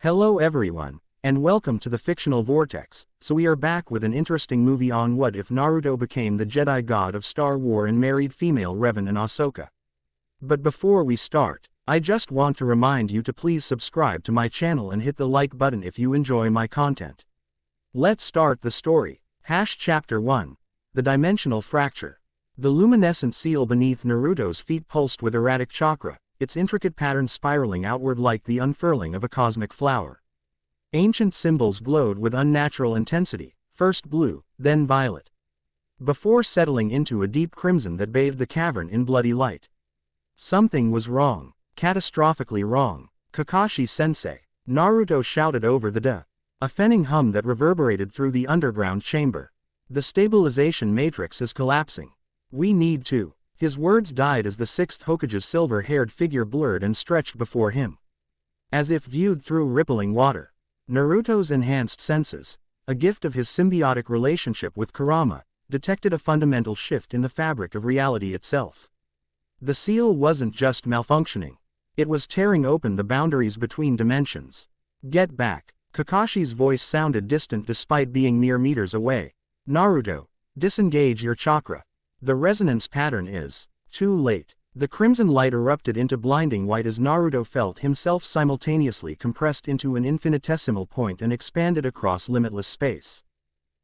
Hello everyone, and welcome to the Fictional Vortex. So we are back with an interesting movie on what if Naruto became the Jedi god of Star Wars and married female Revan and Ahsoka. But before we start, I just want to remind you to please subscribe to my channel and hit the like button if you enjoy my content. Let's start the story. Chapter 1. The Dimensional Fracture. The luminescent seal beneath Naruto's feet pulsed with erratic chakra, its intricate pattern spiraling outward like the unfurling of a cosmic flower. Ancient symbols glowed with unnatural intensity, first blue, then violet, before settling into a deep crimson that bathed the cavern in bloody light. Something was wrong, catastrophically wrong. Kakashi-sensei, Naruto shouted over the a fenning hum that reverberated through the underground chamber. The stabilization matrix is collapsing. We need to. His words died as the sixth Hokage's silver-haired figure blurred and stretched before him, as if viewed through rippling water. Naruto's enhanced senses, a gift of his symbiotic relationship with Kurama, detected a fundamental shift in the fabric of reality itself. The seal wasn't just malfunctioning. It was tearing open the boundaries between dimensions. Get back. Kakashi's voice sounded distant despite being mere meters away. Naruto, disengage your chakra. The resonance pattern is too late. The crimson light erupted into blinding white as Naruto felt himself simultaneously compressed into an infinitesimal point and expanded across limitless space.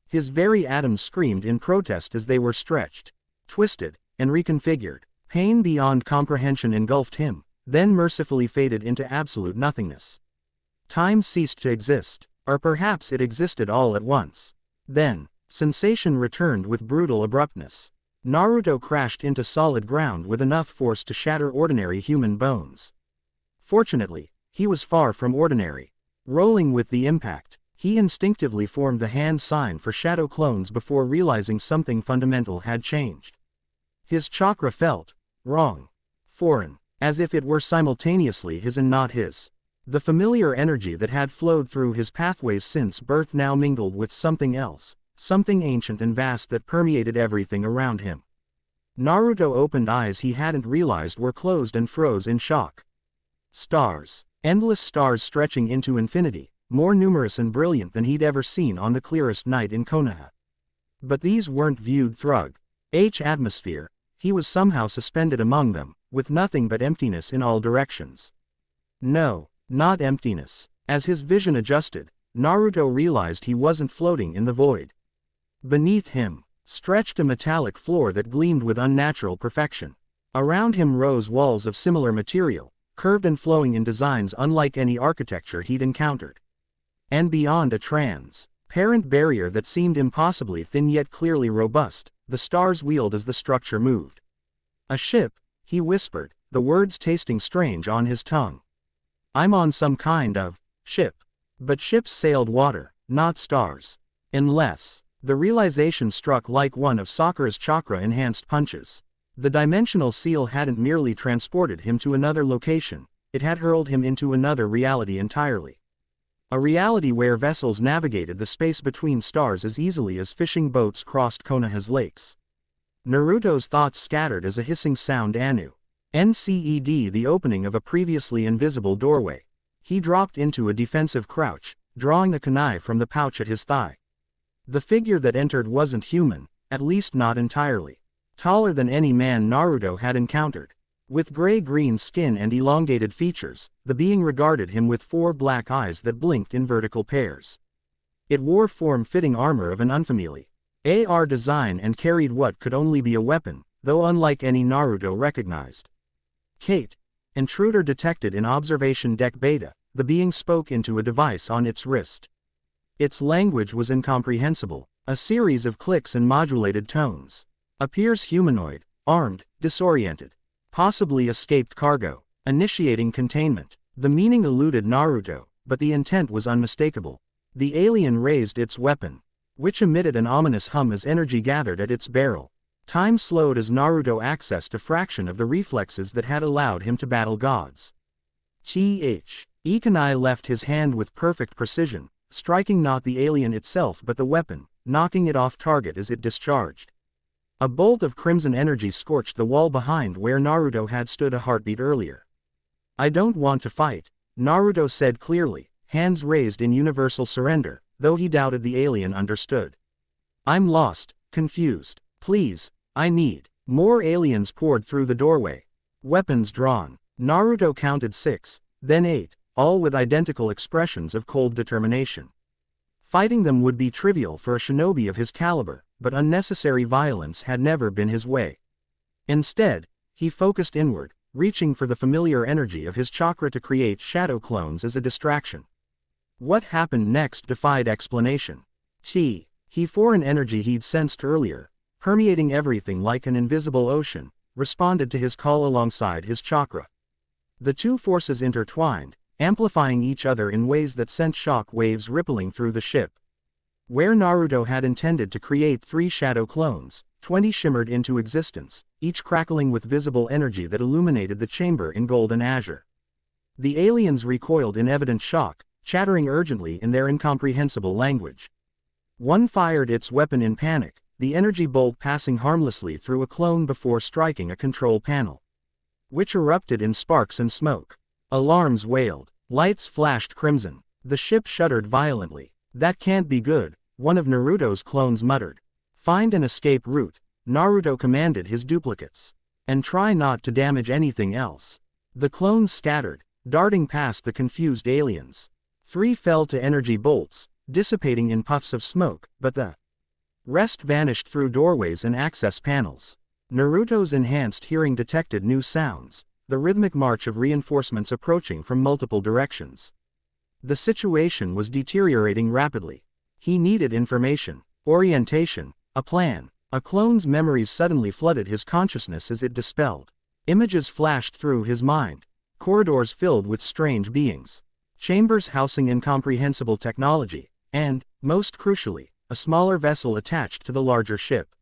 His very atoms screamed in protest as they were stretched, twisted, and reconfigured. Pain beyond comprehension engulfed him, then mercifully faded into absolute nothingness. Time ceased to exist, or perhaps it existed all at once. Then, sensation returned with brutal abruptness. Naruto crashed into solid ground with enough force to shatter ordinary human bones. Fortunately, he was far from ordinary. Rolling with the impact, he instinctively formed the hand sign for shadow clones before realizing something fundamental had changed. His chakra felt wrong, foreign, as if it were simultaneously his and not his. The familiar energy that had flowed through his pathways since birth now mingled with something else, something ancient and vast that permeated everything around him. Naruto opened eyes he hadn't realized were closed and froze in shock. Stars. Endless stars stretching into infinity, more numerous and brilliant than he'd ever seen on the clearest night in Konoha. But these weren't viewed through atmosphere. He was somehow suspended among them, with nothing but emptiness in all directions. No, not emptiness. As his vision adjusted, Naruto realized he wasn't floating in the void. Beneath him, stretched a metallic floor that gleamed with unnatural perfection. Around him rose walls of similar material, curved and flowing in designs unlike any architecture he'd encountered. And beyond a transparent barrier that seemed impossibly thin yet clearly robust, the stars wheeled as the structure moved. A ship, he whispered, the words tasting strange on his tongue. I'm on some kind of ship. But ships sailed water, not stars. Unless. The realization struck like one of Sakura's chakra-enhanced punches. The dimensional seal hadn't merely transported him to another location, it had hurled him into another reality entirely. A reality where vessels navigated the space between stars as easily as fishing boats crossed Konoha's lakes. Naruto's thoughts scattered as a hissing sound NCED the opening of a previously invisible doorway. He dropped into a defensive crouch, drawing the kunai from the pouch at his thigh. The figure that entered wasn't human, at least not entirely. Taller than any man Naruto had encountered. With gray-green skin and elongated features, the being regarded him with four black eyes that blinked in vertical pairs. It wore form-fitting armor of an unfamiliar AR design and carried what could only be a weapon, though unlike any Naruto recognized. Kate. Intruder detected in observation deck beta, the being spoke into a device on its wrist. Its language was incomprehensible, a series of clicks and modulated tones. Appears humanoid, armed, disoriented. Possibly escaped cargo, initiating containment. The meaning eluded Naruto, but the intent was unmistakable. The alien raised its weapon, which emitted an ominous hum as energy gathered at its barrel. Time slowed as Naruto accessed a fraction of the reflexes that had allowed him to battle gods. Ikanai left his hand with perfect precision, striking not the alien itself but the weapon, knocking it off target as it discharged. A bolt of crimson energy scorched the wall behind where Naruto had stood a heartbeat earlier. I don't want to fight, Naruto said clearly, hands raised in universal surrender, though he doubted the alien understood. I'm lost, confused. Please, I need. More aliens poured through the doorway. Weapons drawn. Naruto counted 6, then 8, all with identical expressions of cold determination. Fighting them would be trivial for a shinobi of his caliber, but unnecessary violence had never been his way. Instead, he focused inward, reaching for the familiar energy of his chakra to create shadow clones as a distraction. What happened next defied explanation. He foreign energy he'd sensed earlier, permeating everything like an invisible ocean, responded to his call alongside his chakra. The two forces intertwined, amplifying each other in ways that sent shock waves rippling through the ship. Where Naruto had intended to create 3 shadow clones, 20 shimmered into existence, each crackling with visible energy that illuminated the chamber in golden azure. The aliens recoiled in evident shock, chattering urgently in their incomprehensible language. One fired its weapon in panic, the energy bolt passing harmlessly through a clone before striking a control panel, which erupted in sparks and smoke. Alarms wailed. Lights flashed crimson. The ship shuddered violently. That can't be good, one of Naruto's clones muttered. Find an escape route, Naruto commanded his duplicates. And try not to damage anything else. The clones scattered, darting past the confused aliens. 3 fell to energy bolts, dissipating in puffs of smoke, but the rest vanished through doorways and access panels. Naruto's enhanced hearing detected new sounds, the rhythmic march of reinforcements approaching from multiple directions. The situation was deteriorating rapidly. He needed information, orientation, a plan. A clone's memories suddenly flooded his consciousness as it dispelled. Images flashed through his mind. Corridors filled with strange beings. Chambers housing incomprehensible technology, and, most crucially, a smaller vessel attached to the larger ship.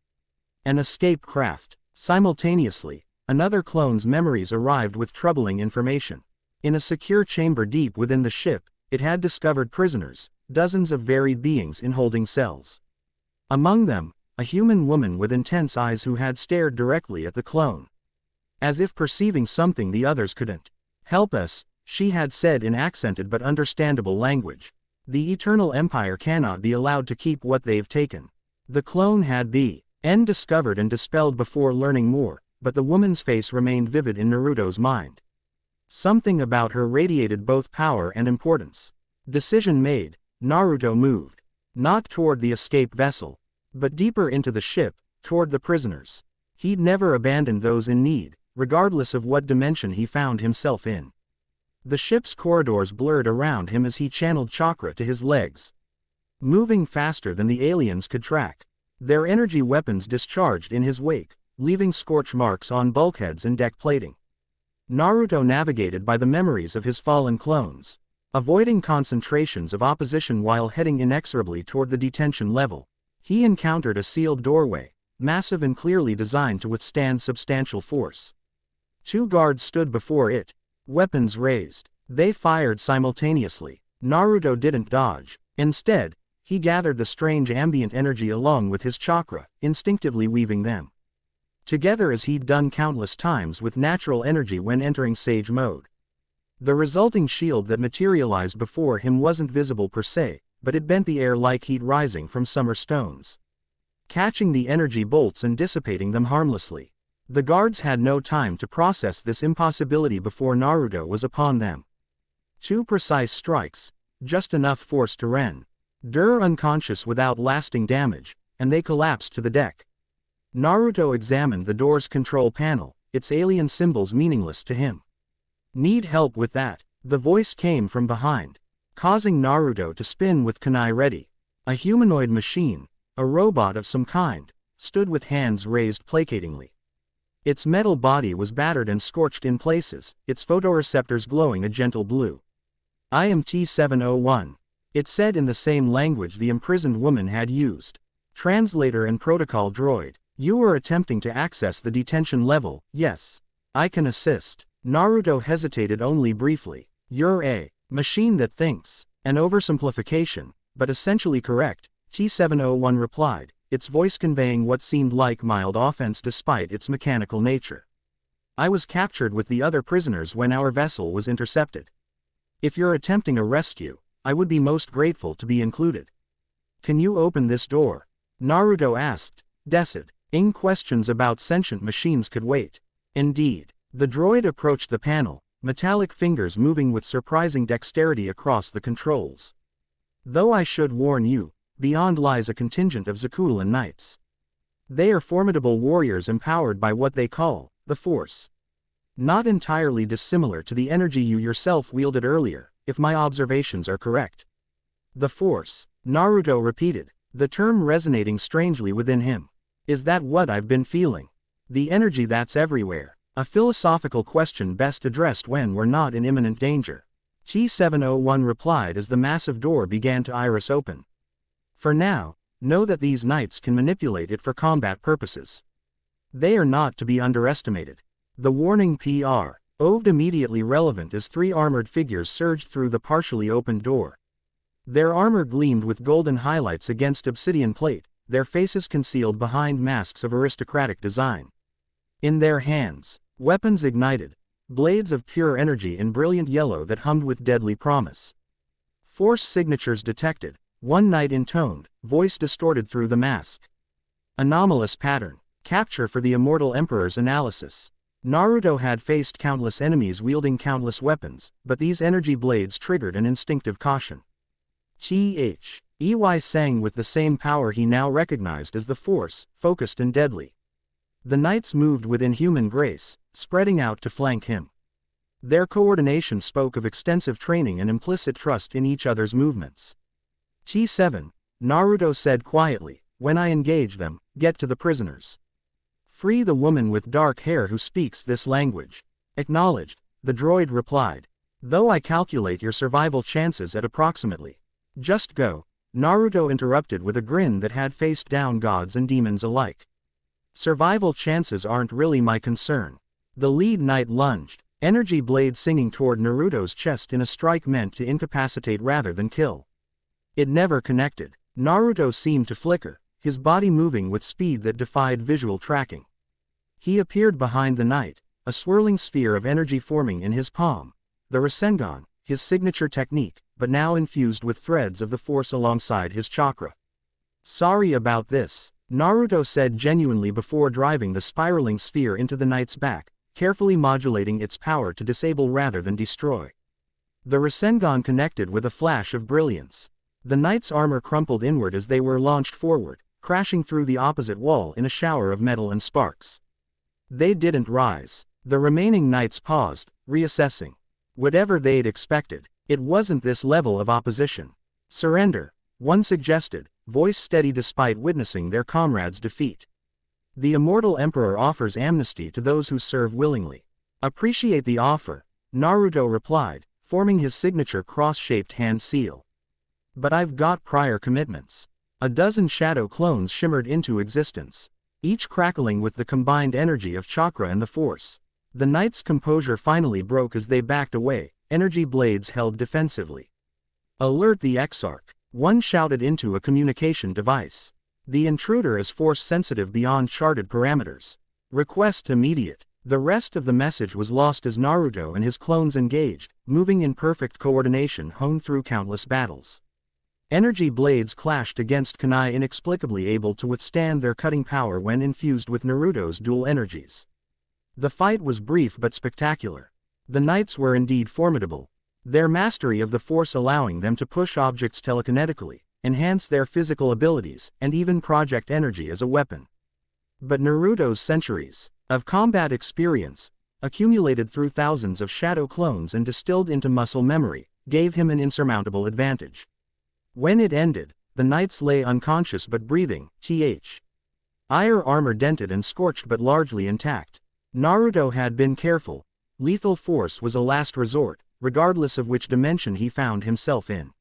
An escape craft. Simultaneously, another clone's memories arrived with troubling information. In a secure chamber deep within the ship, it had discovered prisoners, dozens of varied beings in holding cells. Among them, a human woman with intense eyes who had stared directly at the clone, as if perceiving something the others couldn't. Help us, she had said in accented but understandable language. The Eternal Empire cannot be allowed to keep what they've taken. The clone had been discovered and dispelled before learning more, but the woman's face remained vivid in Naruto's mind. Something about her radiated both power and importance. Decision made, Naruto moved. Not toward the escape vessel, but deeper into the ship, toward the prisoners. He'd never abandoned those in need, regardless of what dimension he found himself in. The ship's corridors blurred around him as he channeled chakra to his legs, moving faster than the aliens could track. Their energy weapons discharged in his wake, leaving scorch marks on bulkheads and deck plating. Naruto navigated by the memories of his fallen clones, avoiding concentrations of opposition while heading inexorably toward the detention level. He encountered a sealed doorway, massive and clearly designed to withstand substantial force. 2 guards stood before it, weapons raised. They fired simultaneously. Naruto didn't dodge. Instead, he gathered the strange ambient energy along with his chakra, instinctively weaving them together as he'd done countless times with natural energy when entering Sage mode. The resulting shield that materialized before him wasn't visible per se, but it bent the air like heat rising from summer stones, catching the energy bolts and dissipating them harmlessly. The guards had no time to process this impossibility before Naruto was upon them. 2 precise strikes, just enough force to render unconscious without lasting damage, and they collapsed to the deck. Naruto examined the door's control panel, its alien symbols meaningless to him. Need help with that? The voice came from behind, causing Naruto to spin with kunai ready. A humanoid machine, a robot of some kind, stood with hands raised placatingly. Its metal body was battered and scorched in places, its photoreceptors glowing a gentle blue. I am T-701. It said in the same language the imprisoned woman had used. Translator and protocol droid. You are attempting to access the detention level. Yes. I can assist. Naruto hesitated only briefly. You're a machine that thinks. An oversimplification, but essentially correct, T-701 replied, its voice conveying what seemed like mild offense despite its mechanical nature. I was captured with the other prisoners when our vessel was intercepted. If you're attempting a rescue, I would be most grateful to be included. Can you open this door? Naruto asked. Decid-ing questions about sentient machines could wait. Indeed. The droid approached the panel, metallic fingers moving with surprising dexterity across the controls. Though I should warn you, beyond lies a contingent of Zakuulan knights. They are formidable warriors empowered by what they call the Force. Not entirely dissimilar to the energy you yourself wielded earlier, if my observations are correct. The Force, Naruto repeated, the term resonating strangely within him. Is that what I've been feeling? The energy that's everywhere. A philosophical question best addressed when we're not in imminent danger. T-701 replied as the massive door began to iris open. For now, know that these knights can manipulate it for combat purposes. They are not to be underestimated. The warning Pr. Oved immediately relevant as three armored figures surged through the partially opened door. Their armor gleamed with golden highlights against obsidian plate, their faces concealed behind masks of aristocratic design. In their hands, weapons ignited, blades of pure energy in brilliant yellow that hummed with deadly promise. Force signatures detected, one knight intoned, voice distorted through the mask. Anomalous pattern, capture for the immortal emperor's analysis. Naruto had faced countless enemies wielding countless weapons, but these energy blades triggered an instinctive caution. Ey sang with the same power he now recognized as the Force, focused and deadly. The knights moved with inhuman grace, spreading out to flank him. Their coordination spoke of extensive training and implicit trust in each other's movements. T7, Naruto said quietly, when I engage them, get to the prisoners. Free the woman with dark hair who speaks this language. Acknowledged, the droid replied. Though I calculate your survival chances at approximately. Just go, Naruto interrupted with a grin that had faced down gods and demons alike. Survival chances aren't really my concern. The lead knight lunged, energy blade singing toward Naruto's chest in a strike meant to incapacitate rather than kill. It never connected. Naruto seemed to flicker, his body moving with speed that defied visual tracking. He appeared behind the knight, a swirling sphere of energy forming in his palm. The Rasengan, his signature technique, but now infused with threads of the Force alongside his chakra. Sorry about this, Naruto said genuinely before driving the spiraling sphere into the knight's back, carefully modulating its power to disable rather than destroy. The Rasengan connected with a flash of brilliance. The knight's armor crumpled inward as they were launched forward, crashing through the opposite wall in a shower of metal and sparks. They didn't rise. The remaining knights paused, reassessing. Whatever they'd expected, it wasn't this level of opposition. Surrender, one suggested, voice steady despite witnessing their comrades' defeat. The immortal emperor offers amnesty to those who serve willingly. Appreciate the offer, Naruto replied, forming his signature cross-shaped hand seal. But I've got prior commitments. A dozen shadow clones shimmered into existence, each crackling with the combined energy of chakra and the Force. The knight's composure finally broke as they backed away, energy blades held defensively. Alert the Exarch, one shouted into a communication device. The intruder is Force-sensitive beyond charted parameters. Request immediate. The rest of the message was lost as Naruto and his clones engaged, moving in perfect coordination honed through countless battles. Energy blades clashed against kunai inexplicably able to withstand their cutting power when infused with Naruto's dual energies. The fight was brief but spectacular. The knights were indeed formidable, their mastery of the Force allowing them to push objects telekinetically, enhance their physical abilities, and even project energy as a weapon. But Naruto's centuries of combat experience, accumulated through thousands of shadow clones and distilled into muscle memory, gave him an insurmountable advantage. When it ended, the knights lay unconscious but breathing, their armor dented and scorched but largely intact. Naruto had been careful. Lethal force was a last resort, regardless of which dimension he found himself in.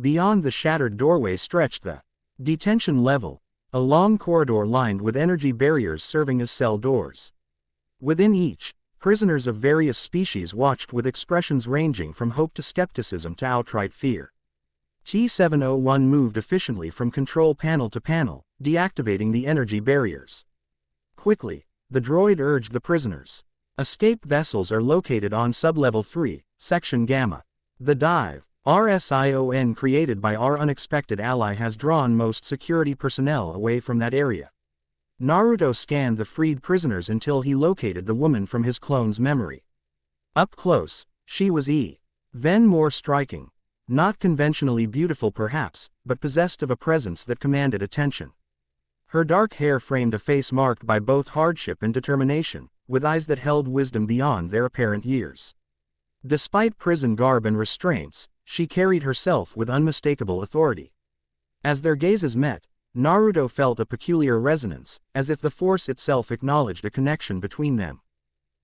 Beyond the shattered doorway stretched the detention level, a long corridor lined with energy barriers serving as cell doors. Within each, prisoners of various species watched with expressions ranging from hope to skepticism to outright fear. T-701 moved efficiently from control panel to panel, deactivating the energy barriers. Quickly, the droid urged the prisoners. Escape vessels are located on Sublevel 3, Section Gamma. The dive, RSION created by our unexpected ally has drawn most security personnel away from that area. Naruto scanned the freed prisoners until he located the woman from his clone's memory. Up close, she was even more striking. Not conventionally beautiful perhaps, but possessed of a presence that commanded attention. Her dark hair framed a face marked by both hardship and determination, with eyes that held wisdom beyond their apparent years. Despite prison garb and restraints, she carried herself with unmistakable authority. As their gazes met, Naruto felt a peculiar resonance, as if the Force itself acknowledged a connection between them.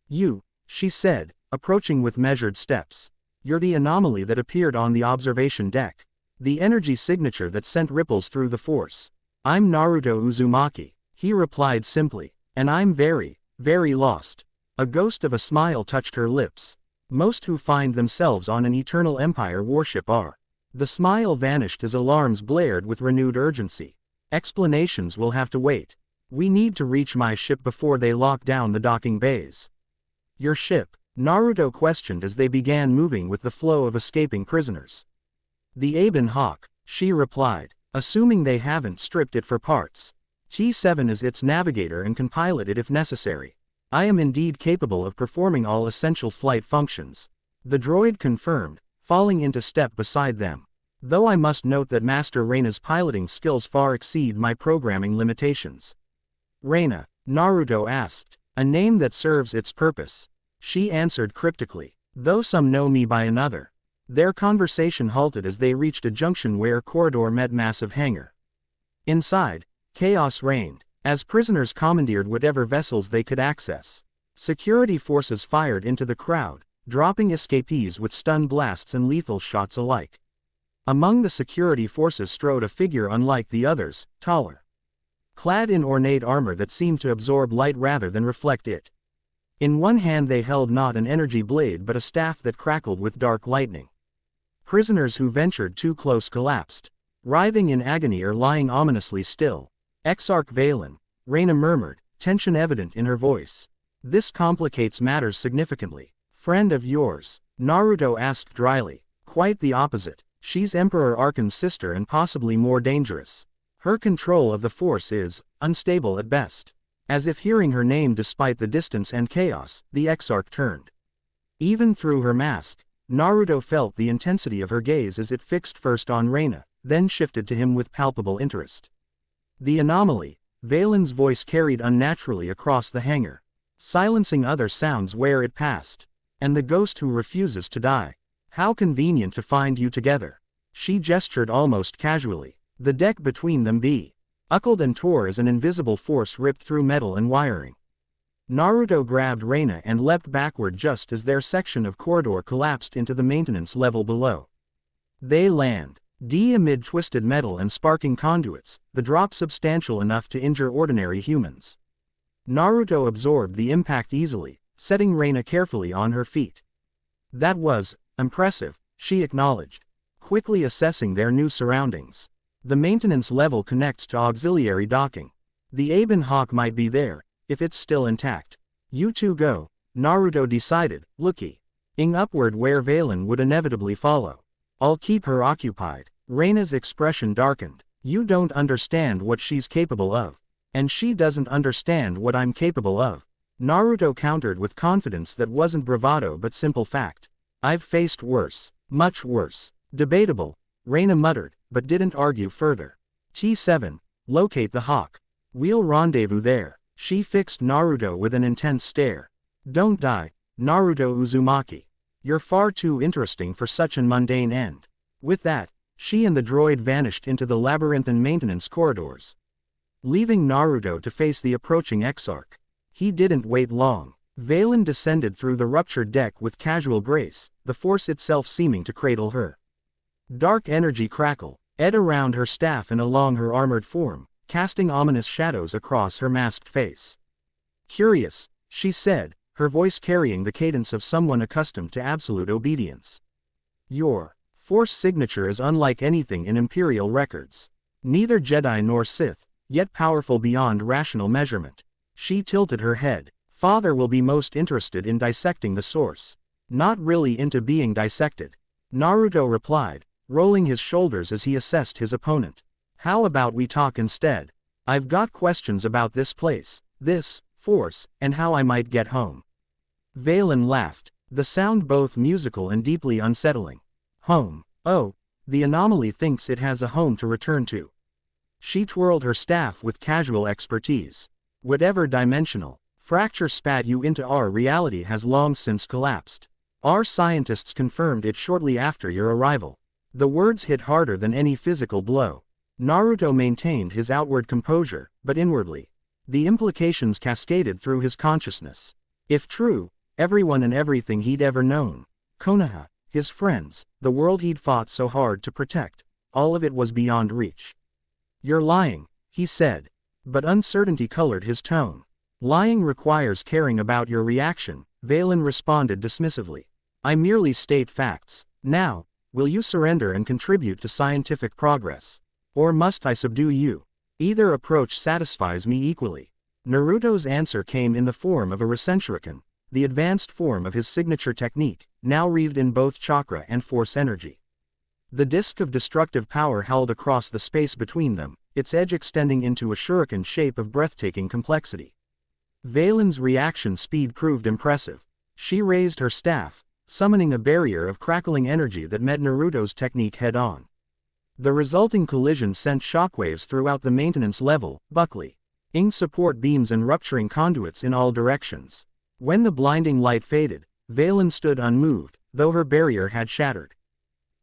"You," she said, approaching with measured steps. "You're the anomaly that appeared on the observation deck. The energy signature that sent ripples through the Force." "I'm Naruto Uzumaki," he replied simply. "And I'm very, very lost." A ghost of a smile touched her lips. "Most who find themselves on an Eternal Empire warship are." The smile vanished as alarms blared with renewed urgency. "Explanations will have to wait. We need to reach my ship before they lock down the docking bays." "Your ship?" Naruto questioned as they began moving with the flow of escaping prisoners. "The Aben Hawk," she replied, "assuming they haven't stripped it for parts. T7 is its navigator and can pilot it if necessary. I am indeed capable of performing all essential flight functions." The droid confirmed, falling into step beside them. "Though I must note that Master Reina's piloting skills far exceed my programming limitations." "Reina?" Naruto asked. "A name that serves its purpose," she answered cryptically. "Though some know me by another." Their conversation halted as they reached a junction where corridor met massive hangar. Inside, chaos reigned, as prisoners commandeered whatever vessels they could access. Security forces fired into the crowd, dropping escapees with stun blasts and lethal shots alike. Among the security forces strode a figure unlike the others, taller, clad in ornate armor that seemed to absorb light rather than reflect it. In one hand they held not an energy blade but a staff that crackled with dark lightning. Prisoners who ventured too close collapsed, writhing in agony or lying ominously still. "Exarch Valen," Reina murmured, tension evident in her voice. "This complicates matters significantly." "Friend of yours?" Naruto asked dryly. "Quite the opposite. She's Emperor Arkan's sister and possibly more dangerous. Her control of the Force is unstable at best." As if hearing her name despite the distance and chaos, the Exarch turned. Even through her mask, Naruto felt the intensity of her gaze as it fixed first on Reina, then shifted to him with palpable interest. "The anomaly," Valen's voice carried unnaturally across the hangar, silencing other sounds where it passed. "And the ghost who refuses to die. How convenient to find you together." She gestured almost casually. The deck between them buckled and tore as an invisible force ripped through metal and wiring. Naruto grabbed Reina and leapt backward just as their section of corridor collapsed into the maintenance level below. They land amid twisted metal and sparking conduits, the drop substantial enough to injure ordinary humans. Naruto absorbed the impact easily, setting Reina carefully on her feet. "That was impressive," she acknowledged, quickly assessing their new surroundings. The maintenance level connects to auxiliary docking. The Aben Hawk might be there, if it's still intact. "You two go," Naruto decided, looking upward where Valen would inevitably follow. "I'll keep her occupied." Reina's expression darkened. "You don't understand what she's capable of. And she doesn't understand what I'm capable of." Naruto countered with confidence that wasn't bravado but simple fact. "I've faced worse. Much worse." "Debatable," Reina muttered, but didn't argue further. "T7, locate the Hawk. We'll rendezvous there." She fixed Naruto with an intense stare. "Don't die, Naruto Uzumaki. You're far too interesting for such an mundane end." With that, she and the droid vanished into the labyrinthine maintenance corridors, leaving Naruto to face the approaching Exarch. He didn't wait long. Valen descended through the ruptured deck with casual grace, the Force itself seeming to cradle her. Dark energy crackled around her staff and along her armored form, casting ominous shadows across her masked face. "Curious," she said, her voice carrying the cadence of someone accustomed to absolute obedience. "Your Force signature is unlike anything in Imperial records. Neither Jedi nor Sith, yet powerful beyond rational measurement." She tilted her head. "Father will be most interested in dissecting the source." "Not really into being dissected." Naruto replied, rolling his shoulders as he assessed his opponent. How about we talk instead? I've got questions about this place, this force, and how I might get home. Valen laughed, the sound both musical and deeply unsettling. Home. Oh, the anomaly thinks it has a home to return to. She twirled her staff with casual expertise. Whatever dimensional fracture spat you into our reality has long since collapsed. Our scientists confirmed it shortly after your arrival. The words hit harder than any physical blow. Naruto maintained his outward composure, but inwardly, the implications cascaded through his consciousness. If true, everyone and everything he'd ever known, Konoha, his friends, the world he'd fought so hard to protect, all of it was beyond reach. You're lying, he said. But uncertainty colored his tone. Lying requires caring about your reaction, Valen responded dismissively. I merely state facts. Now, will you surrender and contribute to scientific progress? Or must I subdue you? Either approach satisfies me equally. Naruto's answer came in the form of a Rasenshuriken, the advanced form of his signature technique, now wreathed in both chakra and force energy. The disk of destructive power held across the space between them, its edge extending into a shuriken shape of breathtaking complexity. Valen's reaction speed proved impressive. She raised her staff, summoning a barrier of crackling energy that met Naruto's technique head-on. The resulting collision sent shockwaves throughout the maintenance level, buckling support beams and rupturing conduits in all directions. When the blinding light faded, Valen stood unmoved, though her barrier had shattered.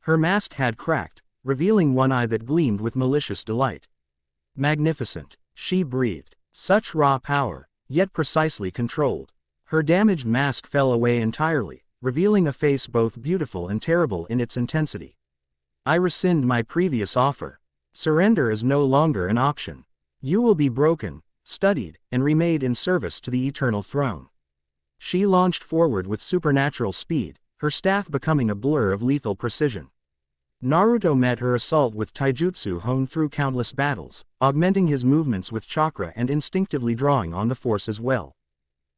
Her mask had cracked, revealing one eye that gleamed with malicious delight. Magnificent, she breathed. Such raw power, yet precisely controlled. Her damaged mask fell away entirely, revealing a face both beautiful and terrible in its intensity. I rescind my previous offer. Surrender is no longer an option. You will be broken, studied, and remade in service to the eternal throne. She launched forward with supernatural speed, her staff becoming a blur of lethal precision. Naruto met her assault with taijutsu honed through countless battles, augmenting his movements with chakra and instinctively drawing on the force as well.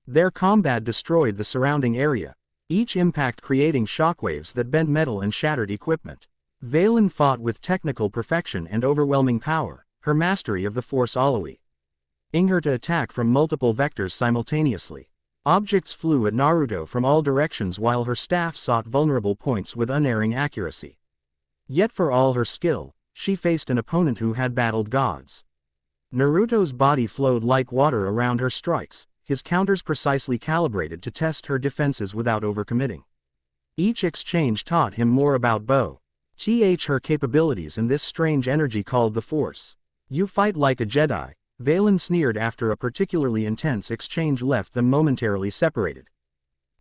Their combat destroyed the surrounding area, each impact creating shockwaves that bent metal and shattered equipment. Valen fought with technical perfection and overwhelming power, her mastery of the force allowing her to attack from multiple vectors simultaneously. Objects flew at Naruto from all directions while her staff sought vulnerable points with unerring accuracy. Yet for all her skill, she faced an opponent who had battled gods. Naruto's body flowed like water around her strikes, his counters precisely calibrated to test her defenses without overcommitting. Each exchange taught him more about her capabilities and this strange energy called the Force. You fight like a Jedi, Valen sneered after a particularly intense exchange left them momentarily separated.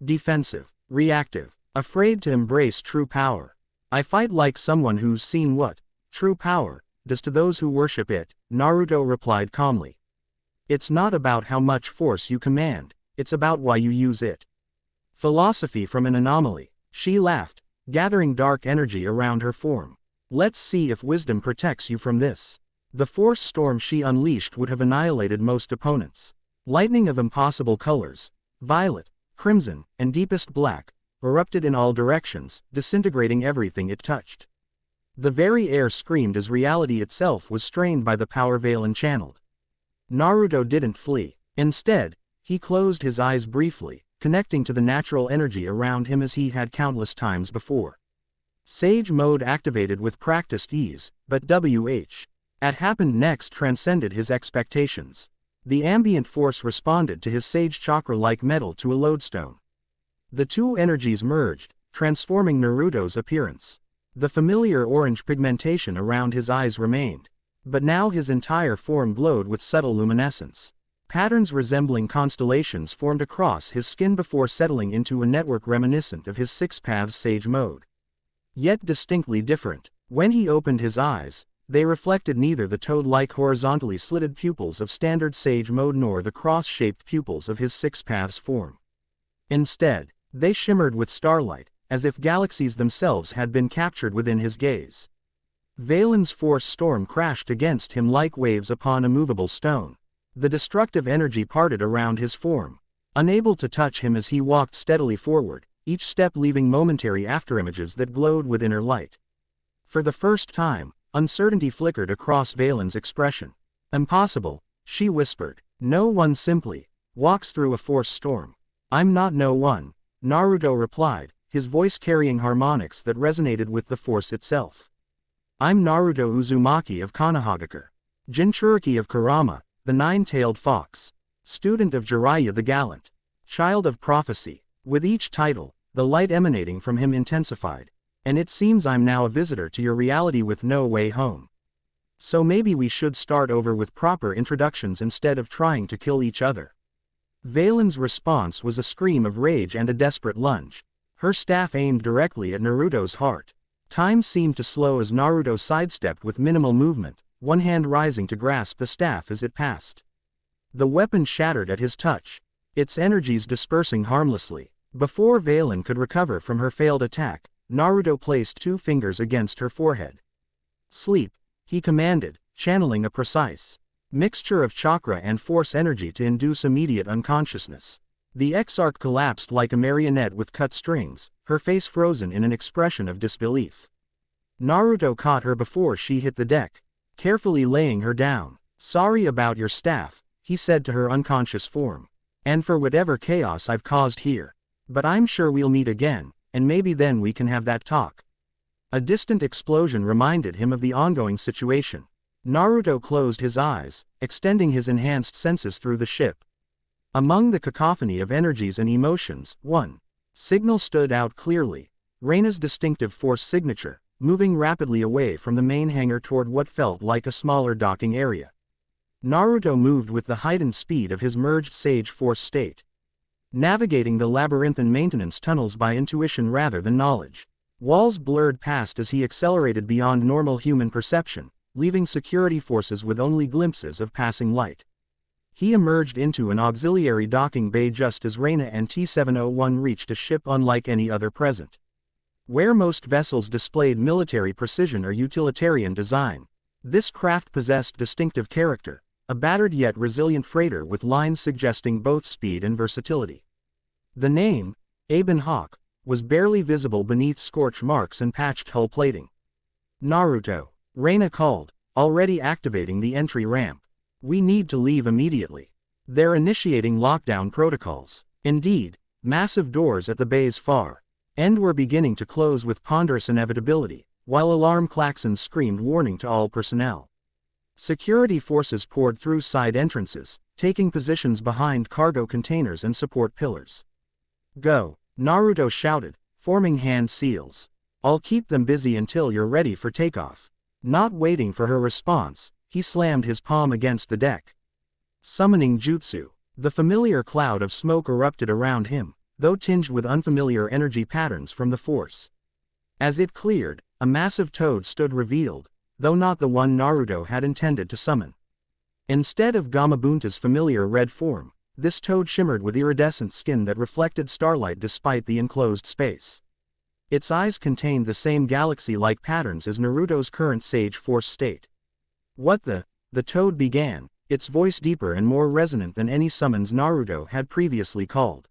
Defensive, reactive, afraid to embrace true power. I fight like someone who's seen what true power does to those who worship it, Naruto replied calmly. It's not about how much force you command, it's about why you use it. Philosophy from an anomaly, she laughed, gathering dark energy around her form. Let's see if wisdom protects you from this. The force storm she unleashed would have annihilated most opponents. Lightning of impossible colors, violet, crimson, and deepest black, erupted in all directions, disintegrating everything it touched. The very air screamed as reality itself was strained by the power Valen channeled. Naruto didn't flee. Instead, he closed his eyes briefly, connecting to the natural energy around him as he had countless times before. Sage mode activated with practiced ease, but what happened next transcended his expectations. The ambient force responded to his sage chakra like metal to a lodestone. The two energies merged, transforming Naruto's appearance. The familiar orange pigmentation around his eyes remained, but now his entire form glowed with subtle luminescence. Patterns resembling constellations formed across his skin before settling into a network reminiscent of his Six Paths Sage mode. Yet distinctly different. When he opened his eyes, they reflected neither the toad-like horizontally slitted pupils of standard Sage mode nor the cross-shaped pupils of his Six Paths form. Instead, they shimmered with starlight, as if galaxies themselves had been captured within his gaze. Valen's force storm crashed against him like waves upon a movable stone. The destructive energy parted around his form, unable to touch him as he walked steadily forward, each step leaving momentary afterimages that glowed with inner light. For the first time, uncertainty flickered across Valen's expression. "Impossible," she whispered. "No one simply walks through a force storm." "I'm not no one," Naruto replied, his voice carrying harmonics that resonated with the force itself. "I'm Naruto Uzumaki of Konohagakure, Jinchuriki of Kurama, the nine-tailed fox, student of Jiraiya the Gallant, child of prophecy." With each title, the light emanating from him intensified. "And it seems I'm now a visitor to your reality with no way home. So maybe we should start over with proper introductions instead of trying to kill each other." Valen's response was a scream of rage and a desperate lunge. Her staff aimed directly at Naruto's heart. Time seemed to slow as Naruto sidestepped with minimal movement, one hand rising to grasp the staff as it passed. The weapon shattered at his touch, its energies dispersing harmlessly. Before Valen could recover from her failed attack, Naruto placed 2 fingers against her forehead. "Sleep," he commanded, channeling a precise mixture of chakra and force energy to induce immediate unconsciousness. The exarch collapsed like a marionette with cut strings, her face frozen in an expression of disbelief. Naruto caught her before she hit the deck, carefully laying her down. "Sorry about your staff," he said to her unconscious form. "And for whatever chaos I've caused here. But I'm sure we'll meet again, and maybe then we can have that talk." A distant explosion reminded him of the ongoing situation. Naruto closed his eyes, extending his enhanced senses through the ship. Among the cacophony of energies and emotions, one signal stood out clearly: Reina's distinctive force signature, moving rapidly away from the main hangar toward what felt like a smaller docking area. Naruto moved with the heightened speed of his merged sage force state, navigating the labyrinthine maintenance tunnels by intuition rather than knowledge. Walls blurred past as he accelerated beyond normal human perception, leaving security forces with only glimpses of passing light. He emerged into an auxiliary docking bay just as Reina and T-701 reached a ship unlike any other present. Where most vessels displayed military precision or utilitarian design, this craft possessed distinctive character, a battered yet resilient freighter with lines suggesting both speed and versatility. The name, Aben Hawk, was barely visible beneath scorch marks and patched hull plating. "Naruto," Reina called, already activating the entry ramp. "We need to leave immediately. They're initiating lockdown protocols." Indeed, massive doors at the bay's far end were beginning to close with ponderous inevitability, while alarm klaxons screamed warning to all personnel. Security forces poured through side entrances, taking positions behind cargo containers and support pillars. "Go," Naruto shouted, forming hand seals. "I'll keep them busy until you're ready for takeoff." Not waiting for her response, he slammed his palm against the deck. Summoning jutsu. The familiar cloud of smoke erupted around him, though tinged with unfamiliar energy patterns from the force. As it cleared, a massive toad stood revealed, though not the one Naruto had intended to summon. Instead of Gamabunta's familiar red form, this toad shimmered with iridescent skin that reflected starlight despite the enclosed space. Its eyes contained the same galaxy-like patterns as Naruto's current sage force state. "What the toad began, its voice deeper and more resonant than any summons Naruto had previously called.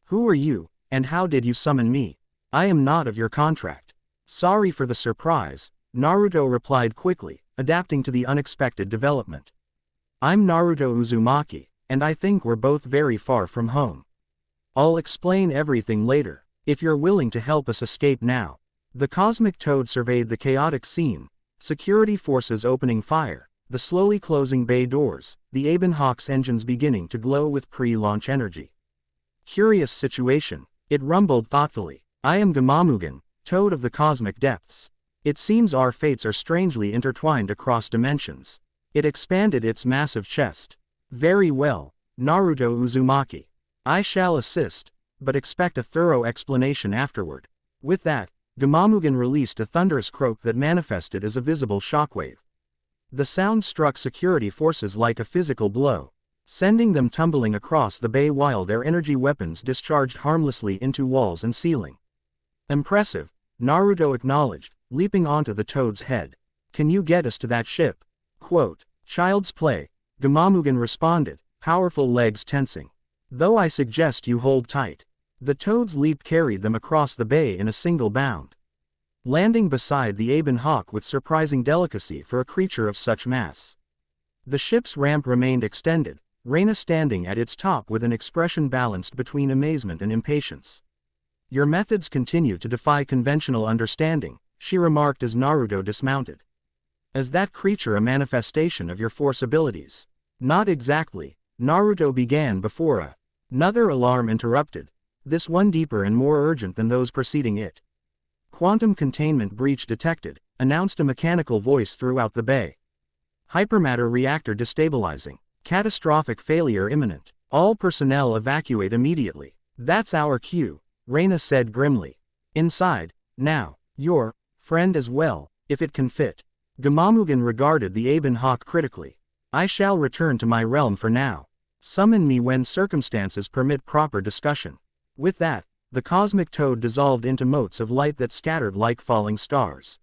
"Who are you, and how did you summon me? I am not of your contract." "Sorry for the surprise," Naruto replied quickly, adapting to the unexpected development. "I'm Naruto Uzumaki, and I think we're both very far from home. I'll explain everything later, if you're willing to help us escape now." The cosmic toad surveyed the chaotic scene, security forces opening fire, the slowly closing bay doors, the Aben Hawk's engines beginning to glow with pre-launch energy. "Curious situation," it rumbled thoughtfully. "I am Gamamugen, toad of the cosmic depths. It seems our fates are strangely intertwined across dimensions." It expanded its massive chest. "Very well, Naruto Uzumaki. I shall assist, but expect a thorough explanation afterward." With that, Gamamugen released a thunderous croak that manifested as a visible shockwave. The sound struck security forces like a physical blow, sending them tumbling across the bay while their energy weapons discharged harmlessly into walls and ceiling. "Impressive," Naruto acknowledged, leaping onto the toad's head. "Can you get us to that ship?" Quote, "Child's play," Gamamugen responded, powerful legs tensing. "Though I suggest you hold tight. The Toad's leap carried them across the bay in a single bound, landing beside the Aben Hawk with surprising delicacy for a creature of such mass. The ship's ramp remained extended, Reyna standing at its top with an expression balanced between amazement and impatience. "Your methods continue to defy conventional understanding," she remarked as Naruto dismounted. "Is that creature a manifestation of your Force abilities?" "Not exactly," Naruto began before another alarm interrupted, this one deeper and more urgent than those preceding it. "Quantum containment breach detected," announced a mechanical voice throughout the bay. "Hypermatter reactor destabilizing. Catastrophic failure imminent. All personnel evacuate immediately." "That's our cue," Reyna said grimly. "Inside, now. Your friend as well, if it can fit." Gamamugen regarded the Aben Hawk critically. "I shall return to my realm for now. Summon me when circumstances permit proper discussion." With that, the cosmic toad dissolved into motes of light that scattered like falling stars.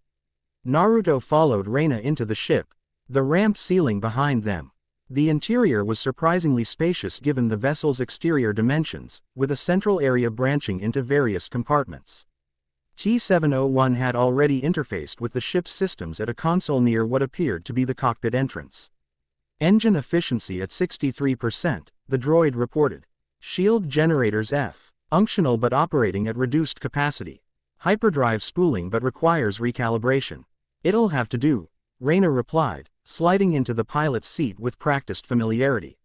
Naruto followed Reyna into the ship, the ramp ceiling behind them. The interior was surprisingly spacious given the vessel's exterior dimensions, with a central area branching into various compartments. T-701 had already interfaced with the ship's systems at a console near what appeared to be the cockpit entrance. "Engine efficiency at 63%, the droid reported. "Shield generators functional but operating at reduced capacity. Hyperdrive spooling but requires recalibration." "It'll have to do," Reyna replied, sliding into the pilot's seat with practiced familiarity.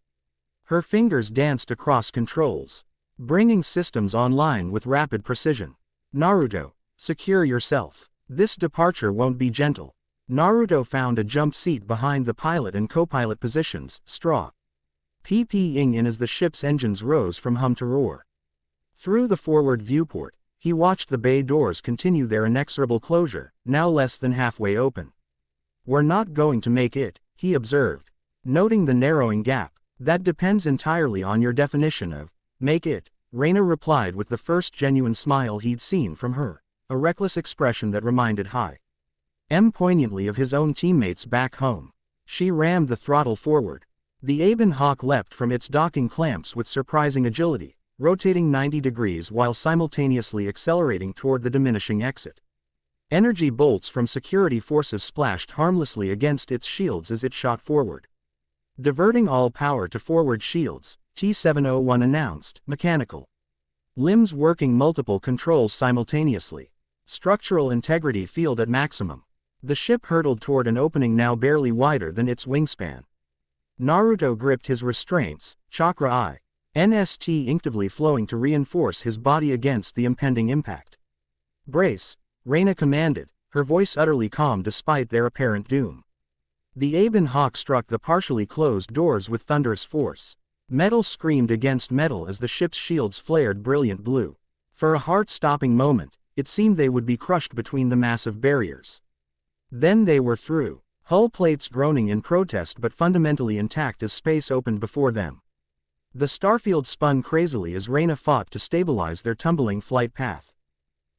Her fingers danced across controls, bringing systems online with rapid precision. "Naruto, secure yourself. This departure won't be gentle." Naruto found a jump seat behind the pilot and co-pilot positions, pping in as the ship's engines rose from hum to roar. Through the forward viewport, he watched the bay doors continue their inexorable closure, now less than halfway open. "We're not going to make it," he observed, noting the narrowing gap. "That depends entirely on your definition of make it," Reyna replied with the first genuine smile he'd seen from her, a reckless expression that reminded poignantly of his own teammates back home. She rammed the throttle forward. The Aben Hawk leapt from its docking clamps with surprising agility, rotating 90 degrees while simultaneously accelerating toward the diminishing exit. Energy bolts from security forces splashed harmlessly against its shields as it shot forward. "Diverting all power to forward shields," T-701 announced, mechanical limbs working multiple controls simultaneously. "Structural integrity field at maximum." The ship hurtled toward an opening now barely wider than its wingspan. Naruto gripped his restraints, chakra NST instinctively flowing to reinforce his body against the impending impact. "Brace," Reyna commanded, her voice utterly calm despite their apparent doom. The Aben Hawk struck the partially closed doors with thunderous force. Metal screamed against metal as the ship's shields flared brilliant blue. For a heart-stopping moment, it seemed they would be crushed between the massive barriers. Then they were through, hull plates groaning in protest but fundamentally intact as space opened before them. The starfield spun crazily as Reyna fought to stabilize their tumbling flight path.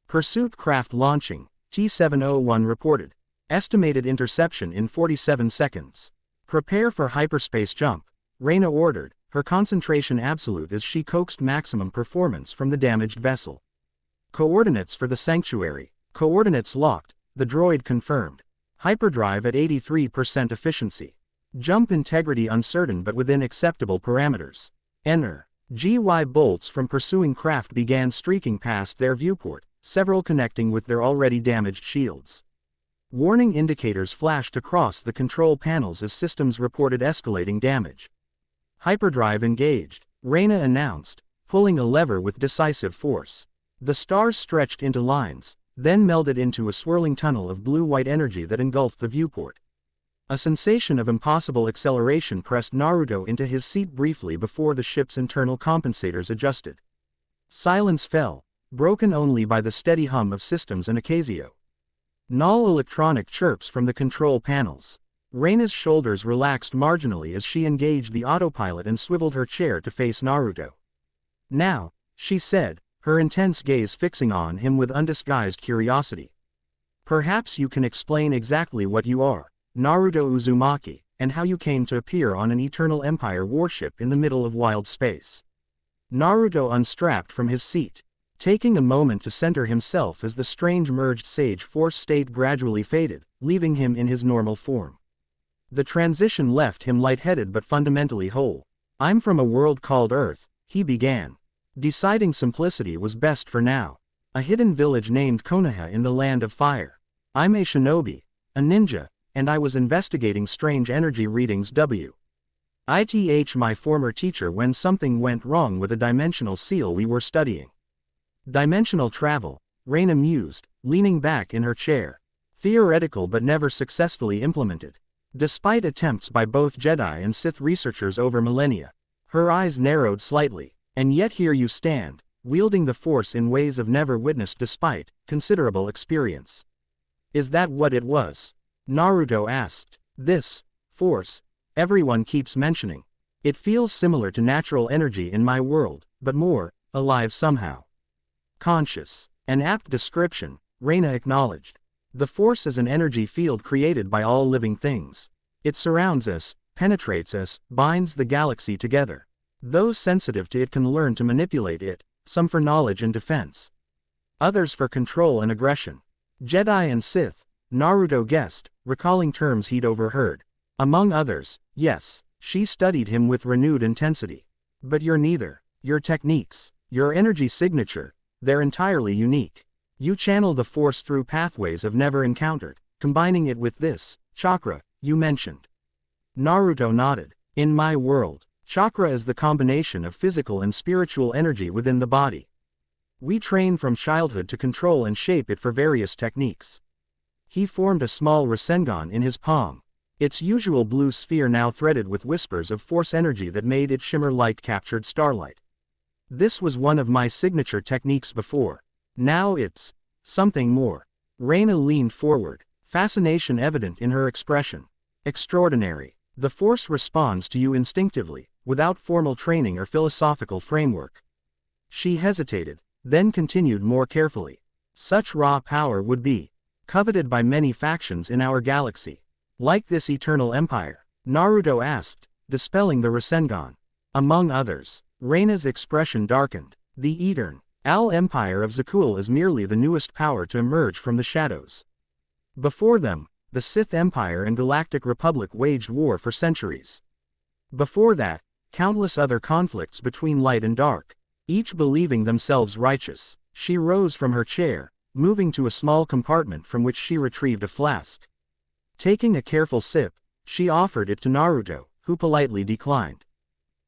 "Pursuit craft launching," T-701 reported. "Estimated interception in 47 seconds. Prepare for hyperspace jump," Reyna ordered, her concentration absolute as she coaxed maximum performance from the damaged vessel. "Coordinates for the sanctuary. Coordinates locked," the droid confirmed. "Hyperdrive at 83% efficiency. Jump integrity uncertain but within acceptable parameters." Enter. GY bolts from pursuing craft began streaking past their viewport, several connecting with their already damaged shields. Warning indicators flashed across the control panels as systems reported escalating damage. "Hyperdrive engaged," Reyna announced, pulling a lever with decisive force. The stars stretched into lines, then melded into a swirling tunnel of blue-white energy that engulfed the viewport. A sensation of impossible acceleration pressed Naruto into his seat briefly before the ship's internal compensators adjusted. Silence fell, broken only by the steady hum of systems and occasional null electronic chirps from the control panels. Reyna's shoulders relaxed marginally as she engaged the autopilot and swiveled her chair to face Naruto. "Now," she said, her intense gaze fixing on him with undisguised curiosity. "Perhaps you can explain exactly what you are, Naruto Uzumaki, and how you came to appear on an Eternal Empire warship in the middle of wild space." Naruto unstrapped from his seat, taking a moment to center himself as the strange merged sage force state gradually faded, leaving him in his normal form. The transition left him lightheaded but fundamentally whole. "I'm from a world called Earth," he began, deciding simplicity was best for now. "A hidden village named Konoha in the Land of Fire. I'm a shinobi, a ninja, and I was investigating strange energy readings with my former teacher when something went wrong with a dimensional seal we were studying." Dimensional travel, Reina mused, leaning back in her chair. Theoretical but never successfully implemented. Despite attempts by both Jedi and Sith researchers over millennia. Her eyes narrowed slightly. "And yet here you stand, wielding the Force in ways I've never witnessed despite considerable experience." "Is that what it was?" Naruto asked. "This Force everyone keeps mentioning. It feels similar to natural energy in my world, but more alive somehow. Conscious." "An apt description," Reina acknowledged. "The Force is an energy field created by all living things. It surrounds us, penetrates us, binds the galaxy together. Those sensitive to it can learn to manipulate it, some for knowledge and defense. Others for control and aggression. Jedi and Sith," Naruto guessed, recalling terms he'd overheard. "Among others, yes." She studied him with renewed intensity. "But you're neither. Your techniques, your energy signature, they're entirely unique. You channel the Force through pathways I've never encountered, combining it with this chakra you mentioned." Naruto nodded. "In my world, chakra is the combination of physical and spiritual energy within the body. We train from childhood to control and shape it for various techniques." He formed a small Rasengan in his palm, its usual blue sphere now threaded with whispers of Force energy that made it shimmer like captured starlight. "This was one of my signature techniques before. Now it's something more." Reina leaned forward, fascination evident in her expression. "Extraordinary. The Force responds to you instinctively, without formal training or philosophical framework." She hesitated, then continued more carefully. "Such raw power would be coveted by many factions in our galaxy. Like this eternal empire?" Naruto asked, dispelling the Rasengan. "Among others." Reina's expression darkened. "The Eternal Empire of Zakul is merely the newest power to emerge from the shadows. Before them, the Sith Empire and Galactic Republic waged war for centuries. Before that, countless other conflicts between light and dark, each believing themselves righteous." She rose from her chair, moving to a small compartment from which she retrieved a flask. Taking a careful sip, she offered it to Naruto, who politely declined.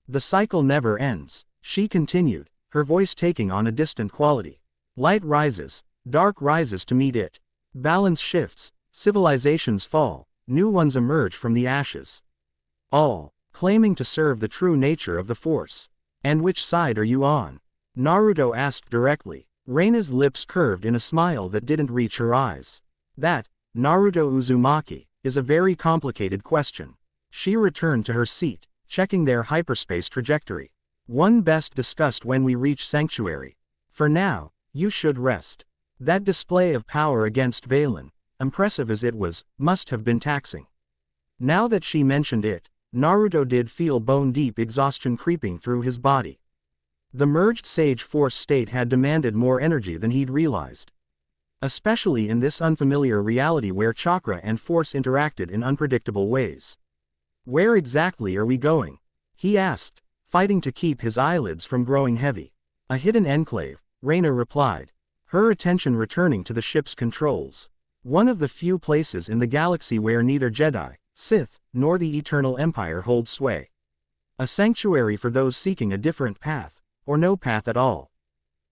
"The cycle never ends," she continued, her voice taking on a distant quality. "Light rises, dark rises to meet it. Balance shifts, civilizations fall, new ones emerge from the ashes. All claiming to serve the true nature of the Force." "And which side are you on?" Naruto asked directly. Reina's lips curved in a smile that didn't reach her eyes. "That, Naruto Uzumaki, is a very complicated question." She returned to her seat, checking their hyperspace trajectory. "One best discussed when we reach Sanctuary. For now, you should rest." That display of power against Valen, impressive as it was, must have been taxing. Now that she mentioned it, Naruto did feel bone-deep exhaustion creeping through his body. The merged Sage Force state had demanded more energy than he'd realized. Especially in this unfamiliar reality where chakra and Force interacted in unpredictable ways. "Where exactly are we going?" he asked, fighting to keep his eyelids from growing heavy. "A hidden enclave," Reina replied, her attention returning to the ship's controls. "One of the few places in the galaxy where neither Jedi, Sith, nor the Eternal Empire hold sway. A sanctuary for those seeking a different path, or no path at all.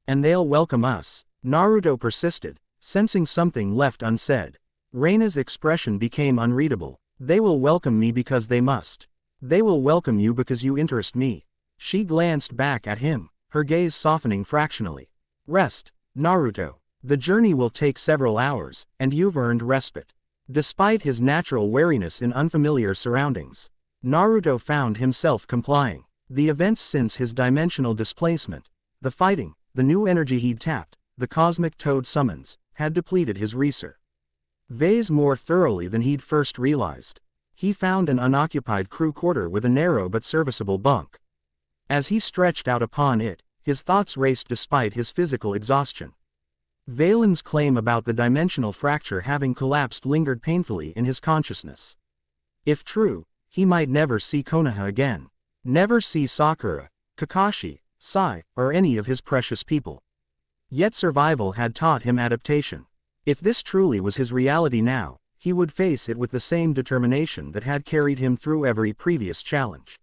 And they'll welcome us," Naruto persisted, sensing something left unsaid. Reina's expression became unreadable. "They will welcome me because they must. They will welcome you because you interest me." She glanced back at him, her gaze softening fractionally. "Rest, Naruto. The journey will take several hours, and you've earned respite." Despite his natural wariness in unfamiliar surroundings, Naruto found himself complying. The events since his dimensional displacement, the fighting, the new energy he'd tapped, the cosmic toad summons, had depleted his reserves more thoroughly than he'd first realized. He found an unoccupied crew quarter with a narrow but serviceable bunk. As he stretched out upon it, his thoughts raced despite his physical exhaustion. Valen's claim about the dimensional fracture having collapsed lingered painfully in his consciousness. If true, he might never see Konoha again. Never see Sakura, Kakashi, Sai, or any of his precious people. Yet survival had taught him adaptation. If this truly was his reality now, he would face it with the same determination that had carried him through every previous challenge.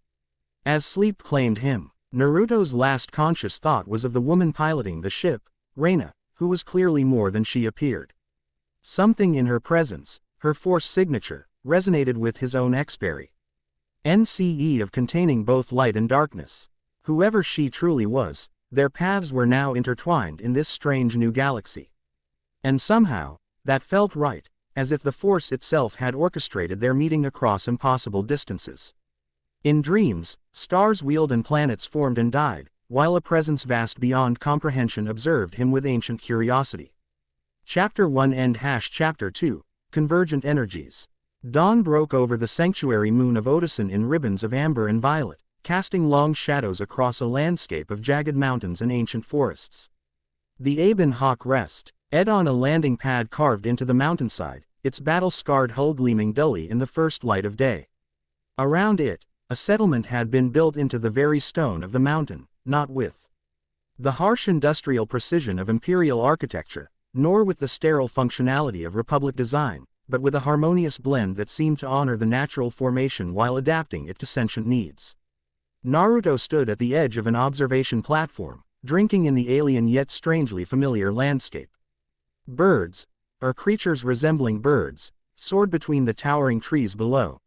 As sleep claimed him, Naruto's last conscious thought was of the woman piloting the ship, Reina, who was clearly more than she appeared. Something in her presence, her force signature, resonated with his own expiry. NCE of containing both light and darkness. Whoever she truly was, their paths were now intertwined in this strange new galaxy. And somehow, that felt right, as if the force itself had orchestrated their meeting across impossible distances. In dreams, stars wheeled and planets formed and died, while a presence vast beyond comprehension observed him with ancient curiosity. Chapter 1 End Chapter 2, Convergent Energies. Dawn broke over the sanctuary moon of Otosan in ribbons of amber and violet, casting long shadows across a landscape of jagged mountains and ancient forests. The Aben Hawk rest, Ed on a landing pad carved into the mountainside, its battle-scarred hull gleaming dully in the first light of day. Around it, a settlement had been built into the very stone of the mountain, not with the harsh industrial precision of imperial architecture, nor with the sterile functionality of republic design, but with a harmonious blend that seemed to honor the natural formation while adapting it to sentient needs. Naruto stood at the edge of an observation platform, drinking in the alien yet strangely familiar landscape. Birds, or creatures resembling birds, soared between the towering trees below.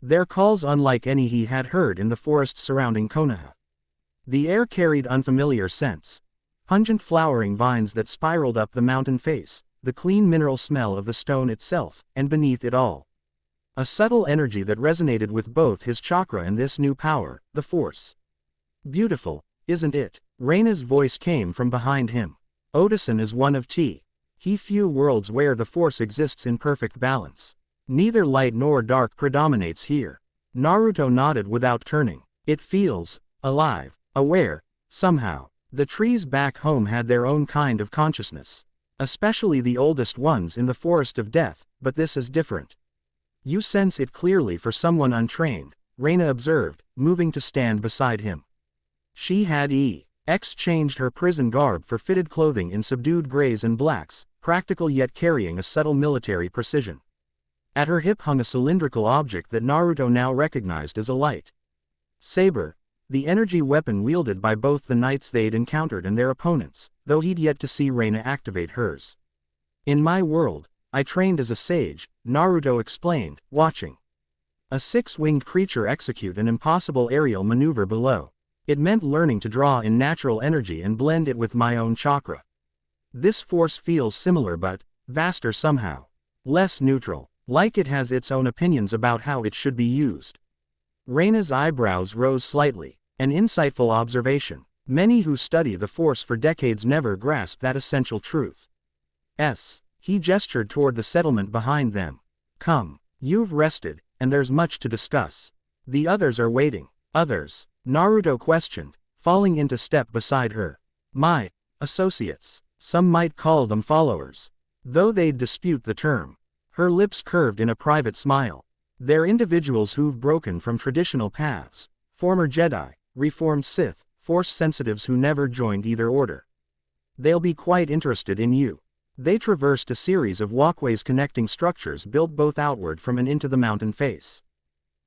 Their calls unlike any he had heard in the forests surrounding Konoha. The air carried unfamiliar scents, pungent flowering vines that spiraled up the mountain face, the clean mineral smell of the stone itself, and beneath it all, a subtle energy that resonated with both his chakra and this new power, the Force. Beautiful, isn't it? Reina's voice came from behind him. Otosan is one of few worlds where the Force exists in perfect balance. Neither light nor dark predominates here. Naruto nodded without turning. It feels alive, aware, somehow. The trees back home had their own kind of consciousness. Especially the oldest ones in the Forest of Death, but this is different. You sense it clearly for someone untrained, Reina observed, moving to stand beside him. She had exchanged her prison garb for fitted clothing in subdued grays and blacks, practical yet carrying a subtle military precision. At her hip hung a cylindrical object that Naruto now recognized as a light saber, the energy weapon wielded by both the knights they'd encountered and their opponents, though he'd yet to see Reina activate hers. In my world, I trained as a sage, Naruto explained, watching a six-winged creature execute an impossible aerial maneuver below. It meant learning to draw in natural energy and blend it with my own chakra. This force feels similar but vaster somehow. Less neutral, like it has its own opinions about how it should be used. Reina's eyebrows rose slightly, an insightful observation. Many who study the Force for decades never grasp that essential truth. He gestured toward the settlement behind them. Come, you've rested, and there's much to discuss. The others are waiting. Others? Naruto questioned, falling into step beside her. My associates. Some might call them followers. Though they'd dispute the term. Her lips curved in a private smile. They're individuals who've broken from traditional paths. Former Jedi, reformed Sith, Force sensitives who never joined either order. They'll be quite interested in you. They traversed a series of walkways connecting structures built both outward from and into the mountain face.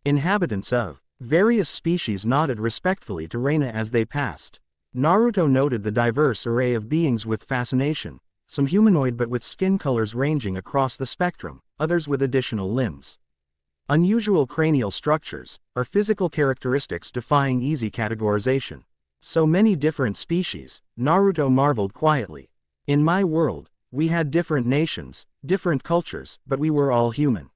Inhabitants of various species nodded respectfully to Reina as they passed. Naruto noted the diverse array of beings with fascination, some humanoid but with skin colors ranging across the spectrum, others with additional limbs. Unusual cranial structures, or physical characteristics defying easy categorization. So many different species, Naruto marveled quietly. In my world, we had different nations, different cultures, but we were all human.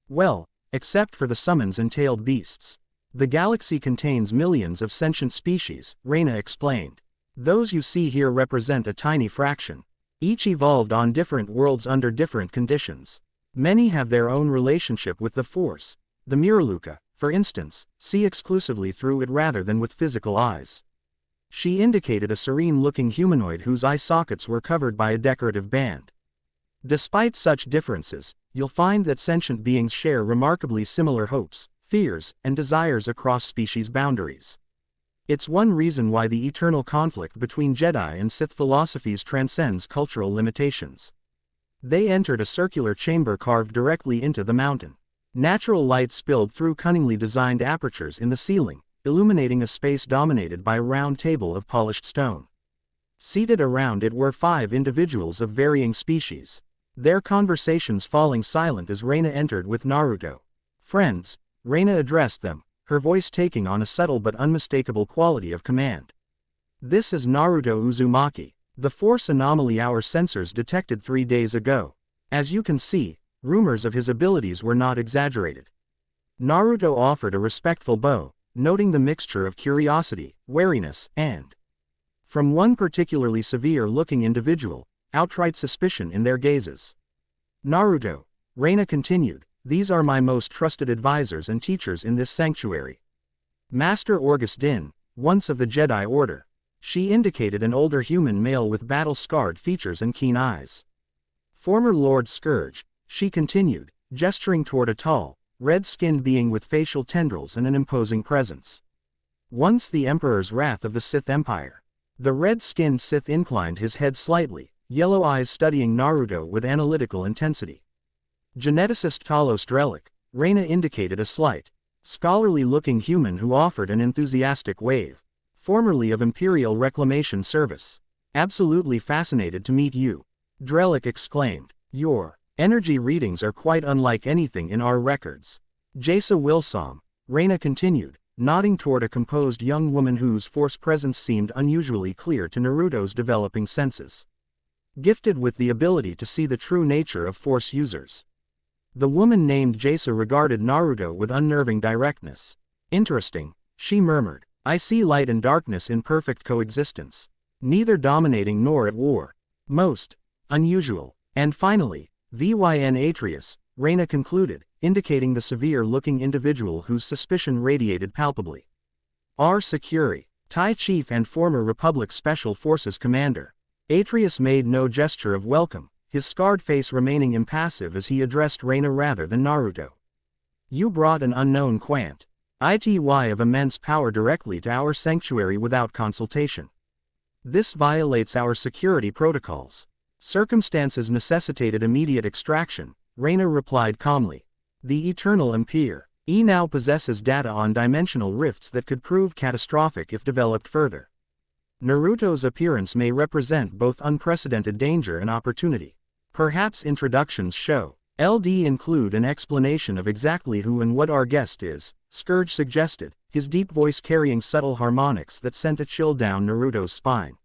Well, except for the summons and tailed beasts. The galaxy contains millions of sentient species, Reina explained. Those you see here represent a tiny fraction. Each evolved on different worlds under different conditions. Many have their own relationship with the Force. The Miraluka, For instance, see exclusively through it rather than with physical eyes. She indicated a serene-looking humanoid whose eye sockets were covered by a decorative band. Despite such differences, you'll find that sentient beings share remarkably similar hopes, fears, and desires across species boundaries. It's one reason why the eternal conflict between Jedi and Sith philosophies transcends cultural limitations. They entered a circular chamber carved directly into the mountain. Natural light spilled through cunningly designed apertures in the ceiling, illuminating a space dominated by a round table of polished stone. Seated around it were 5 individuals of varying species, their conversations falling silent as Reina entered with Naruto. "Friends," Reina addressed them, her voice taking on a subtle but unmistakable quality of command. "This is Naruto Uzumaki, the force anomaly our sensors detected 3 days ago. As you can see, rumors of his abilities were not exaggerated." Naruto offered a respectful bow, noting the mixture of curiosity, wariness, and, from one particularly severe-looking individual, outright suspicion in their gazes. "Naruto," Reina continued, "these are my most trusted advisors and teachers in this sanctuary. Master Orgus Din, once of the Jedi Order." She indicated an older human male with battle-scarred features and keen eyes. "Former Lord Scourge," she continued, gesturing toward a tall, red-skinned being with facial tendrils and an imposing presence. "Once the Emperor's Wrath of the Sith Empire." The red-skinned Sith inclined his head slightly, yellow eyes studying Naruto with analytical intensity. "Geneticist Talos Drelic," Reina indicated a slight, scholarly-looking human who offered an enthusiastic wave. "Formerly of Imperial Reclamation Service. Absolutely fascinated to meet you," Drelic exclaimed. "Your energy readings are quite unlike anything in our records." "Jasa Wilsom," Reina continued, nodding toward a composed young woman whose force presence seemed unusually clear to Naruto's developing senses. "Gifted with the ability to see the true nature of force users." The woman named Jasa regarded Naruto with unnerving directness. "Interesting," she murmured. "I see light and darkness in perfect coexistence. Neither dominating nor at war. Most unusual." "And finally, Vyn Atreus," Reina concluded, indicating the severe-looking individual whose suspicion radiated palpably. "Our Securi, TIE Chief and former Republic Special Forces Commander." Atreus made no gesture of welcome, his scarred face remaining impassive as he addressed Reina rather than Naruto. "You brought an unknown quant ity of immense power directly to our sanctuary without consultation. This violates our security protocols." "Circumstances necessitated immediate extraction," Reina replied calmly. "The Eternal Empire now possesses data on dimensional rifts that could prove catastrophic if developed further. Naruto's appearance may represent both unprecedented danger and opportunity. Perhaps introductions show LD include an explanation of exactly who and what our guest is," Scourge suggested, his deep voice carrying subtle harmonics that sent a chill down Naruto's spine.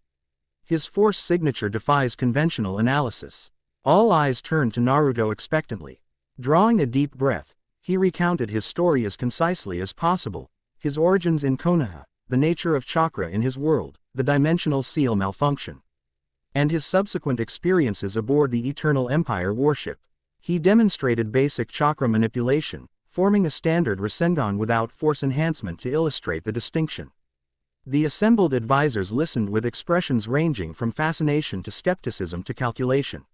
His force signature defies conventional analysis. All eyes turned to Naruto expectantly. Drawing a deep breath, he recounted his story as concisely as possible, his origins in Konoha, the nature of chakra in his world, the dimensional seal malfunction, and his subsequent experiences aboard the Eternal Empire warship. He demonstrated basic chakra manipulation, forming a standard Rasengan without force enhancement to illustrate the distinction. The assembled advisors listened with expressions ranging from fascination to skepticism to calculation.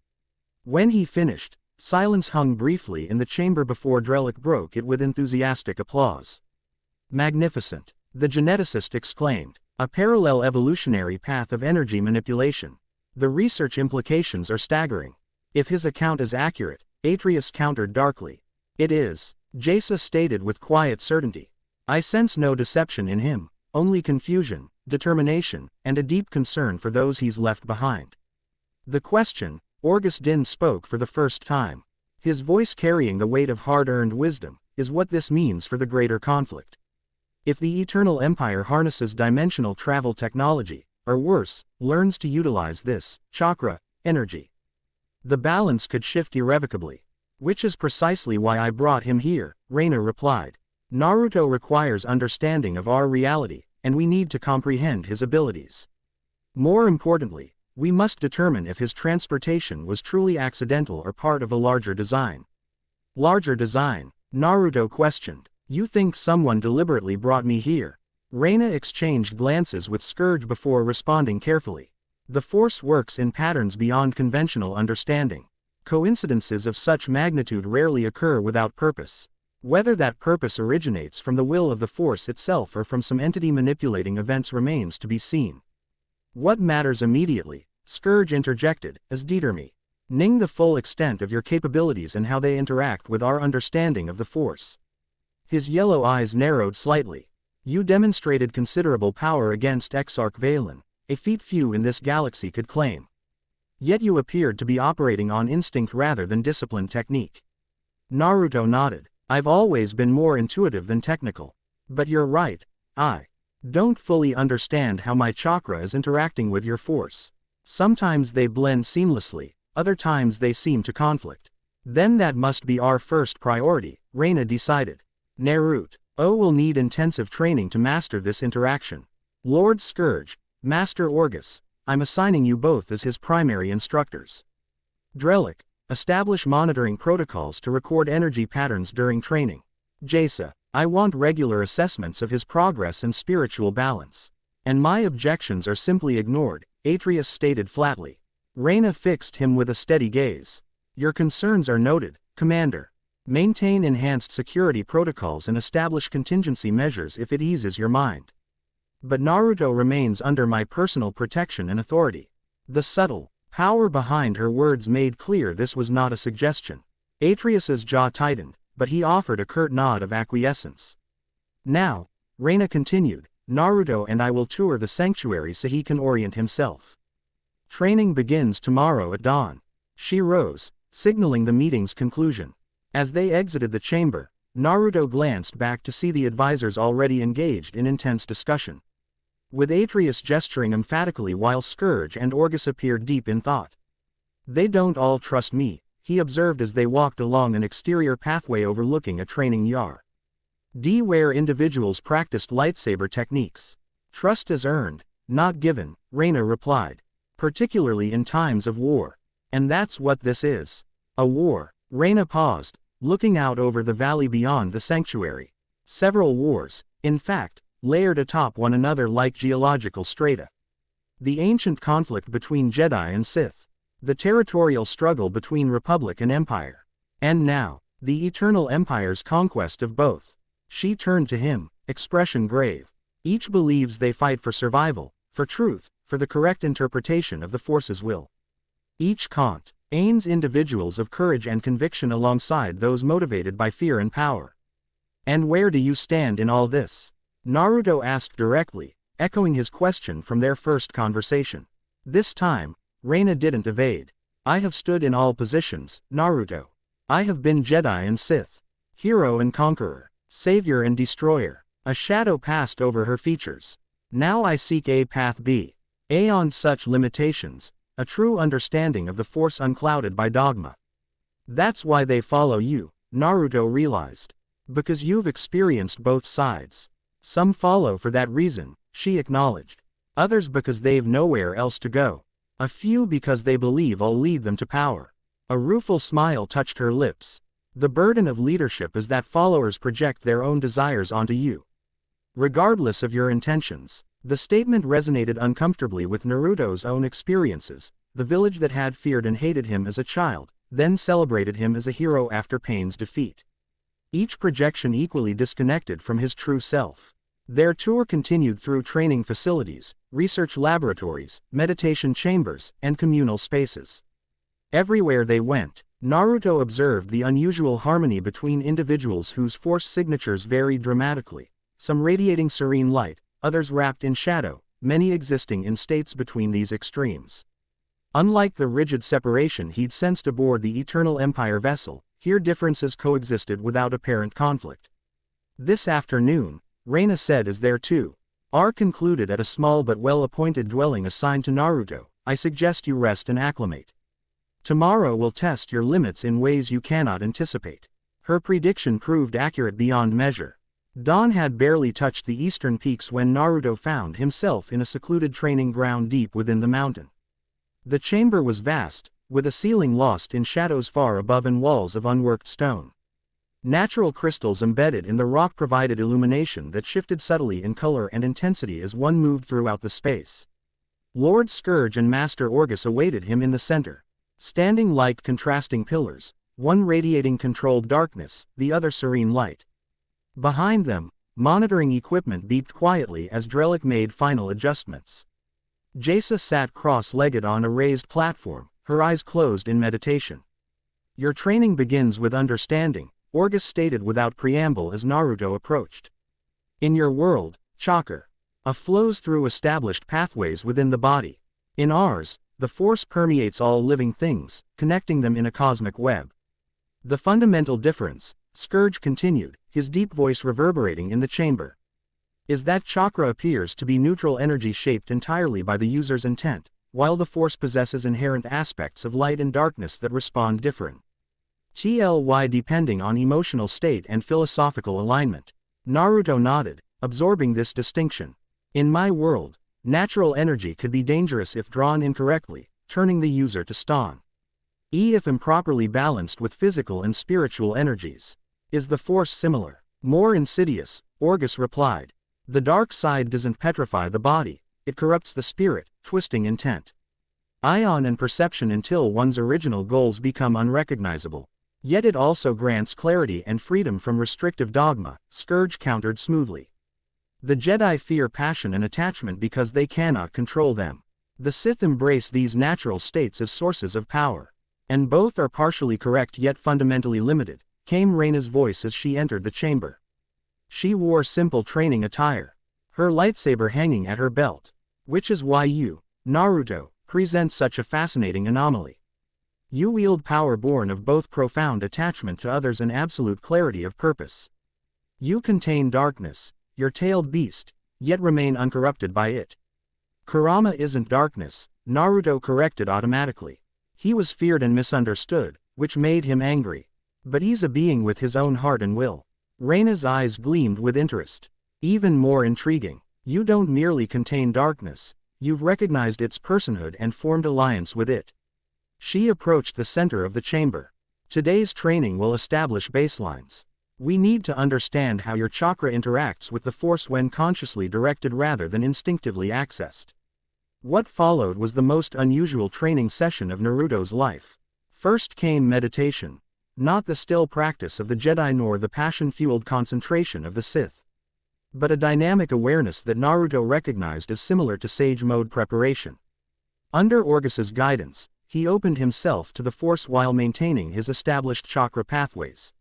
When he finished, silence hung briefly in the chamber before Drelic broke it with enthusiastic applause. "Magnificent," the geneticist exclaimed. "A parallel evolutionary path of energy manipulation. The research implications are staggering." "If his account is accurate," Atreus countered darkly. "It is," Jasa stated with quiet certainty. "I sense no deception in him, only confusion, determination, and a deep concern for those he's left behind." "The question," Orgus Din spoke for the first time, his voice carrying the weight of hard-earned wisdom, "is what this means for the greater conflict. If the Eternal Empire harnesses dimensional travel technology, or worse, learns to utilize this chakra energy, the balance could shift irrevocably." "Which is precisely why I brought him here," Reina replied. "Naruto requires understanding of our reality, and we need to comprehend his abilities. More importantly, we must determine if his transportation was truly accidental or part of a larger design." "Larger design?" Naruto questioned. You think someone deliberately brought me here? Reyna exchanged glances with Scourge before responding carefully. The Force works in patterns beyond conventional understanding. Coincidences of such magnitude rarely occur without purpose. Whether that purpose originates from the will of the Force itself or from some entity manipulating events remains to be seen. What matters immediately, Scourge interjected, is determine the full extent of your capabilities and how they interact with our understanding of the Force. His yellow eyes narrowed slightly. You demonstrated considerable power against Exarch Valen, a feat few in this galaxy could claim. Yet you appeared to be operating on instinct rather than disciplined technique. Naruto nodded. I've always been more intuitive than technical. But you're right, I don't fully understand how my chakra is interacting with your Force. Sometimes they blend seamlessly, other times they seem to conflict. Then that must be our first priority, Reyna decided. Naruto will need intensive training to master this interaction. Lord Scourge, Master Orgus, I'm assigning you both as his primary instructors. Drellick, establish monitoring protocols to record energy patterns during training. Jasa, I want regular assessments of his progress and spiritual balance. And my objections are simply ignored, Atreus stated flatly. Reyna fixed him with a steady gaze. Your concerns are noted, Commander. Maintain enhanced security protocols and establish contingency measures if it eases your mind. But Naruto remains under my personal protection and authority. The subtle power behind her words made clear this was not a suggestion. Atreus's jaw tightened, but he offered a curt nod of acquiescence. Now, Reyna continued, Naruto and I will tour the sanctuary so he can orient himself. Training begins tomorrow at dawn. She rose, signaling the meeting's conclusion. As they exited the chamber, Naruto glanced back to see the advisors already engaged in intense discussion. With Atreus gesturing emphatically while Scourge and Orgus appeared deep in thought. They don't all trust me, he observed as they walked along an exterior pathway overlooking a training yard. Where individuals practiced lightsaber techniques. Trust is earned, not given, Reyna replied. Particularly in times of war. And that's what this is. A war. Reyna paused, looking out over the valley beyond the sanctuary. Several wars, in fact, layered atop one another like geological strata. The ancient conflict between Jedi and Sith. The territorial struggle between Republic and Empire. And now, the Eternal Empire's conquest of both. She turned to him, expression grave. Each believes they fight for survival, for truth, for the correct interpretation of the Force's will. Each contains individuals of courage and conviction alongside those motivated by fear and power. And where do you stand in all this? Naruto asked directly, echoing his question from their first conversation. This time, Reyna didn't evade. I have stood in all positions, Naruto. I have been Jedi and Sith. Hero and conqueror. Savior and destroyer. A shadow passed over her features. Now I seek a path beyond such limitations, a true understanding of the Force unclouded by dogma. That's why they follow you, Naruto realized. Because you've experienced both sides. Some follow for that reason, she acknowledged. Others because they've nowhere else to go. A few because they believe I'll lead them to power. A rueful smile touched her lips. The burden of leadership is that followers project their own desires onto you. Regardless of your intentions. The statement resonated uncomfortably with Naruto's own experiences, the village that had feared and hated him as a child, then celebrated him as a hero after Pain's defeat. Each projection equally disconnected from his true self. Their tour continued through training facilities, research laboratories, meditation chambers, and communal spaces. Everywhere they went, Naruto observed the unusual harmony between individuals whose Force signatures varied dramatically, some radiating serene light, others wrapped in shadow, many existing in states between these extremes. Unlike the rigid separation he'd sensed aboard the Eternal Empire vessel, here differences coexisted without apparent conflict. This afternoon, Reyna said as their tour concluded at a small but well-appointed dwelling assigned to Naruto, I suggest you rest and acclimate. Tomorrow will test your limits in ways you cannot anticipate. Her prediction proved accurate beyond measure. Dawn had barely touched the eastern peaks when Naruto found himself in a secluded training ground deep within the mountain. The chamber was vast, with a ceiling lost in shadows far above and walls of unworked stone. Natural crystals embedded in the rock provided illumination that shifted subtly in color and intensity as one moved throughout the space. Lord Scourge and Master Orgus awaited him in the center, standing like contrasting pillars, one radiating controlled darkness, the other serene light. Behind them, monitoring equipment beeped quietly as Drellick made final adjustments. Jaisa sat cross-legged on a raised platform, her eyes closed in meditation. "Your training begins with understanding," Orgus stated without preamble as Naruto approached. "In your world, chakra flows through established pathways within the body. In ours, the force permeates all living things, connecting them in a cosmic web. The fundamental difference," Scourge continued, his deep voice reverberating in the chamber, "is that chakra appears to be neutral energy shaped entirely by the user's intent, while the force possesses inherent aspects of light and darkness that respond differently depending on emotional state and philosophical alignment." Naruto nodded, absorbing this distinction. "In my world, natural energy could be dangerous if drawn incorrectly, turning the user to stone. If improperly balanced with physical and spiritual energies. Is the force similar?" "More insidious," Orgus replied. "The dark side doesn't petrify the body, it corrupts the spirit, twisting intent, ion and perception until one's original goals become unrecognizable. Yet it also grants clarity and freedom from restrictive dogma," Scourge countered smoothly. "The Jedi fear passion and attachment because they cannot control them. The Sith embrace these natural states as sources of power. And both are partially correct yet fundamentally limited," came Reina's voice as she entered the chamber. She wore simple training attire, her lightsaber hanging at her belt. "Which is why you, Naruto, present such a fascinating anomaly. You wield power born of both profound attachment to others and absolute clarity of purpose. You contain darkness, your tailed beast, yet remain uncorrupted by it." "Kurama isn't darkness," Naruto corrected automatically. He was feared and misunderstood, which made him angry. "But he's a being with his own heart and will." Reina's eyes gleamed with interest. "Even more intriguing, you don't merely contain darkness, you've recognized its personhood and formed alliance with it." She approached the center of the chamber. "Today's training will establish baselines. We need to understand how your chakra interacts with the force when consciously directed rather than instinctively accessed." What followed was the most unusual training session of Naruto's life. First came meditation. Not the still practice of the Jedi nor the passion-fueled concentration of the Sith, but a dynamic awareness that Naruto recognized as similar to sage mode preparation. Under Orgus's guidance, he opened himself to the force while maintaining his established chakra pathways.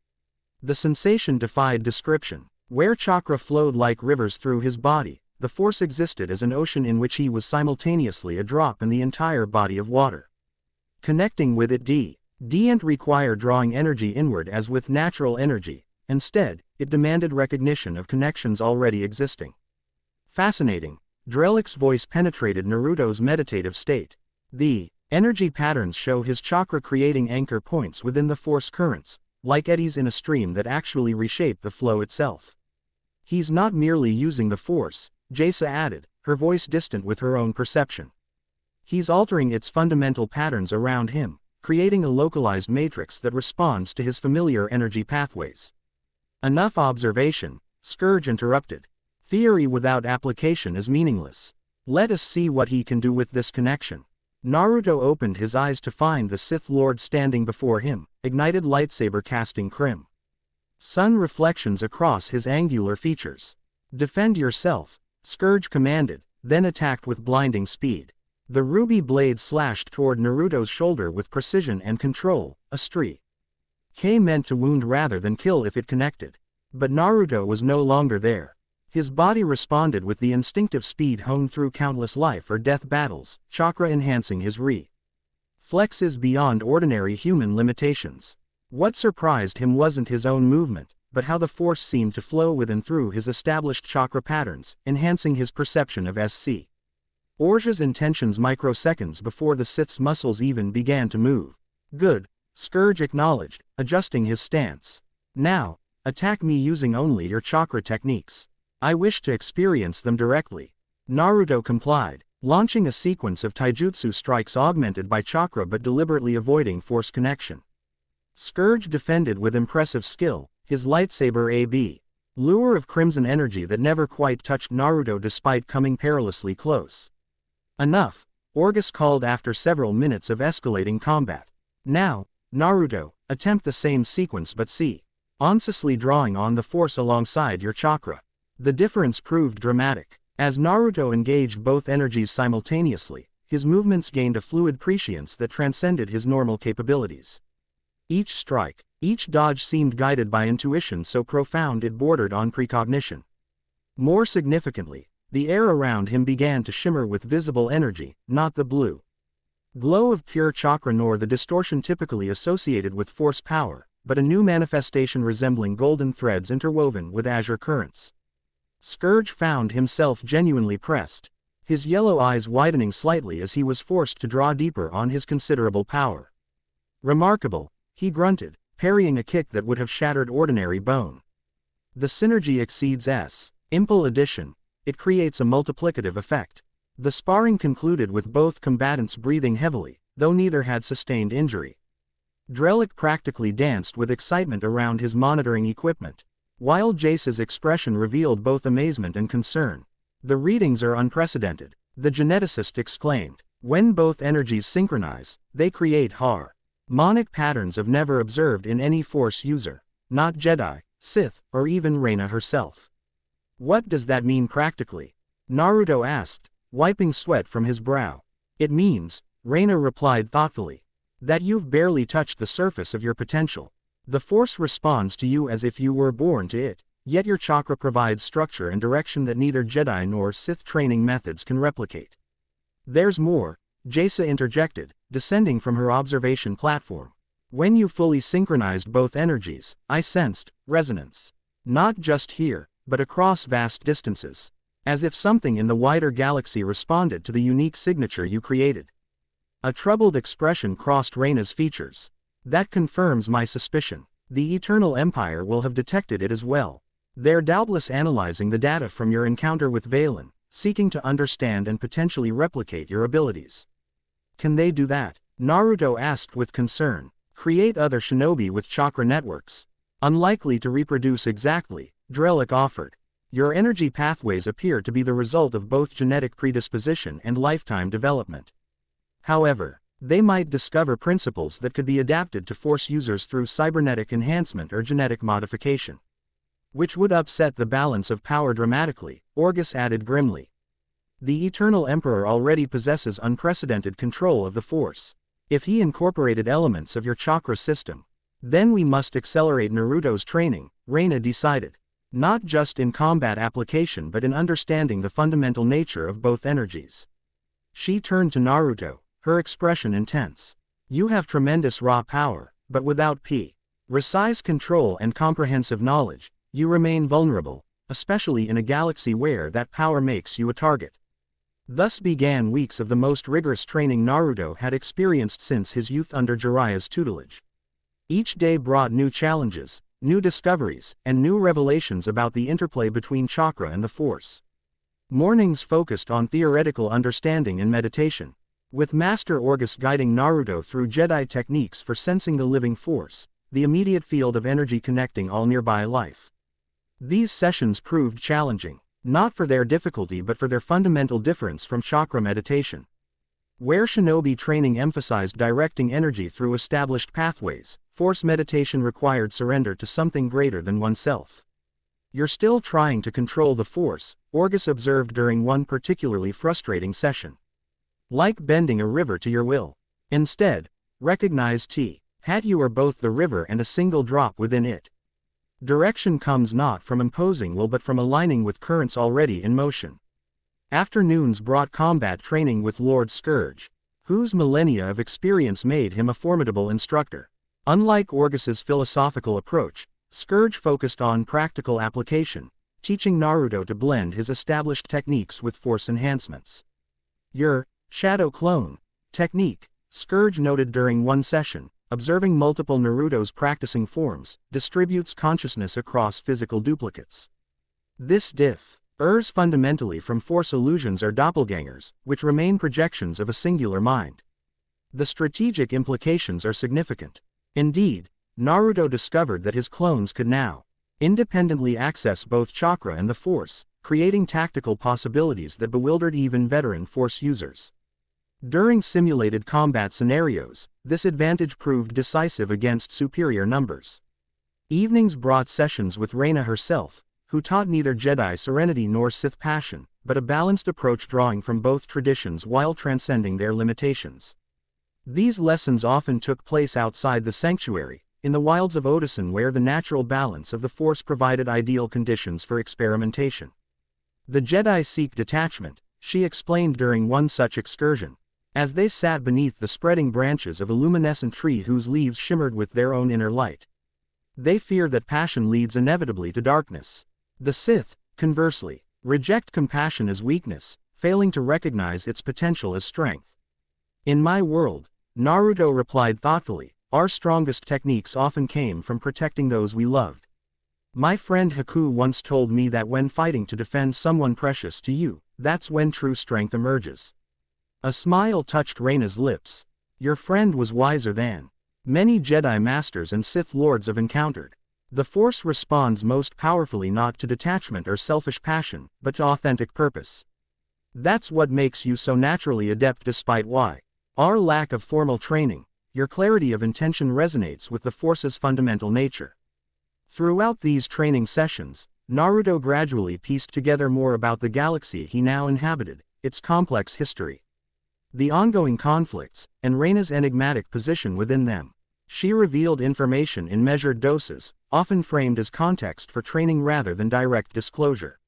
The sensation defied description. Where chakra flowed like rivers through his body, the force existed as an ocean in which he was simultaneously a drop in the entire body of water. Connecting with it didn't require drawing energy inward as with natural energy, instead, it demanded recognition of connections already existing. "Fascinating," Drellick's voice penetrated Naruto's meditative state. "The energy patterns show his chakra creating anchor points within the force currents, like eddies in a stream that actually reshape the flow itself." "He's not merely using the force," Jaisa added, her voice distant with her own perception. "He's altering its fundamental patterns around him, creating a localized matrix that responds to his familiar energy pathways." "Enough observation," Scourge interrupted. "Theory without application is meaningless. Let us see what he can do with this connection." Naruto opened his eyes to find the Sith Lord standing before him, ignited lightsaber casting crimson sun reflections across his angular features. "Defend yourself," Scourge commanded, then attacked with blinding speed. The ruby blade slashed toward Naruto's shoulder with precision and control, a streak meant to wound rather than kill if it connected. But Naruto was no longer there. His body responded with the instinctive speed honed through countless life or death battles, chakra enhancing his reflexes beyond ordinary human limitations. What surprised him wasn't his own movement, but how the force seemed to flow with and through his established chakra patterns, enhancing his perception of SC. Orja's intentions microseconds before the Sith's muscles even began to move. "Good," Scourge acknowledged, adjusting his stance. "Now, attack me using only your chakra techniques. I wish to experience them directly." Naruto complied, launching a sequence of taijutsu strikes augmented by chakra but deliberately avoiding force connection. Scourge defended with impressive skill, his lightsaber AB. Lure of crimson energy that never quite touched Naruto despite coming perilously close. Enough, Orgus called after several minutes of escalating combat. Now, Naruto, attempt the same sequence but see. Consciously drawing on the force alongside your chakra. The difference proved dramatic. As Naruto engaged both energies simultaneously, his movements gained a fluid prescience that transcended his normal capabilities. Each strike, each dodge seemed guided by intuition so profound it bordered on precognition. More significantly, the air around him began to shimmer with visible energy, not the blue glow of pure chakra nor the distortion typically associated with force power, but a new manifestation resembling golden threads interwoven with azure currents. Scourge found himself genuinely pressed, his yellow eyes widening slightly as he was forced to draw deeper on his considerable power. Remarkable, he grunted, parrying a kick that would have shattered ordinary bone. The synergy exceeds impulse addition, it creates a multiplicative effect. The sparring concluded with both combatants breathing heavily, though neither had sustained injury. Drellick practically danced with excitement around his monitoring equipment, while Jace's expression revealed both amazement and concern. The readings are unprecedented, the geneticist exclaimed. When both energies synchronize, they create harmonic patterns of never observed in any Force user, not Jedi, Sith, or even Reina herself. What does that mean practically? Naruto asked, wiping sweat from his brow. It means, Reina replied thoughtfully, that you've barely touched the surface of your potential. The Force responds to you as if you were born to it, yet your chakra provides structure and direction that neither Jedi nor Sith training methods can replicate. There's more, Jace interjected, descending from her observation platform. When you fully synchronized both energies, I sensed resonance. Not just here, but across vast distances. As if something in the wider galaxy responded to the unique signature you created. A troubled expression crossed Reina's features. That confirms my suspicion. The Eternal Empire will have detected it as well. They're doubtless analyzing the data from your encounter with Valen, seeking to understand and potentially replicate your abilities. Can they do that? Naruto asked with concern. Create other shinobi with chakra networks. Unlikely to reproduce exactly, Drellick offered. Your energy pathways appear to be the result of both genetic predisposition and lifetime development. However, they might discover principles that could be adapted to Force users through cybernetic enhancement or genetic modification. Which would upset the balance of power dramatically, Orgus added grimly. The Eternal Emperor already possesses unprecedented control of the Force. If he incorporated elements of your chakra system, then we must accelerate Naruto's training, Reina decided. Not just in combat application but in understanding the fundamental nature of both energies. She turned to Naruto, her expression intense. You have tremendous raw power, but without precise control and comprehensive knowledge, you remain vulnerable, especially in a galaxy where that power makes you a target. Thus began weeks of the most rigorous training Naruto had experienced since his youth under Jiraiya's tutelage. Each day brought new challenges, new discoveries, and new revelations about the interplay between chakra and the Force. Mornings focused on theoretical understanding and meditation, with Master Orgus guiding Naruto through Jedi techniques for sensing the living Force, the immediate field of energy connecting all nearby life. These sessions proved challenging, not for their difficulty but for their fundamental difference from chakra meditation. Where shinobi training emphasized directing energy through established pathways, Force meditation required surrender to something greater than oneself. You're still trying to control the Force, Orgus observed during one particularly frustrating session. Like bending a river to your will. Instead, recognize had you are both the river and a single drop within it. Direction comes not from imposing will but from aligning with currents already in motion. Afternoons brought combat training with Lord Scourge, whose millennia of experience made him a formidable instructor. Unlike Orgus's philosophical approach, Scourge focused on practical application, teaching Naruto to blend his established techniques with Force enhancements. Your shadow clone technique, Scourge noted during one session, observing multiple Naruto's practicing distributes consciousness across physical duplicates. This differs fundamentally from Force illusions or doppelgangers, which remain projections of a singular mind. The strategic implications are significant. Indeed, Naruto discovered that his clones could now independently access both chakra and the Force, creating tactical possibilities that bewildered even veteran Force users. During simulated combat scenarios, this advantage proved decisive against superior numbers. Evenings brought sessions with Reina herself, who taught neither Jedi serenity nor Sith passion, but a balanced approach drawing from both traditions while transcending their limitations. These lessons often took place outside the sanctuary, in the wilds of Otosan, where the natural balance of the Force provided ideal conditions for experimentation. The Jedi seek detachment, she explained during one such excursion, as they sat beneath the spreading branches of a luminescent tree whose leaves shimmered with their own inner light. They fear that passion leads inevitably to darkness. The Sith, conversely, reject compassion as weakness, failing to recognize its potential as strength. In my world, Naruto replied thoughtfully, our strongest techniques often came from protecting those we loved. My friend Haku once told me that when fighting to defend someone precious to you, that's when true strength emerges. A smile touched Reina's lips. Your friend was wiser than many Jedi Masters and Sith Lords have encountered. The Force responds most powerfully not to detachment or selfish passion, but to authentic purpose. That's what makes you so naturally adept despite our lack of formal training. Your clarity of intention resonates with the Force's fundamental nature. Throughout these training sessions, Naruto gradually pieced together more about the galaxy he now inhabited, its complex history, the ongoing conflicts, and Reina's enigmatic position within them. She revealed information in measured doses, often framed as context for training rather than direct disclosure.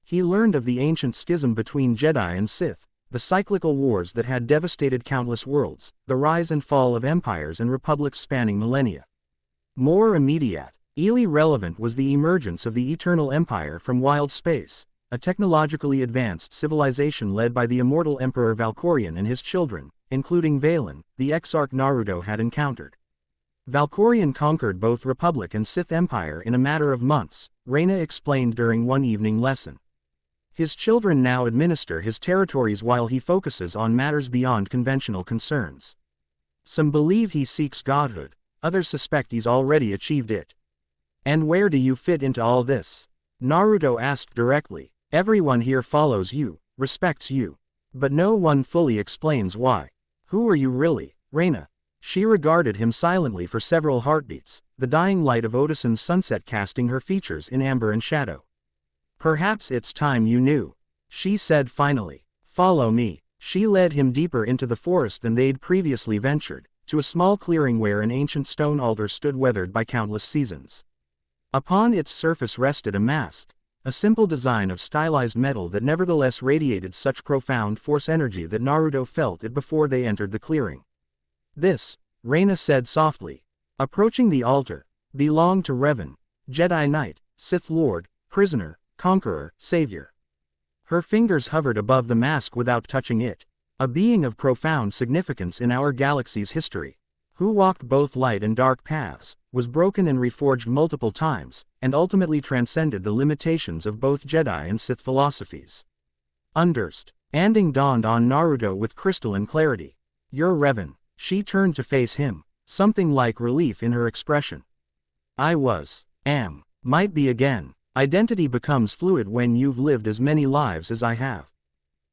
He learned of the ancient schism between Jedi and Sith, the cyclical wars that had devastated countless worlds, the rise and fall of empires and republics spanning millennia. More immediate, relevant was the emergence of the Eternal Empire from wild space, a technologically advanced civilization led by the immortal Emperor Valkorion and his children, including Valen, the Exarch Naruto had encountered. Valkorion conquered both Republic and Sith Empire in a matter of months, Reina explained during one evening lesson. His children now administer his territories while he focuses on matters beyond conventional concerns. Some believe he seeks godhood, others suspect he's already achieved it. And where do you fit into all this? Naruto asked directly. Everyone here follows you, respects you. But no one fully explains why. Who are you really, Reina? She regarded him silently for several heartbeats, the dying light of Otosan's sunset casting her features in amber and shadow. Perhaps it's time you knew, she said finally. Follow me. She led him deeper into the forest than they'd previously ventured, to a small clearing where an ancient stone altar stood weathered by countless seasons. Upon its surface rested a mask, a simple design of stylized metal that nevertheless radiated such profound Force energy that Naruto felt it before they entered the clearing. This, Reina said softly, approaching the altar, belonged to Revan, Jedi Knight, Sith Lord, prisoner, conqueror, savior. Her fingers hovered above the mask without touching it, a being of profound significance in our galaxy's history, who walked both light and dark paths, was broken and reforged multiple times, and ultimately transcended the limitations of both Jedi and Sith philosophies. Understanding dawned on Naruto with crystalline clarity. You're Revan. She turned to face him, something like relief in her expression. I was, am, might be again. Identity becomes fluid when you've lived as many lives as I have.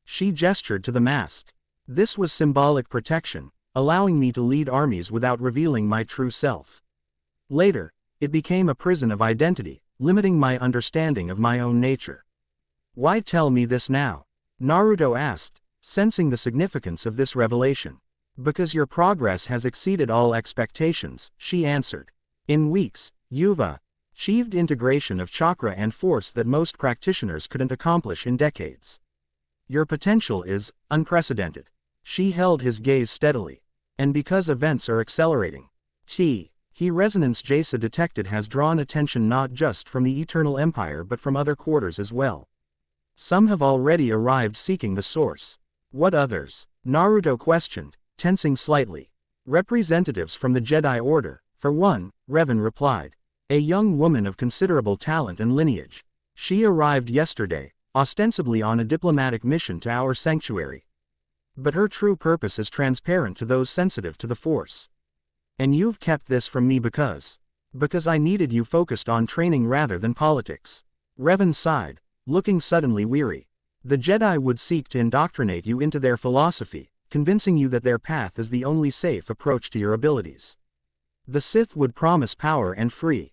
She gestured to the mask. This was symbolic protection, allowing me to lead armies without revealing my true self. Later, it became a prison of identity, limiting my understanding of my own nature. Why tell me this now? Naruto asked, sensing the significance of this revelation. Because your progress has exceeded all expectations, she answered. In weeks, you've achieved integration of chakra and force that most practitioners couldn't accomplish in decades. Your potential is unprecedented. She held his gaze steadily. And because events are accelerating, resonance Jasa detected has drawn attention not just from the Eternal Empire but from other quarters as well. Some have already arrived seeking the source. What others? Naruto questioned, tensing slightly. Representatives from the Jedi Order, for one, Revan replied. A young woman of considerable talent and lineage. She arrived yesterday, ostensibly on a diplomatic mission to our sanctuary. But her true purpose is transparent to those sensitive to the Force. And you've kept this from me because I needed you focused on training rather than politics. Revan sighed, looking suddenly weary. The Jedi would seek to indoctrinate you into their philosophy, convincing you that their path is the only safe approach to your abilities. The Sith would promise power and freedom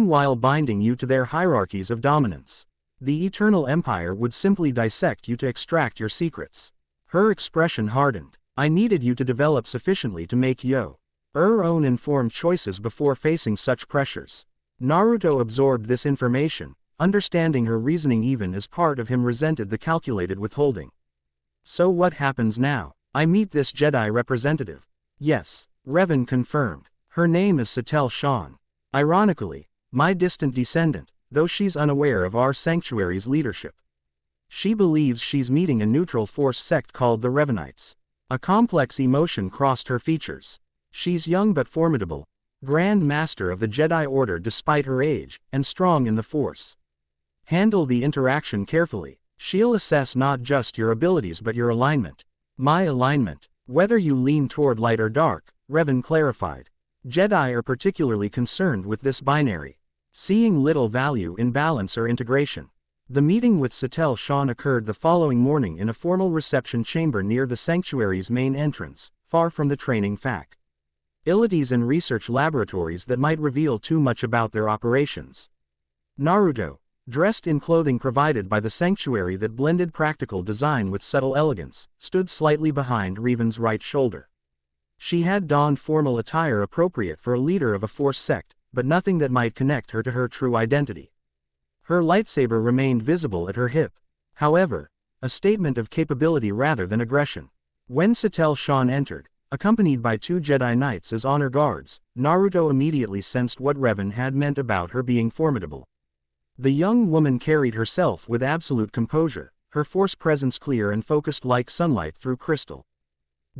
while binding you to their hierarchies of dominance. The Eternal Empire would simply dissect you to extract your secrets. Her expression hardened. I needed you to develop sufficiently to make your own informed choices before facing such pressures. Naruto absorbed this information, understanding her reasoning even as part of him resented the calculated withholding. So what happens now? I meet this Jedi representative. Yes, Revan confirmed. Her name is Satele Shan. Ironically, my distant descendant, though she's unaware of our sanctuary's leadership. She believes she's meeting a neutral force sect called the Revanites. A complex emotion crossed her features. She's young but formidable, Grand Master of the Jedi Order despite her age, and strong in the Force. Handle the interaction carefully. She'll assess not just your abilities but your alignment. My alignment. Whether you lean toward light or dark, Revan clarified. Jedi are particularly concerned with this binary, seeing little value in balance or integration. The meeting with Satele Shan occurred the following morning in a formal reception chamber near the sanctuary's main entrance, far from the training facilities and research laboratories that might reveal too much about their operations. Naruto, dressed in clothing provided by the sanctuary that blended practical design with subtle elegance, stood slightly behind Revan's right shoulder. She had donned formal attire appropriate for a leader of a Force sect, but nothing that might connect her to her true identity. Her lightsaber remained visible at her hip. However, a statement of capability rather than aggression. When Satele Shan entered, accompanied by 2 Jedi Knights as honor guards, Naruto immediately sensed what Revan had meant about her being formidable. The young woman carried herself with absolute composure, her Force presence clear and focused like sunlight through crystal.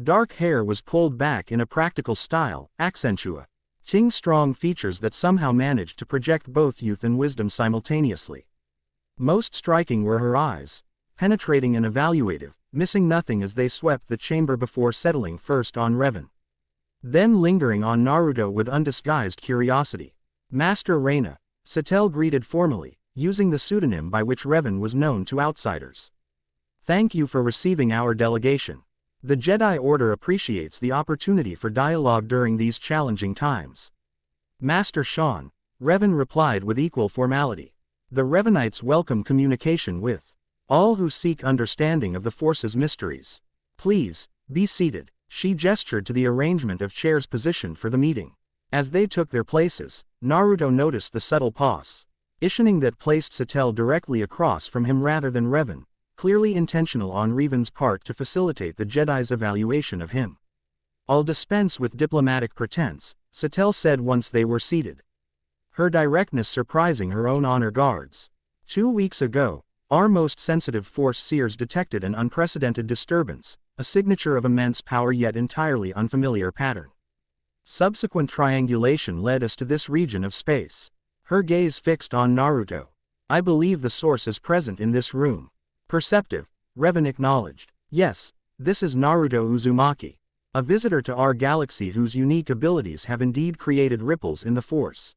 Dark hair was pulled back in a practical style, accentuating strong features that somehow managed to project both youth and wisdom simultaneously. Most striking were her eyes, penetrating and evaluative, missing nothing as they swept the chamber before settling first on Revan, then lingering on Naruto with undisguised curiosity. Master Reina, Satele greeted formally, using the pseudonym by which Revan was known to outsiders. Thank you for receiving our delegation. The Jedi Order appreciates the opportunity for dialogue during these challenging times. Master Shan, Revan replied with equal formality. The Revanites welcome communication with all who seek understanding of the Force's mysteries. Please, be seated. She gestured to the arrangement of chairs positioned for the meeting. As they took their places, Naruto noticed the subtle positioning that placed Satele directly across from him rather than Revan, clearly intentional on Revan's part to facilitate the Jedi's evaluation of him. I'll dispense with diplomatic pretense, Satele said once they were seated. Her directness surprising her own honor guards. 2 weeks ago, our most sensitive Force seers detected an unprecedented disturbance, a signature of immense power yet entirely unfamiliar pattern. Subsequent triangulation led us to this region of space. Her gaze fixed on Naruto. I believe the source is present in this room. Perceptive, Revan acknowledged. Yes, this is Naruto Uzumaki, a visitor to our galaxy whose unique abilities have indeed created ripples in the Force.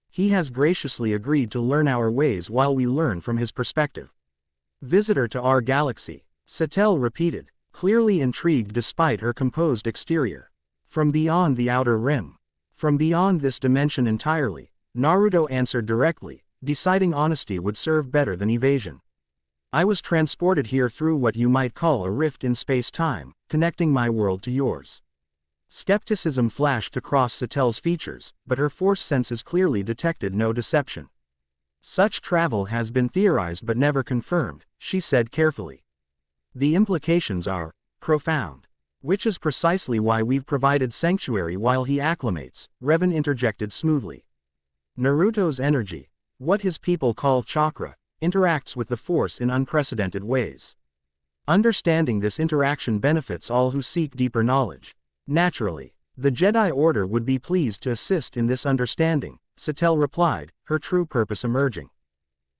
He has graciously agreed to learn our ways while we learn from his perspective. Visitor to our galaxy, Satele repeated, clearly intrigued despite her composed exterior. From beyond the outer rim. From beyond this dimension entirely, Naruto answered directly, deciding honesty would serve better than evasion. I was transported here through what you might call a rift in space-time, connecting my world to yours. Skepticism flashed across Satele's features, but her Force senses clearly detected no deception. Such travel has been theorized but never confirmed, she said carefully. The implications are profound. Which is precisely why we've provided sanctuary while he acclimates, Revan interjected smoothly. Naruto's energy, what his people call chakra, interacts with the Force in unprecedented ways. Understanding this interaction benefits all who seek deeper knowledge. Naturally, the Jedi Order would be pleased to assist in this understanding, Satele replied, her true purpose emerging.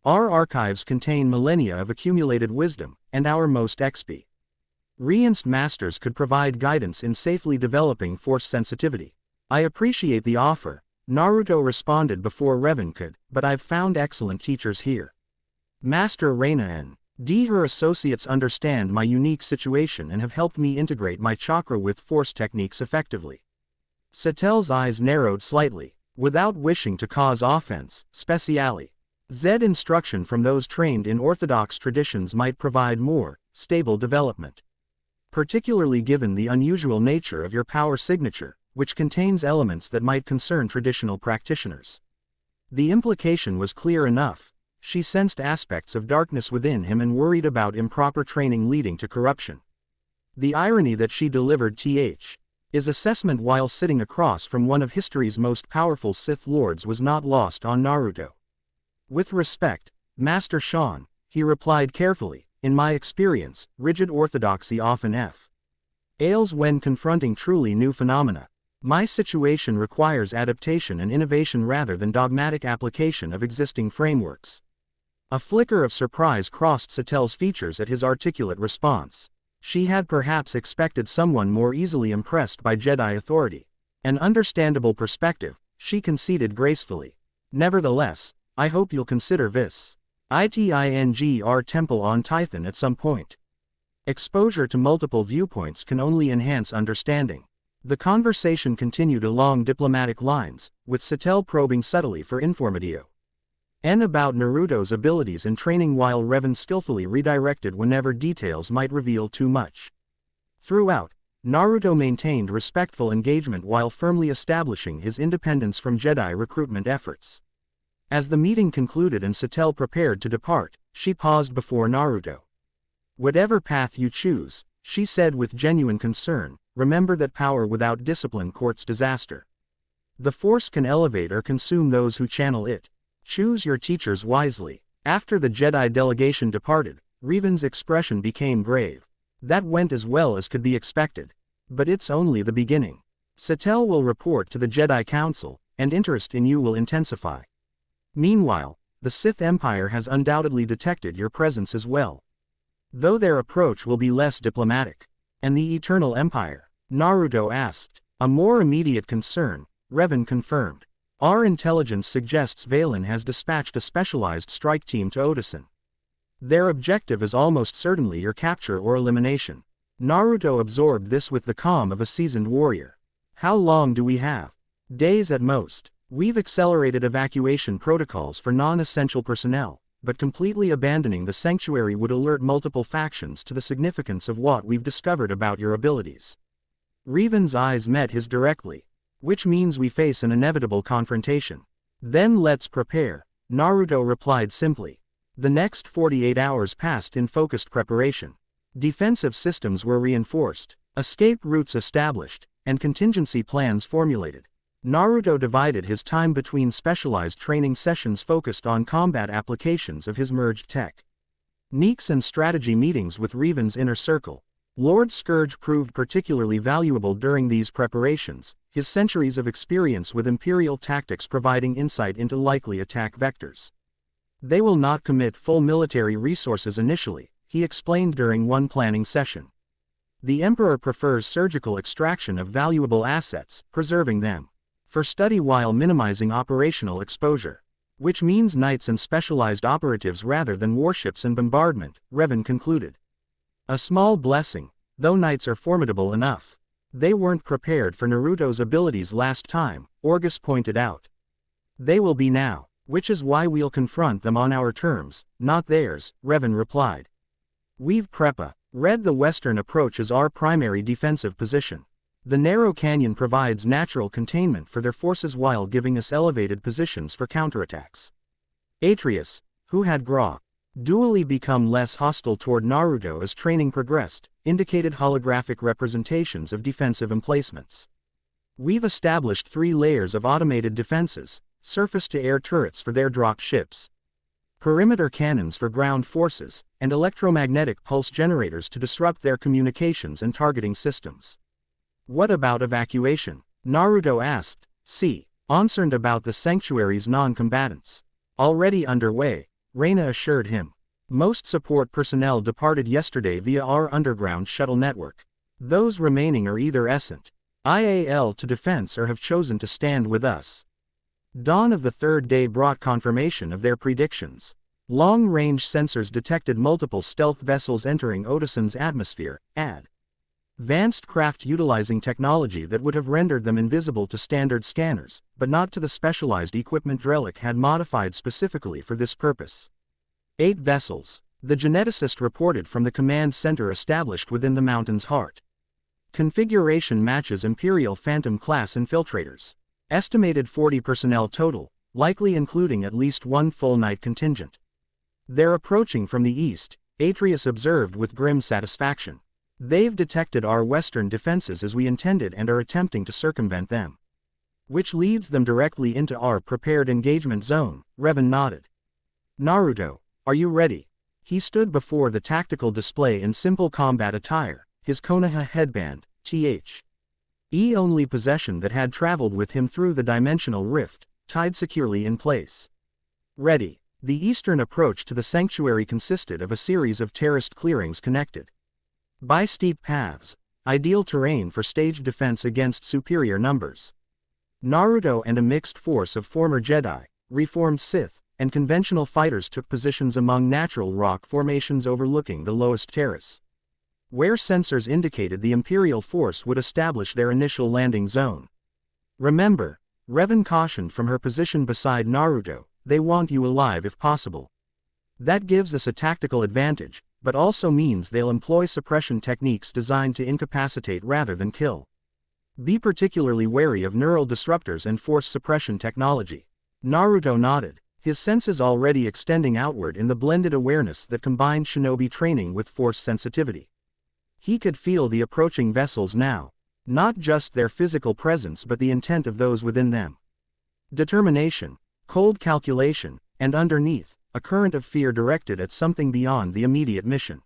Our archives contain millennia of accumulated wisdom, and our most experienced masters could provide guidance in safely developing Force sensitivity. I appreciate the offer, Naruto responded before Revan could, but I've found excellent teachers here. Master Reina and her associates understand my unique situation and have helped me integrate my chakra with force techniques effectively. Satel's eyes narrowed slightly, without wishing to cause offense, specially. Zed instruction from those trained in orthodox traditions might provide more stable development. Particularly given the unusual nature of your power signature, which contains elements that might concern traditional practitioners. The implication was clear enough. She sensed aspects of darkness within him and worried about improper training leading to corruption. The irony that she delivered his assessment while sitting across from one of history's most powerful Sith Lords was not lost on Naruto. With respect, Master Sean, he replied carefully, in my experience, rigid orthodoxy often fails when confronting truly new phenomena. My situation requires adaptation and innovation rather than dogmatic application of existing frameworks. A flicker of surprise crossed Satel's features at his articulate response. She had perhaps expected someone more easily impressed by Jedi authority. An understandable perspective, she conceded gracefully. Nevertheless, I hope you'll consider this our temple on Titan at some point. Exposure to multiple viewpoints can only enhance understanding. The conversation continued along diplomatic lines, with Satel probing subtly for information about Naruto's abilities and training while Revan skillfully redirected whenever details might reveal too much. Throughout, Naruto maintained respectful engagement while firmly establishing his independence from Jedi recruitment efforts. As the meeting concluded and Satel prepared to depart, she paused before Naruto. Whatever path you choose, she said with genuine concern, remember that power without discipline courts disaster. The Force can elevate or consume those who channel it. Choose your teachers wisely. After the Jedi delegation departed, Revan's expression became grave. That went as well as could be expected. But it's only the beginning. Satel will report to the Jedi Council, and interest in you will intensify. Meanwhile, the Sith Empire has undoubtedly detected your presence as well. Though their approach will be less diplomatic. And the Eternal Empire? Naruto asked. A more immediate concern, Revan confirmed. Our intelligence suggests Valen has dispatched a specialized strike team to Otosan. Their objective is almost certainly your capture or elimination. Naruto absorbed this with the calm of a seasoned warrior. How long do we have? Days at most. We've accelerated evacuation protocols for non-essential personnel, but completely abandoning the sanctuary would alert multiple factions to the significance of what we've discovered about your abilities. Revan's eyes met his directly. Which means we face an inevitable confrontation. Then let's prepare, Naruto replied simply. The next 48 hours passed in focused preparation. Defensive systems were reinforced, escape routes established, and contingency plans formulated. Naruto divided his time between specialized training sessions focused on combat applications of his merged tech. Neeks and strategy meetings with Revan's inner circle. Lord Scourge proved particularly valuable during these preparations, his centuries of experience with Imperial tactics providing insight into likely attack vectors. They will not commit full military resources initially, he explained during one planning session. The Emperor prefers surgical extraction of valuable assets, preserving them for study while minimizing operational exposure. Which means knights and specialized operatives rather than warships and bombardment, Revan concluded. A small blessing, though knights are formidable enough. They weren't prepared for Naruto's abilities last time, Orgus pointed out. They will be now, which is why we'll confront them on our terms, not theirs, Revan replied. We've read the western approach as our primary defensive position. The narrow canyon provides natural containment for their forces while giving us elevated positions for counterattacks. Atreus, who had dually become less hostile toward Naruto as training progressed, indicated holographic representations of defensive emplacements. We've established 3 layers of automated defenses, surface-to-air turrets for their dropped ships, perimeter cannons for ground forces, and electromagnetic pulse generators to disrupt their communications and targeting systems. What about evacuation? Naruto asked, concerned about the sanctuary's non-combatants. Already underway, Reina assured him. Most support personnel departed yesterday via our underground shuttle network. Those remaining are either IAL to defense or have chosen to stand with us. Dawn of the third day brought confirmation of their predictions. Long-range sensors detected multiple stealth vessels entering Otison's atmosphere, advanced craft utilizing technology that would have rendered them invisible to standard scanners, but not to the specialized equipment Drellick had modified specifically for this purpose. 8 vessels, the geneticist reported from the command center established within the mountain's heart. Configuration matches Imperial Phantom-class infiltrators. Estimated 40 personnel total, likely including at least one full-night contingent. They're approaching from the east, Atreus observed with grim satisfaction. They've detected our western defenses as we intended and are attempting to circumvent them. Which leads them directly into our prepared engagement zone, Revan nodded. Naruto, are you ready? He stood before the tactical display in simple combat attire, his Konoha headband, the only possession that had traveled with him through the dimensional rift, tied securely in place. Ready. The eastern approach to the sanctuary consisted of a series of terraced clearings connected by steep paths, ideal terrain for staged defense against superior numbers. Naruto and a mixed force of former Jedi, reformed Sith, and conventional fighters took positions among natural rock formations overlooking the lowest terrace, where sensors indicated the Imperial force would establish their initial landing zone. Remember, Revan cautioned from her position beside Naruto, they want you alive if possible. That gives us a tactical advantage, but also means they'll employ suppression techniques designed to incapacitate rather than kill. Be particularly wary of neural disruptors and force suppression technology. Naruto nodded, his senses already extending outward in the blended awareness that combined shinobi training with force sensitivity. He could feel the approaching vessels now, not just their physical presence but the intent of those within them. Determination, cold calculation, and underneath, a current of fear directed at something beyond the immediate mission.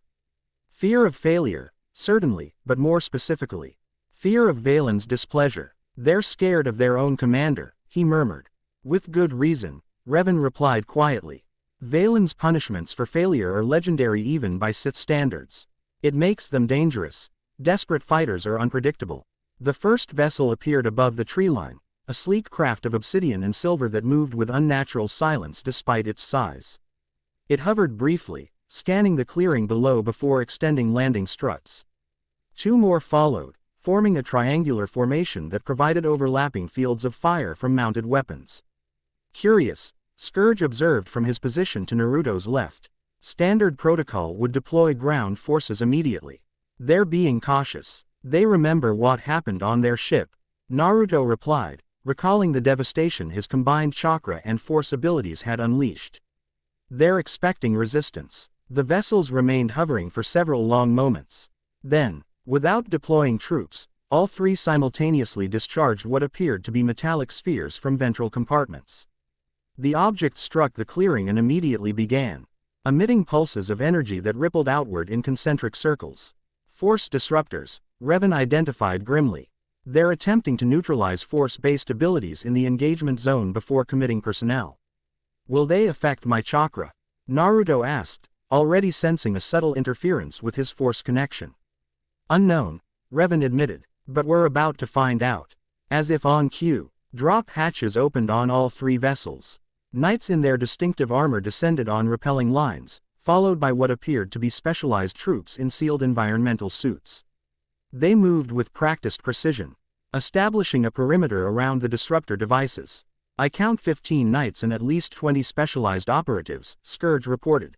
Fear of failure, certainly, but more specifically, fear of Valen's displeasure. They're scared of their own commander, he murmured. With good reason, Revan replied quietly. Valen's punishments for failure are legendary even by Sith standards. It makes them dangerous. Desperate fighters are unpredictable. The first vessel appeared above the tree line, a sleek craft of obsidian and silver that moved with unnatural silence despite its size. It hovered briefly, scanning the clearing below before extending landing struts. 2 more followed, forming a triangular formation that provided overlapping fields of fire from mounted weapons. Curious, Scourge observed from his position to Naruto's left. Standard protocol would deploy ground forces immediately. They're being cautious. They remember what happened on their ship, Naruto replied, recalling the devastation his combined chakra and force abilities had unleashed. They're expecting resistance. The vessels remained hovering for several long moments. Then, without deploying troops, all 3 simultaneously discharged what appeared to be metallic spheres from ventral compartments. The object struck the clearing and immediately began emitting pulses of energy that rippled outward in concentric circles. Force disruptors, Revan identified grimly. They're attempting to neutralize force-based abilities in the engagement zone before committing personnel. Will they affect my chakra? Naruto asked, already sensing a subtle interference with his force connection. Unknown, Revan admitted, but we're about to find out. As if on cue, drop hatches opened on all 3 vessels. Knights in their distinctive armor descended on rappelling lines, followed by what appeared to be specialized troops in sealed environmental suits. They moved with practiced precision, establishing a perimeter around the disruptor devices. I count 15 knights and at least 20 specialized operatives, Scourge reported.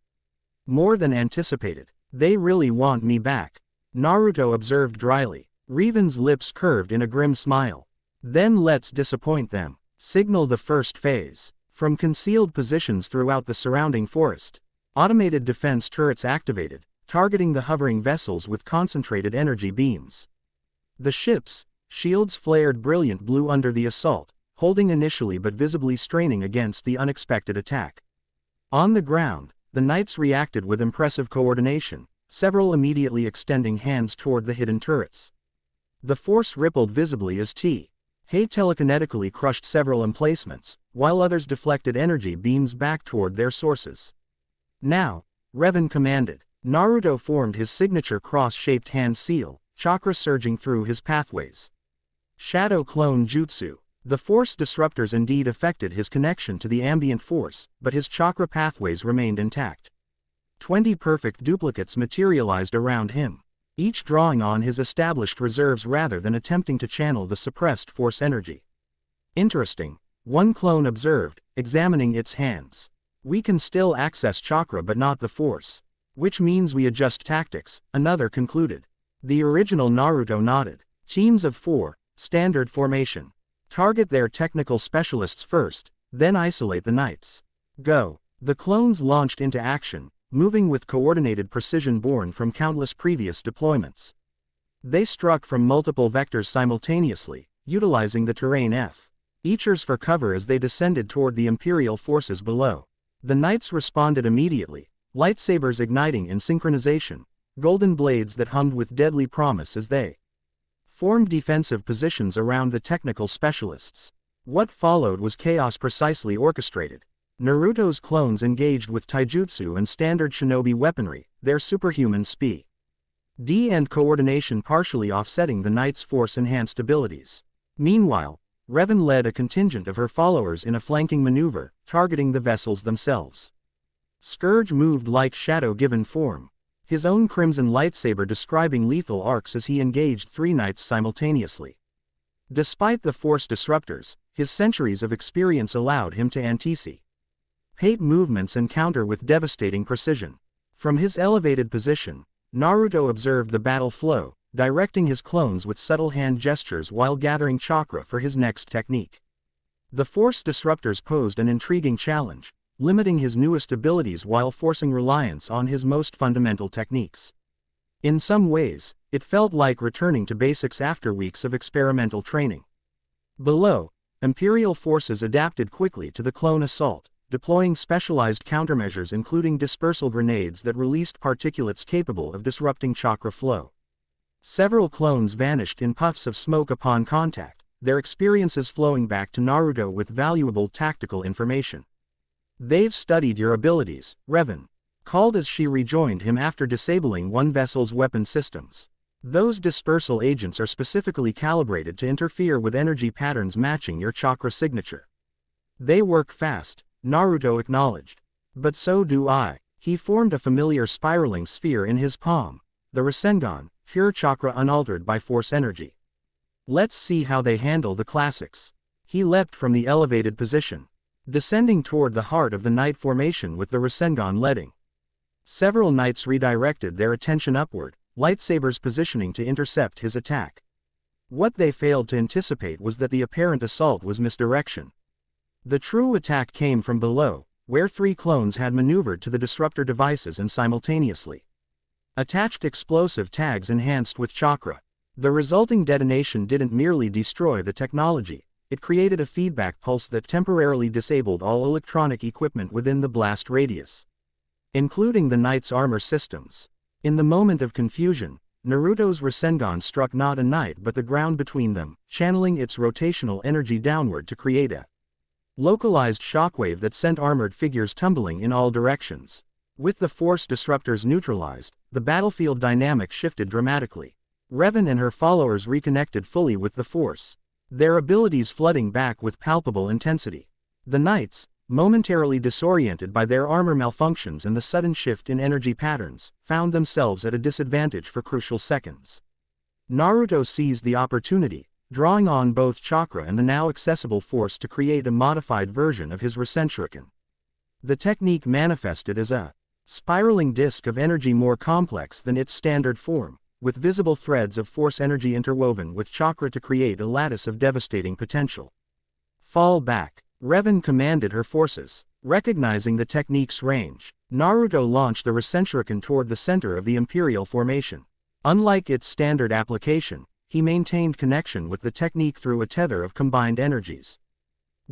More than anticipated. They really want me back, Naruto observed dryly. Revan's lips curved in a grim smile. Then let's disappoint them. Signal the first phase. From concealed positions throughout the surrounding forest, automated defense turrets activated, targeting the hovering vessels with concentrated energy beams. The ship's shields flared brilliant blue under the assault, holding initially but visibly straining against the unexpected attack. On the ground, the knights reacted with impressive coordination, several immediately extending hands toward the hidden turrets. The force rippled visibly as Hay telekinetically crushed several emplacements, while others deflected energy beams back toward their sources. Now, Revan commanded. Naruto formed his signature cross-shaped hand seal, chakra surging through his pathways. Shadow Clone Jutsu. The Force disruptors indeed affected his connection to the ambient force, but his chakra pathways remained intact. 20 perfect duplicates materialized around him, each drawing on his established reserves rather than attempting to channel the suppressed force energy. Interesting, one clone observed, examining its hands. We can still access chakra but not the force. Which means we adjust tactics, another concluded. The original Naruto nodded. Teams of 4, standard formation. Target their technical specialists first, then isolate the knights. Go. The clones launched into action, moving with coordinated precision born from countless previous deployments. They struck from multiple vectors simultaneously, utilizing the terrain features for cover as they descended toward the Imperial forces below. The knights responded immediately, lightsabers igniting in synchronization, golden blades that hummed with deadly promise as they formed defensive positions around the technical specialists. What followed was chaos precisely orchestrated. Naruto's clones engaged with taijutsu and standard shinobi weaponry, their superhuman speed and coordination partially offsetting the knight's force-enhanced abilities. Meanwhile, Revan led a contingent of her followers in a flanking maneuver, targeting the vessels themselves. Scourge moved like shadow given form, his own crimson lightsaber describing lethal arcs as he engaged 3 knights simultaneously. Despite the force disruptors, his centuries of experience allowed him to anticipate movements and counter with devastating precision. From his elevated position, Naruto observed the battle flow, directing his clones with subtle hand gestures while gathering chakra for his next technique. The force disruptors posed an intriguing challenge, limiting his newest abilities while forcing reliance on his most fundamental techniques. In some ways, it felt like returning to basics after weeks of experimental training. Below, Imperial forces adapted quickly to the clone assault, deploying specialized countermeasures including dispersal grenades that released particulates capable of disrupting chakra flow. Several clones vanished in puffs of smoke upon contact, their experiences flowing back to Naruto with valuable tactical information. "They've studied your abilities," Revan called as she rejoined him after disabling one vessel's weapon systems. "Those dispersal agents are specifically calibrated to interfere with energy patterns matching your chakra signature." "They work fast," Naruto acknowledged. "But so do I." He formed a familiar spiraling sphere in his palm, the Rasengan, pure chakra unaltered by force energy. "Let's see how they handle the classics." He leapt from the elevated position, descending toward the heart of the knight formation with the Rasengan leading. Several knights redirected their attention upward, lightsabers positioning to intercept his attack. What they failed to anticipate was that the apparent assault was misdirection. The true attack came from below, where 3 clones had maneuvered to the disruptor devices and simultaneously attached explosive tags enhanced with chakra. The resulting detonation didn't merely destroy the technology, it created a feedback pulse that temporarily disabled all electronic equipment within the blast radius, including the knight's armor systems. In the moment of confusion, Naruto's Rasengan struck not a knight but the ground between them, channeling its rotational energy downward to create a localized shockwave that sent armored figures tumbling in all directions. With the force disruptors neutralized, the battlefield dynamic shifted dramatically. Revan and her followers reconnected fully with the force, their abilities flooding back with palpable intensity. The knights, momentarily disoriented by their armor malfunctions and the sudden shift in energy patterns, found themselves at a disadvantage for crucial seconds. Naruto seized the opportunity, drawing on both chakra and the now accessible force to create a modified version of his Rasenshuriken. The technique manifested as a spiraling disk of energy more complex than its standard form, with visible threads of force energy interwoven with chakra to create a lattice of devastating potential. "Fall back," Revan commanded her forces. Recognizing the technique's range, Naruto launched the Rasenshuriken toward the center of the Imperial formation. Unlike its standard application, he maintained connection with the technique through a tether of combined energies,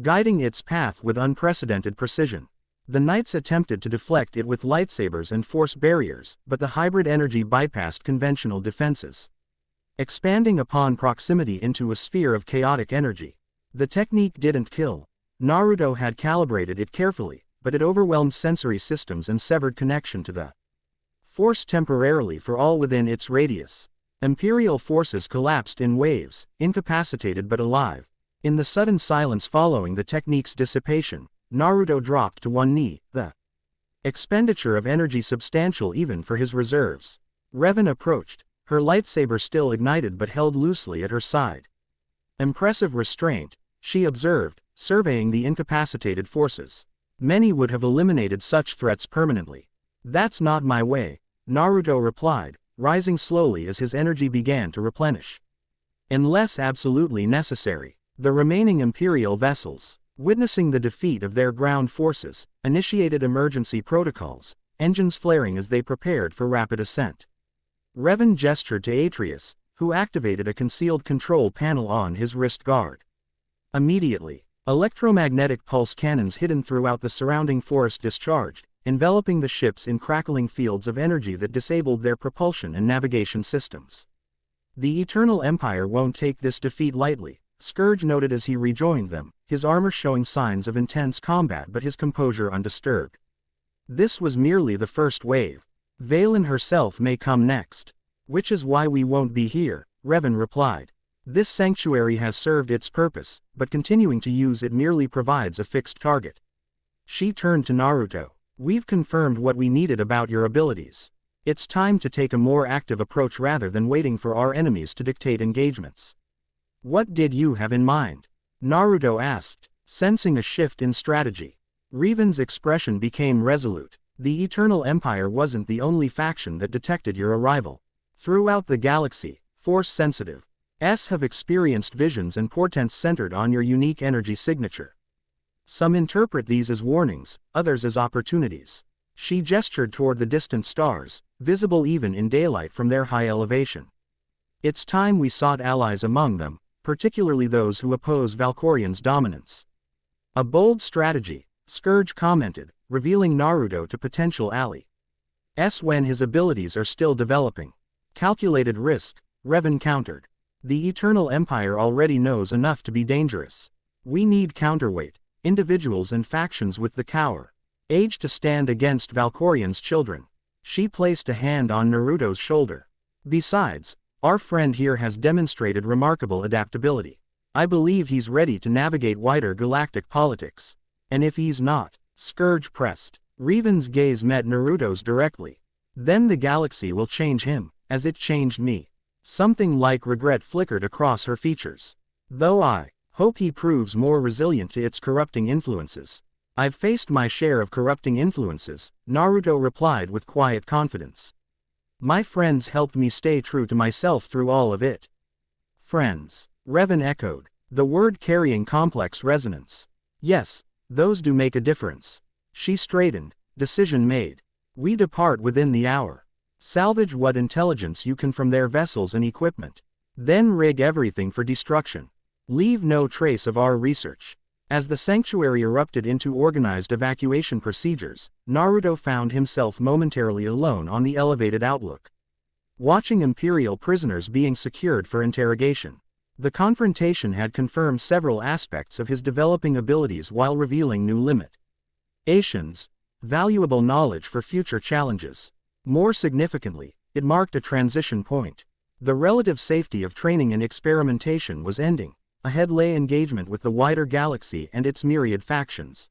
guiding its path with unprecedented precision. The knights attempted to deflect it with lightsabers and force barriers, but the hybrid energy bypassed conventional defenses, expanding upon proximity into a sphere of chaotic energy. The technique didn't kill. Naruto had calibrated it carefully, but it overwhelmed sensory systems and severed connection to the force temporarily for all within its radius. Imperial forces collapsed in waves, incapacitated but alive. In the sudden silence following the technique's dissipation, Naruto dropped to one knee, the expenditure of energy substantial even for his reserves. Revan approached, her lightsaber still ignited but held loosely at her side. Impressive restraint, she observed, surveying the incapacitated forces. Many would have eliminated such threats permanently. That's not my way, Naruto replied, rising slowly as his energy began to replenish. Unless absolutely necessary. The remaining Imperial vessels, witnessing the defeat of their ground forces, initiated emergency protocols, engines flaring as they prepared for rapid ascent. Revan gestured to Atreus, who activated a concealed control panel on his wrist guard. Immediately, electromagnetic pulse cannons hidden throughout the surrounding forest discharged, enveloping the ships in crackling fields of energy that disabled their propulsion and navigation systems. The Eternal Empire won't take this defeat lightly, Scourge noted as he rejoined them, his armor showing signs of intense combat but his composure undisturbed. This was merely the first wave. Valen herself may come next. Which is why we won't be here, Revan replied. This sanctuary has served its purpose, but continuing to use it merely provides a fixed target. She turned to Naruto. We've confirmed what we needed about your abilities. It's time to take a more active approach rather than waiting for our enemies to dictate engagements. What did you have in mind? Naruto asked, sensing a shift in strategy. Revan's expression became resolute. The Eternal Empire wasn't the only faction that detected your arrival. Throughout the galaxy, Force-sensitive have experienced visions and portents centered on your unique energy signature. Some interpret these as warnings, others as opportunities. She gestured toward the distant stars, visible even in daylight from their high elevation. It's time we sought allies among them, particularly those who oppose Valkorian's dominance. A bold strategy, Scourge commented, revealing Naruto to potential ally. When his abilities are still developing. Calculated risk, Revan countered. The Eternal Empire already knows enough to be dangerous. We need counterweight, individuals and factions with the cower age to stand against Valkorian's children. She placed a hand on Naruto's shoulder. Besides, our friend here has demonstrated remarkable adaptability. I believe he's ready to navigate wider galactic politics. And if he's not, Scourge pressed. Revan's gaze met Naruto's directly. Then the galaxy will change him, as it changed me. Something like regret flickered across her features. Though I hope he proves more resilient to its corrupting influences. I've faced my share of corrupting influences, Naruto replied with quiet confidence. My friends helped me stay true to myself through all of it. Friends, Revan echoed, the word carrying complex resonance. Yes, those do make a difference. She straightened, decision made. We depart within the hour. Salvage what intelligence you can from their vessels and equipment. Then rig everything for destruction. Leave no trace of our research. As the sanctuary erupted into organized evacuation procedures, Naruto found himself momentarily alone on the elevated outlook. Watching Imperial prisoners being secured for interrogation. The confrontation had confirmed several aspects of his developing abilities while revealing new limitations, valuable knowledge for future challenges. More significantly, it marked a transition point. The relative safety of training and experimentation was ending. Ahead lay engagement with the wider galaxy and its myriad factions.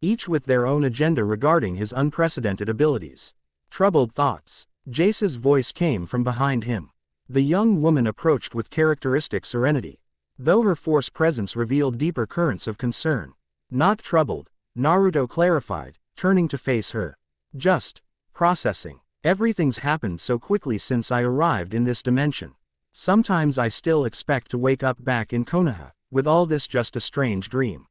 Each with their own agenda regarding his unprecedented abilities. Troubled thoughts. Jace's voice came from behind him. The young woman approached with characteristic serenity, though her force presence revealed deeper currents of concern. Not troubled, Naruto clarified, turning to face her. Just processing. Everything's happened so quickly since I arrived in this dimension. Sometimes I still expect to wake up back in Konoha, with all this just a strange dream.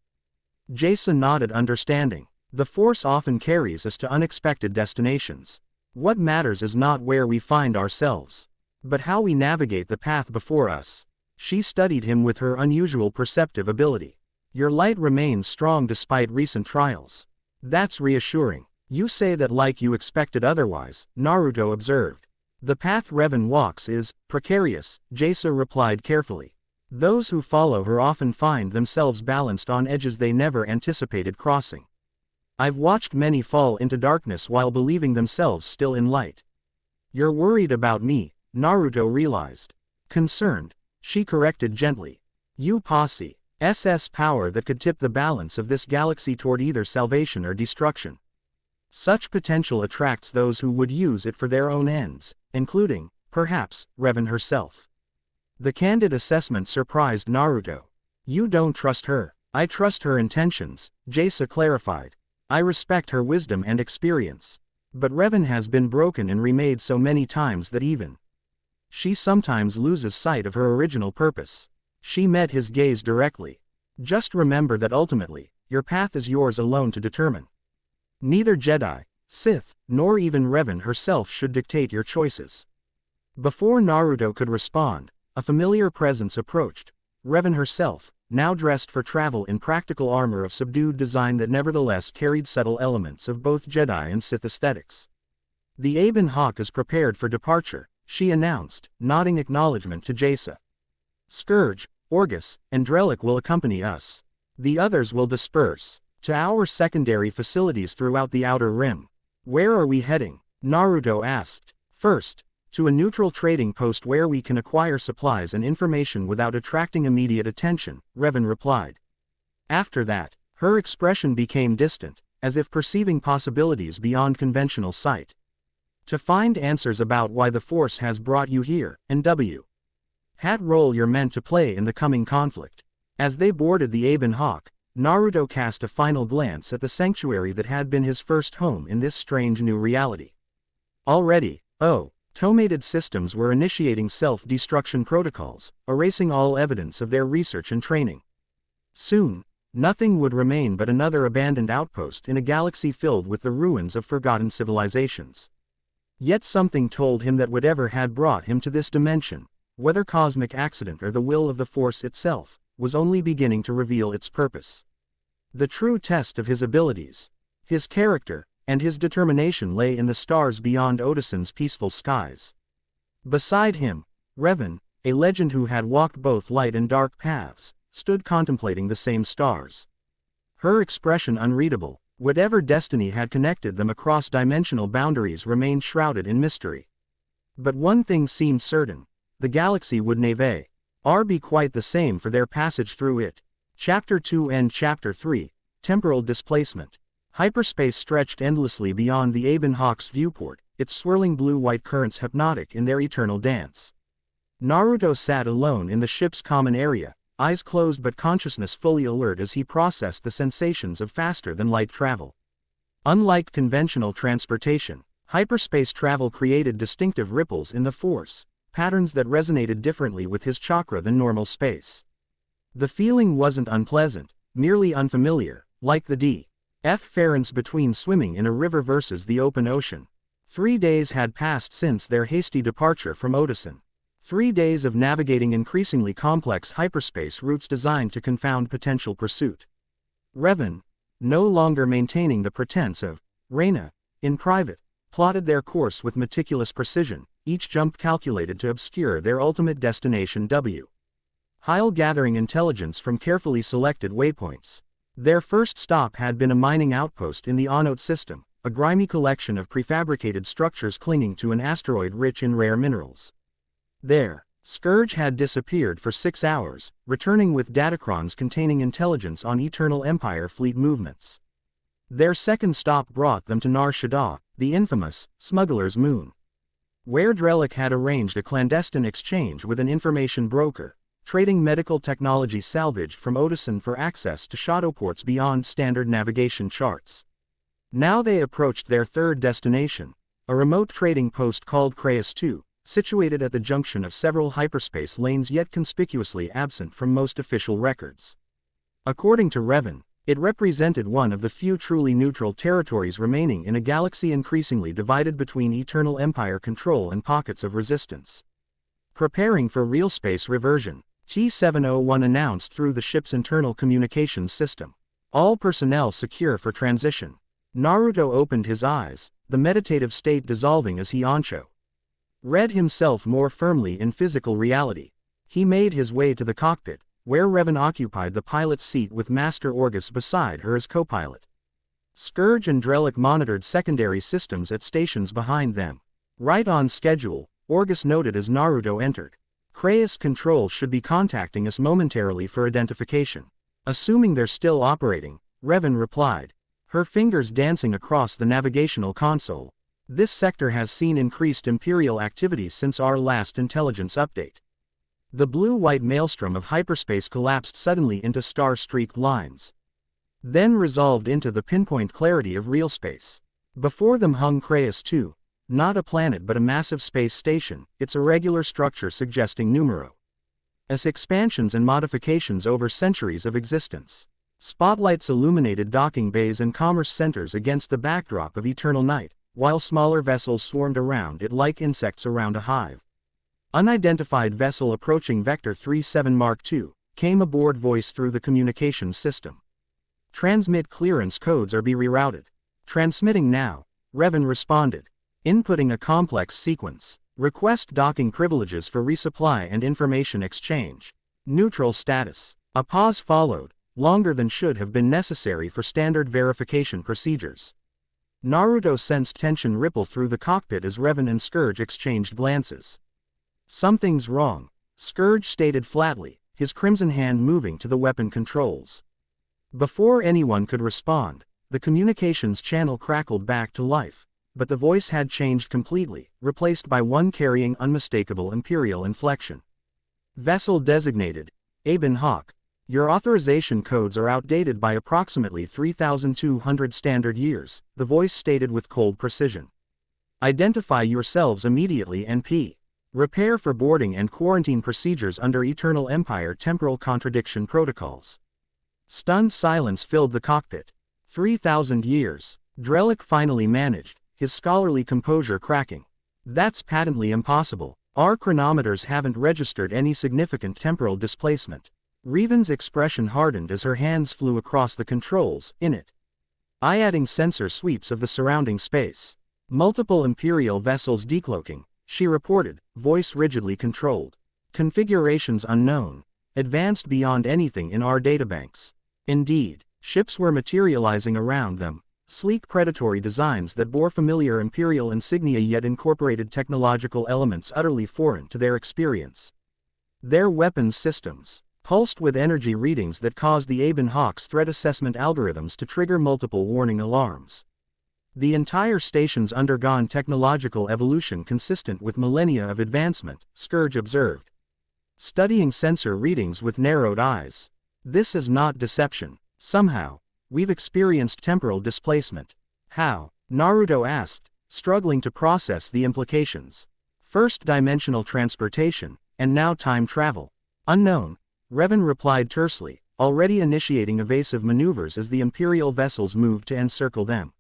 Jason nodded understanding. The Force often carries us to unexpected destinations. What matters is not where we find ourselves, but how we navigate the path before us. She studied him with her unusual perceptive ability. Your light remains strong despite recent trials. That's reassuring. You say that like you expected otherwise, Naruto observed. The path Revan walks is precarious, Jasa replied carefully. Those who follow her often find themselves balanced on edges they never anticipated crossing. I've watched many fall into darkness while believing themselves still in light. You're worried about me, Naruto realized. Concerned, she corrected gently. You possess power that could tip the balance of this galaxy toward either salvation or destruction. Such potential attracts those who would use it for their own ends, including, perhaps, Revan herself. The candid assessment surprised Naruto. You don't trust her. I trust her intentions, Jasa clarified. I respect her wisdom and experience. But Revan has been broken and remade so many times that even she sometimes loses sight of her original purpose. She met his gaze directly. Just remember that ultimately, your path is yours alone to determine. Neither Jedi, Sith, nor even Revan herself should dictate your choices. Before Naruto could respond, a familiar presence approached. Revan herself, now dressed for travel in practical armor of subdued design that nevertheless carried subtle elements of both Jedi and Sith aesthetics. The Aben Hawk is prepared for departure, she announced, nodding acknowledgement to Jasa. Scourge, Orgus, and Drellic will accompany us. The others will disperse to our secondary facilities throughout the Outer Rim. Where are we heading? Naruto asked. First, to a neutral trading post where we can acquire supplies and information without attracting immediate attention, Revan replied. After that, her expression became distant, as if perceiving possibilities beyond conventional sight. To find answers about why the Force has brought you here, and what role you're meant to play in the coming conflict. As they boarded the Aben Hawk, Naruto cast a final glance at the sanctuary that had been his first home in this strange new reality. Already, automated systems were initiating self-destruction protocols, erasing all evidence of their research and training. Soon, nothing would remain but another abandoned outpost in a galaxy filled with the ruins of forgotten civilizations. Yet something told him that whatever had brought him to this dimension, whether cosmic accident or the will of the Force itself, was only beginning to reveal its purpose. The true test of his abilities, his character, and his determination lay in the stars beyond Otison's peaceful skies. Beside him, Revan, a legend who had walked both light and dark paths, stood contemplating the same stars. Her expression unreadable, whatever destiny had connected them across dimensional boundaries remained shrouded in mystery. But one thing seemed certain, the galaxy would never be quite the same for their passage through it. Chapter 2 and Chapter 3, Temporal Displacement. Hyperspace stretched endlessly beyond the Aben Hawk's viewport, its swirling blue-white currents hypnotic in their eternal dance. Naruto sat alone in the ship's common area, eyes closed but consciousness fully alert as he processed the sensations of faster-than-light travel. Unlike conventional transportation, hyperspace travel created distinctive ripples in the Force, patterns that resonated differently with his chakra than normal space. The feeling wasn't unpleasant, merely unfamiliar, like the difference between swimming in a river versus the open ocean. 3 days had passed since their hasty departure from Otison. 3 days of navigating increasingly complex hyperspace routes designed to confound potential pursuit. Revan, no longer maintaining the pretense of Reina, in private, plotted their course with meticulous precision, each jump calculated to obscure their ultimate destination while gathering intelligence from carefully selected waypoints. Their first stop had been a mining outpost in the Onot system, a grimy collection of prefabricated structures clinging to an asteroid rich in rare minerals. There, Scourge had disappeared for 6 hours, returning with datacrons containing intelligence on Eternal Empire fleet movements. Their second stop brought them to Nar Shaddaa, the infamous Smuggler's Moon, where Drellic had arranged a clandestine exchange with an information broker, trading medical technology salvaged from Otison for access to shadowports beyond standard navigation charts. Now they approached their third destination, a remote trading post called Craeus II, situated at the junction of several hyperspace lanes yet conspicuously absent from most official records. According to Revan, it represented one of the few truly neutral territories remaining in a galaxy increasingly divided between Eternal Empire control and pockets of resistance. Preparing for real space reversion, T-701 announced through the ship's internal communications system. All personnel secure for transition. Naruto opened his eyes, the meditative state dissolving as he read himself more firmly in physical reality. He made his way to the cockpit, where Revan occupied the pilot's seat with Master Orgus beside her as co-pilot. Scourge and Drellic monitored secondary systems at stations behind them. Right on schedule, Orgus noted as Naruto entered. Crayus Control should be contacting us momentarily for identification. Assuming they're still operating, Revan replied, her fingers dancing across the navigational console. This sector has seen increased Imperial activity since our last intelligence update. The blue-white maelstrom of hyperspace collapsed suddenly into star-streaked lines. Then resolved into the pinpoint clarity of real space. Before them hung Crayus 2, not a planet but a massive space station, its irregular structure suggesting numero S expansions and modifications over centuries of existence. Spotlights illuminated docking bays and commerce centers against the backdrop of eternal night, while smaller vessels swarmed around it like insects around a hive. Unidentified vessel approaching Vector 37 Mark II, came aboard voice through the communications system. Transmit clearance codes or be rerouted. Transmitting now, Revan responded. Inputting a complex sequence. Request docking privileges for resupply and information exchange. Neutral status. A pause followed, longer than should have been necessary for standard verification procedures. Naruto sensed tension ripple through the cockpit as Revan and Scourge exchanged glances. Something's wrong, Scourge stated flatly, his crimson hand moving to the weapon controls. Before anyone could respond, the communications channel crackled back to life, but the voice had changed completely, replaced by one carrying unmistakable Imperial inflection. Vessel designated, Aben Hawk. Your authorization codes are outdated by approximately 3,200 standard years, the voice stated with cold precision. Identify yourselves immediately and prepare for boarding and quarantine procedures under Eternal Empire temporal contradiction protocols. Stunned silence filled the cockpit. 3,000 years, Drellick finally managed, his scholarly composure cracking. That's patently impossible. Our chronometers haven't registered any significant temporal displacement. Revan's expression hardened as her hands flew across the controls, in it. Adding sensor sweeps of the surrounding space. Multiple Imperial vessels decloaking, she reported, voice rigidly controlled. Configurations unknown. Advanced beyond anything in our databanks. Indeed, ships were materializing around them, sleek predatory designs that bore familiar Imperial insignia yet incorporated technological elements utterly foreign to their experience. Their weapons systems, pulsed with energy readings that caused the Aben Hawk's threat assessment algorithms to trigger multiple warning alarms. The entire station's undergone technological evolution consistent with millennia of advancement, Scourge observed. Studying sensor readings with narrowed eyes. This is not deception. Somehow, we've experienced temporal displacement. How? Naruto asked, struggling to process the implications. First dimensional transportation, and now time travel. Unknown, Revan replied tersely, already initiating evasive maneuvers as the Imperial vessels moved to encircle them.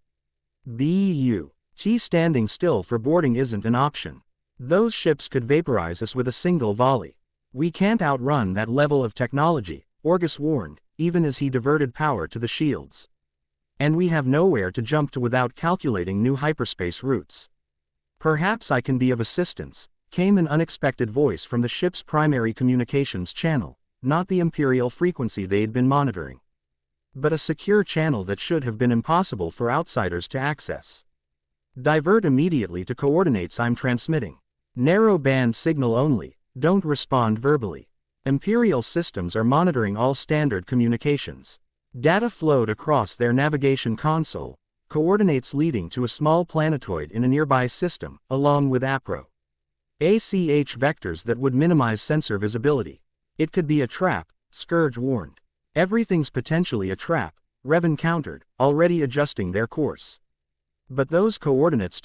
Standing still for boarding isn't an option. Those ships could vaporize us with a single volley. We can't outrun that level of technology, Orgus warned, even as he diverted power to the shields. And we have nowhere to jump to without calculating new hyperspace routes. Perhaps I can be of assistance, came an unexpected voice from the ship's primary communications channel, not the Imperial frequency they'd been monitoring, but a secure channel that should have been impossible for outsiders to access. Divert immediately to coordinates I'm transmitting. Narrow band signal only, don't respond verbally. Imperial systems are monitoring all standard communications. Data flowed across their navigation console, coordinates leading to a small planetoid in a nearby system, along with APRO. ACH vectors that would minimize sensor visibility. It could be a trap, Scourge warned. Everything's potentially a trap, Revan countered, already adjusting their course. But those coordinates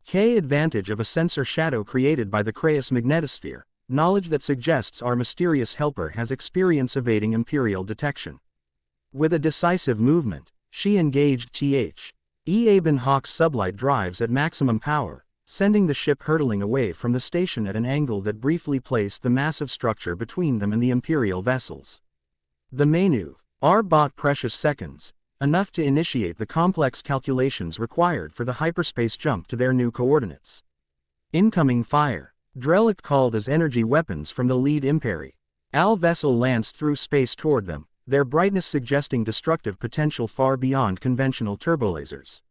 K advantage of a sensor shadow created by the Crayus magnetosphere, knowledge that suggests our mysterious helper has experience evading Imperial detection. With a decisive movement, she engaged Aben Hawk's sublight drives at maximum power, sending the ship hurtling away from the station at an angle that briefly placed the massive structure between them and the Imperial vessels. The maneuver bought precious seconds, enough to initiate the complex calculations required for the hyperspace jump to their new coordinates. Incoming fire, Drellick called as energy weapons from the lead Imperi. Al vessel lanced through space toward them, their brightness suggesting destructive potential far beyond conventional turbolasers.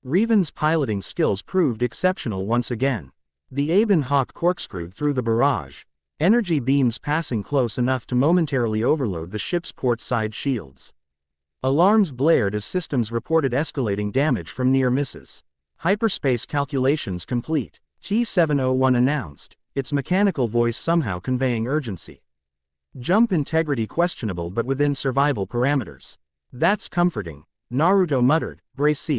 Revan's piloting skills proved exceptional once again. The Aben Hawk corkscrewed through the barrage, energy beams passing close enough to momentarily overload the ship's port side shields. Alarms blared as systems reported escalating damage from near misses. Hyperspace calculations complete, T-701 announced, its mechanical voice somehow conveying urgency. Jump integrity questionable but within survival parameters. That's comforting, Naruto muttered, brace.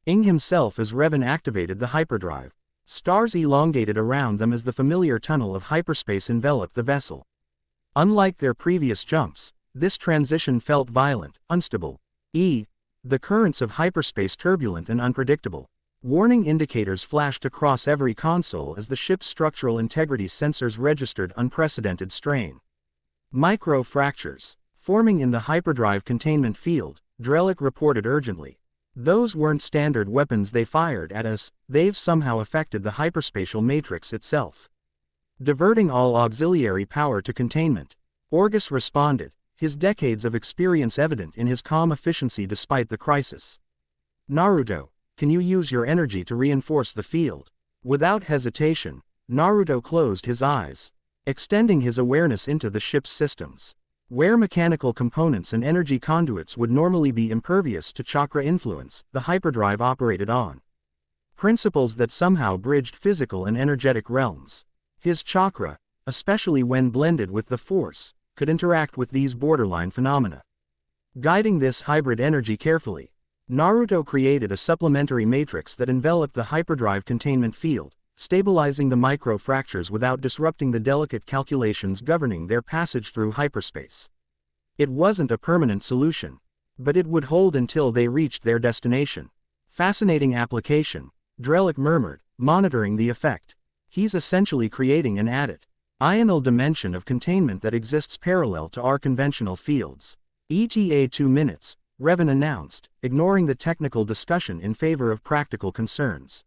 Ing himself as Revan activated the hyperdrive. Stars elongated around them as the familiar tunnel of hyperspace enveloped the vessel. Unlike their previous jumps, this transition felt violent, unstable. The currents of hyperspace turbulent and unpredictable. Warning indicators flashed across every console as the ship's structural integrity sensors registered unprecedented strain. Micro-fractures, forming in the hyperdrive containment field, Drellick reported urgently. Those weren't standard weapons they fired at us, they've somehow affected the hyperspatial matrix itself. Diverting all auxiliary power to containment. Orgus responded, his decades of experience evident in his calm efficiency despite the crisis. Naruto, can you use your energy to reinforce the field? Without hesitation, Naruto closed his eyes, extending his awareness into the ship's systems. Where mechanical components and energy conduits would normally be impervious to chakra influence, the hyperdrive operated on principles that somehow bridged physical and energetic realms. His chakra, especially when blended with the Force, could interact with these borderline phenomena. Guiding this hybrid energy carefully, Naruto created a supplementary matrix that enveloped the hyperdrive containment field, stabilizing the micro-fractures without disrupting the delicate calculations governing their passage through hyperspace. It wasn't a permanent solution, but it would hold until they reached their destination. Fascinating application, Drellick murmured, monitoring the effect. He's essentially creating an ional dimension of containment that exists parallel to our conventional fields. ETA 2 minutes, Revan announced, ignoring the technical discussion in favor of practical concerns.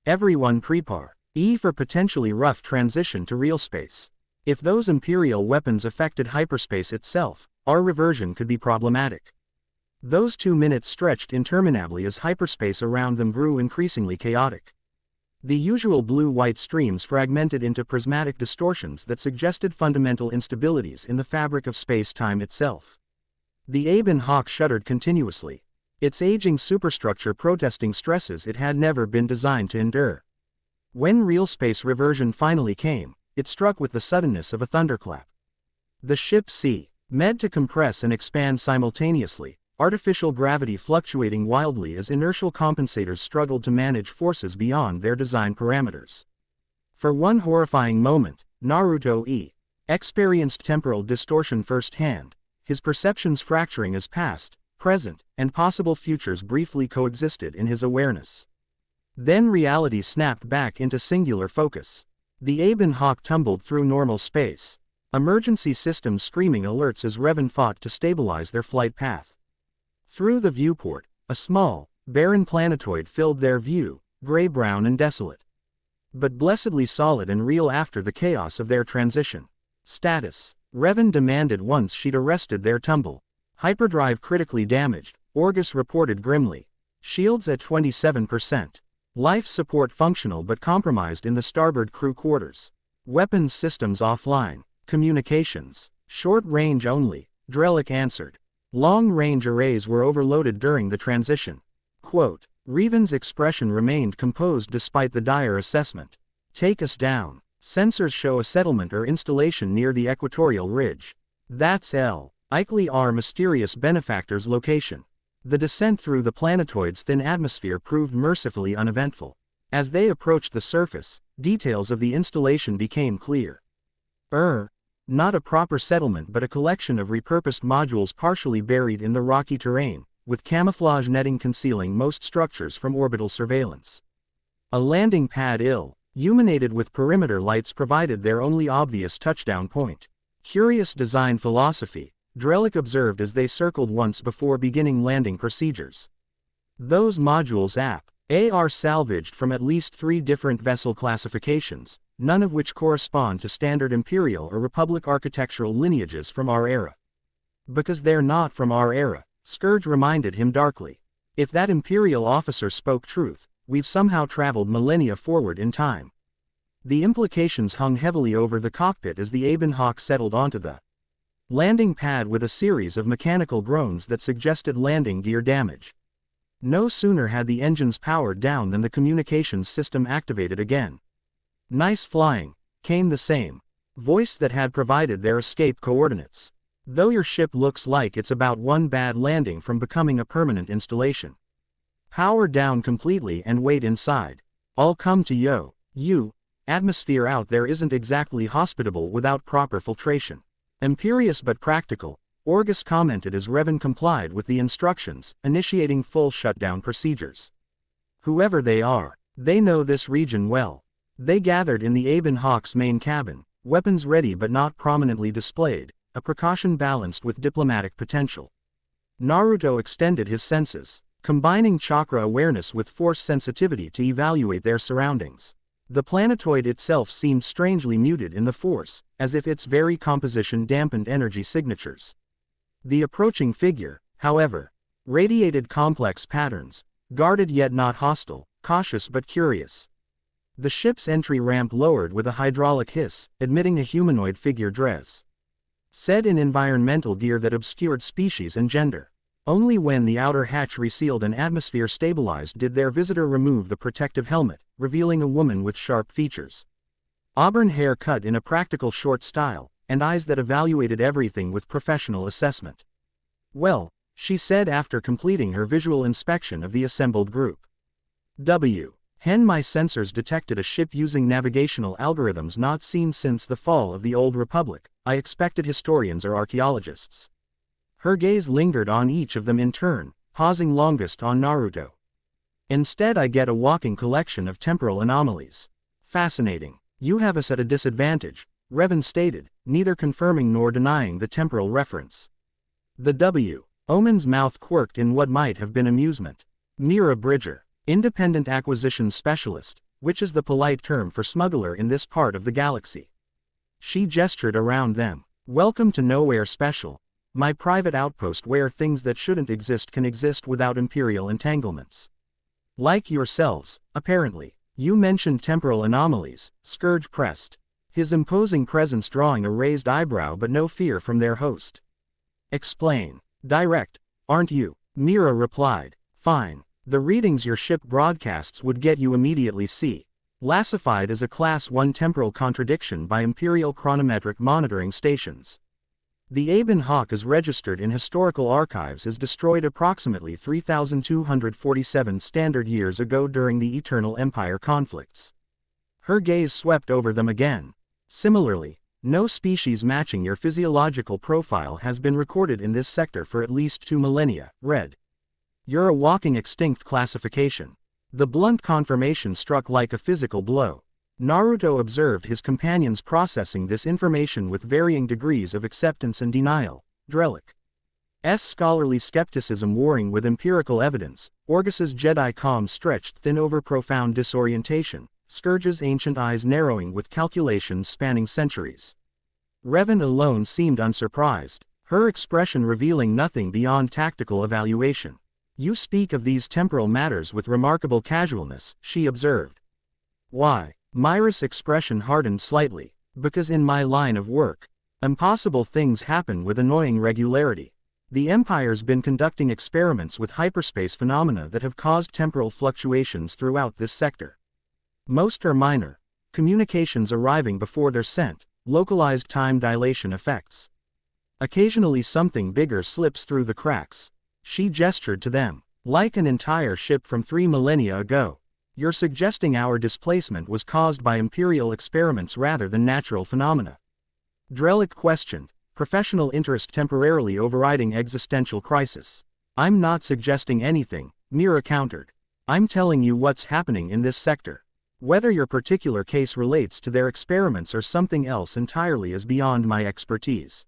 Everyone prepare. For potentially rough transition to real space. If those Imperial weapons affected hyperspace itself, our reversion could be problematic. Those 2 minutes stretched interminably as hyperspace around them grew increasingly chaotic. The usual blue-white streams fragmented into prismatic distortions that suggested fundamental instabilities in the fabric of space-time itself. The Aben Hawk shuddered continuously, its aging superstructure protesting stresses it had never been designed to endure. When real space reversion finally came, it struck with the suddenness of a thunderclap. The ship made to compress and expand simultaneously, artificial gravity fluctuating wildly as inertial compensators struggled to manage forces beyond their design parameters. For one horrifying moment, Naruto experienced temporal distortion firsthand, his perceptions fracturing as past, present, and possible futures briefly coexisted in his awareness. Then reality snapped back into singular focus. The Aben Hawk tumbled through normal space, emergency systems screaming alerts as Revan fought to stabilize their flight path. Through the viewport, a small, barren planetoid filled their view, gray-brown and desolate. But blessedly solid and real after the chaos of their transition. Status, Revan demanded once she'd arrested their tumble. Hyperdrive critically damaged, Orgus reported grimly. Shields at 27%. Life support functional but compromised in the starboard crew quarters. Weapons systems offline. Communications, short range only, Drellick answered. Long-range arrays were overloaded during the transition. Quote, Revan's expression remained composed despite the dire assessment. Take us down. Sensors show a settlement or installation near the equatorial ridge. That's likely our mysterious benefactor's location. The descent through the planetoid's thin atmosphere proved mercifully uneventful. As they approached the surface, details of the installation became clear. Not a proper settlement but a collection of repurposed modules partially buried in the rocky terrain, with camouflage netting concealing most structures from orbital surveillance. A landing pad illuminated with perimeter lights provided their only obvious touchdown point. Curious design philosophy, Drellick observed as they circled once before beginning landing procedures. Those modules are salvaged from at least 3 different vessel classifications, none of which correspond to standard Imperial or Republic architectural lineages from our era. Because they're not from our era, Scourge reminded him darkly. If that Imperial officer spoke truth, we've somehow traveled millennia forward in time. The implications hung heavily over the cockpit as the Aben Hawk settled onto the landing pad with a series of mechanical groans that suggested landing gear damage. No sooner had the engines powered down than the communications system activated again. "Nice flying," came the same voice that had provided their escape coordinates. "Though your ship looks like it's about one bad landing from becoming a permanent installation. Power down completely and wait inside. I'll come to you. Atmosphere out there isn't exactly hospitable without proper filtration." Imperious but practical, Orgus commented as Revan complied with the instructions, initiating full shutdown procedures. "Whoever they are, they know this region well." They gathered in the Aben Hawk's main cabin, weapons ready but not prominently displayed, a precaution balanced with diplomatic potential. Naruto extended his senses, combining chakra awareness with force sensitivity to evaluate their surroundings. The planetoid itself seemed strangely muted in the force, as if its very composition dampened energy signatures. The approaching figure, however, radiated complex patterns, guarded yet not hostile, cautious but curious. The ship's entry ramp lowered with a hydraulic hiss, admitting a humanoid figure dress. Said in environmental gear that obscured species and gender. Only when the outer hatch resealed and atmosphere stabilized did their visitor remove the protective helmet, revealing a woman with sharp features. Auburn hair cut in a practical short style, and eyes that evaluated everything with professional assessment. "Well," she said after completing her visual inspection of the assembled group. My sensors detected a ship using navigational algorithms not seen since the fall of the Old Republic. I expected historians or archaeologists." Her gaze lingered on each of them in turn, pausing longest on Naruto. "Instead I get a walking collection of temporal anomalies." "Fascinating. You have us at a disadvantage," Revan stated, neither confirming nor denying the temporal reference. Omen's mouth quirked in what might have been amusement. "Mira Bridger, independent acquisitions specialist, which is the polite term for smuggler in this part of the galaxy." She gestured around them. "Welcome to Nowhere Special, my private outpost where things that shouldn't exist can exist without imperial entanglements. Like yourselves, apparently." "You mentioned temporal anomalies," Scourge pressed, his imposing presence drawing a raised eyebrow but no fear from their host. "Explain. Direct, aren't you?" Mira replied. "Fine. The readings your ship broadcasts would get you immediately see. Classified as a Class 1 temporal contradiction by Imperial chronometric monitoring stations. The Aben Hawk is registered in historical archives as destroyed approximately 3,247 standard years ago during the Eternal Empire conflicts." Her gaze swept over them again. "Similarly, no species matching your physiological profile has been recorded in this sector for at least 2 millennia, Red. You're a walking extinct classification." The blunt confirmation struck like a physical blow. Naruto observed his companions processing this information with varying degrees of acceptance and denial. Drellic's scholarly skepticism warring with empirical evidence, Orgus's Jedi calm stretched thin over profound disorientation, Scourge's ancient eyes narrowing with calculations spanning centuries. Revan alone seemed unsurprised, her expression revealing nothing beyond tactical evaluation. "You speak of these temporal matters with remarkable casualness," she observed. "Why?" Myra's expression hardened slightly. "Because in my line of work, impossible things happen with annoying regularity. The Empire's been conducting experiments with hyperspace phenomena that have caused temporal fluctuations throughout this sector. Most are minor, communications arriving before they're sent, localized time dilation effects. Occasionally something bigger slips through the cracks." She gestured to them. "Like an entire ship from 3 millennia ago. You're suggesting our displacement was caused by Imperial experiments rather than natural phenomena?" Drellic questioned, professional interest temporarily overriding existential crisis. "I'm not suggesting anything," Mira countered. "I'm telling you what's happening in this sector. Whether your particular case relates to their experiments or something else entirely is beyond my expertise."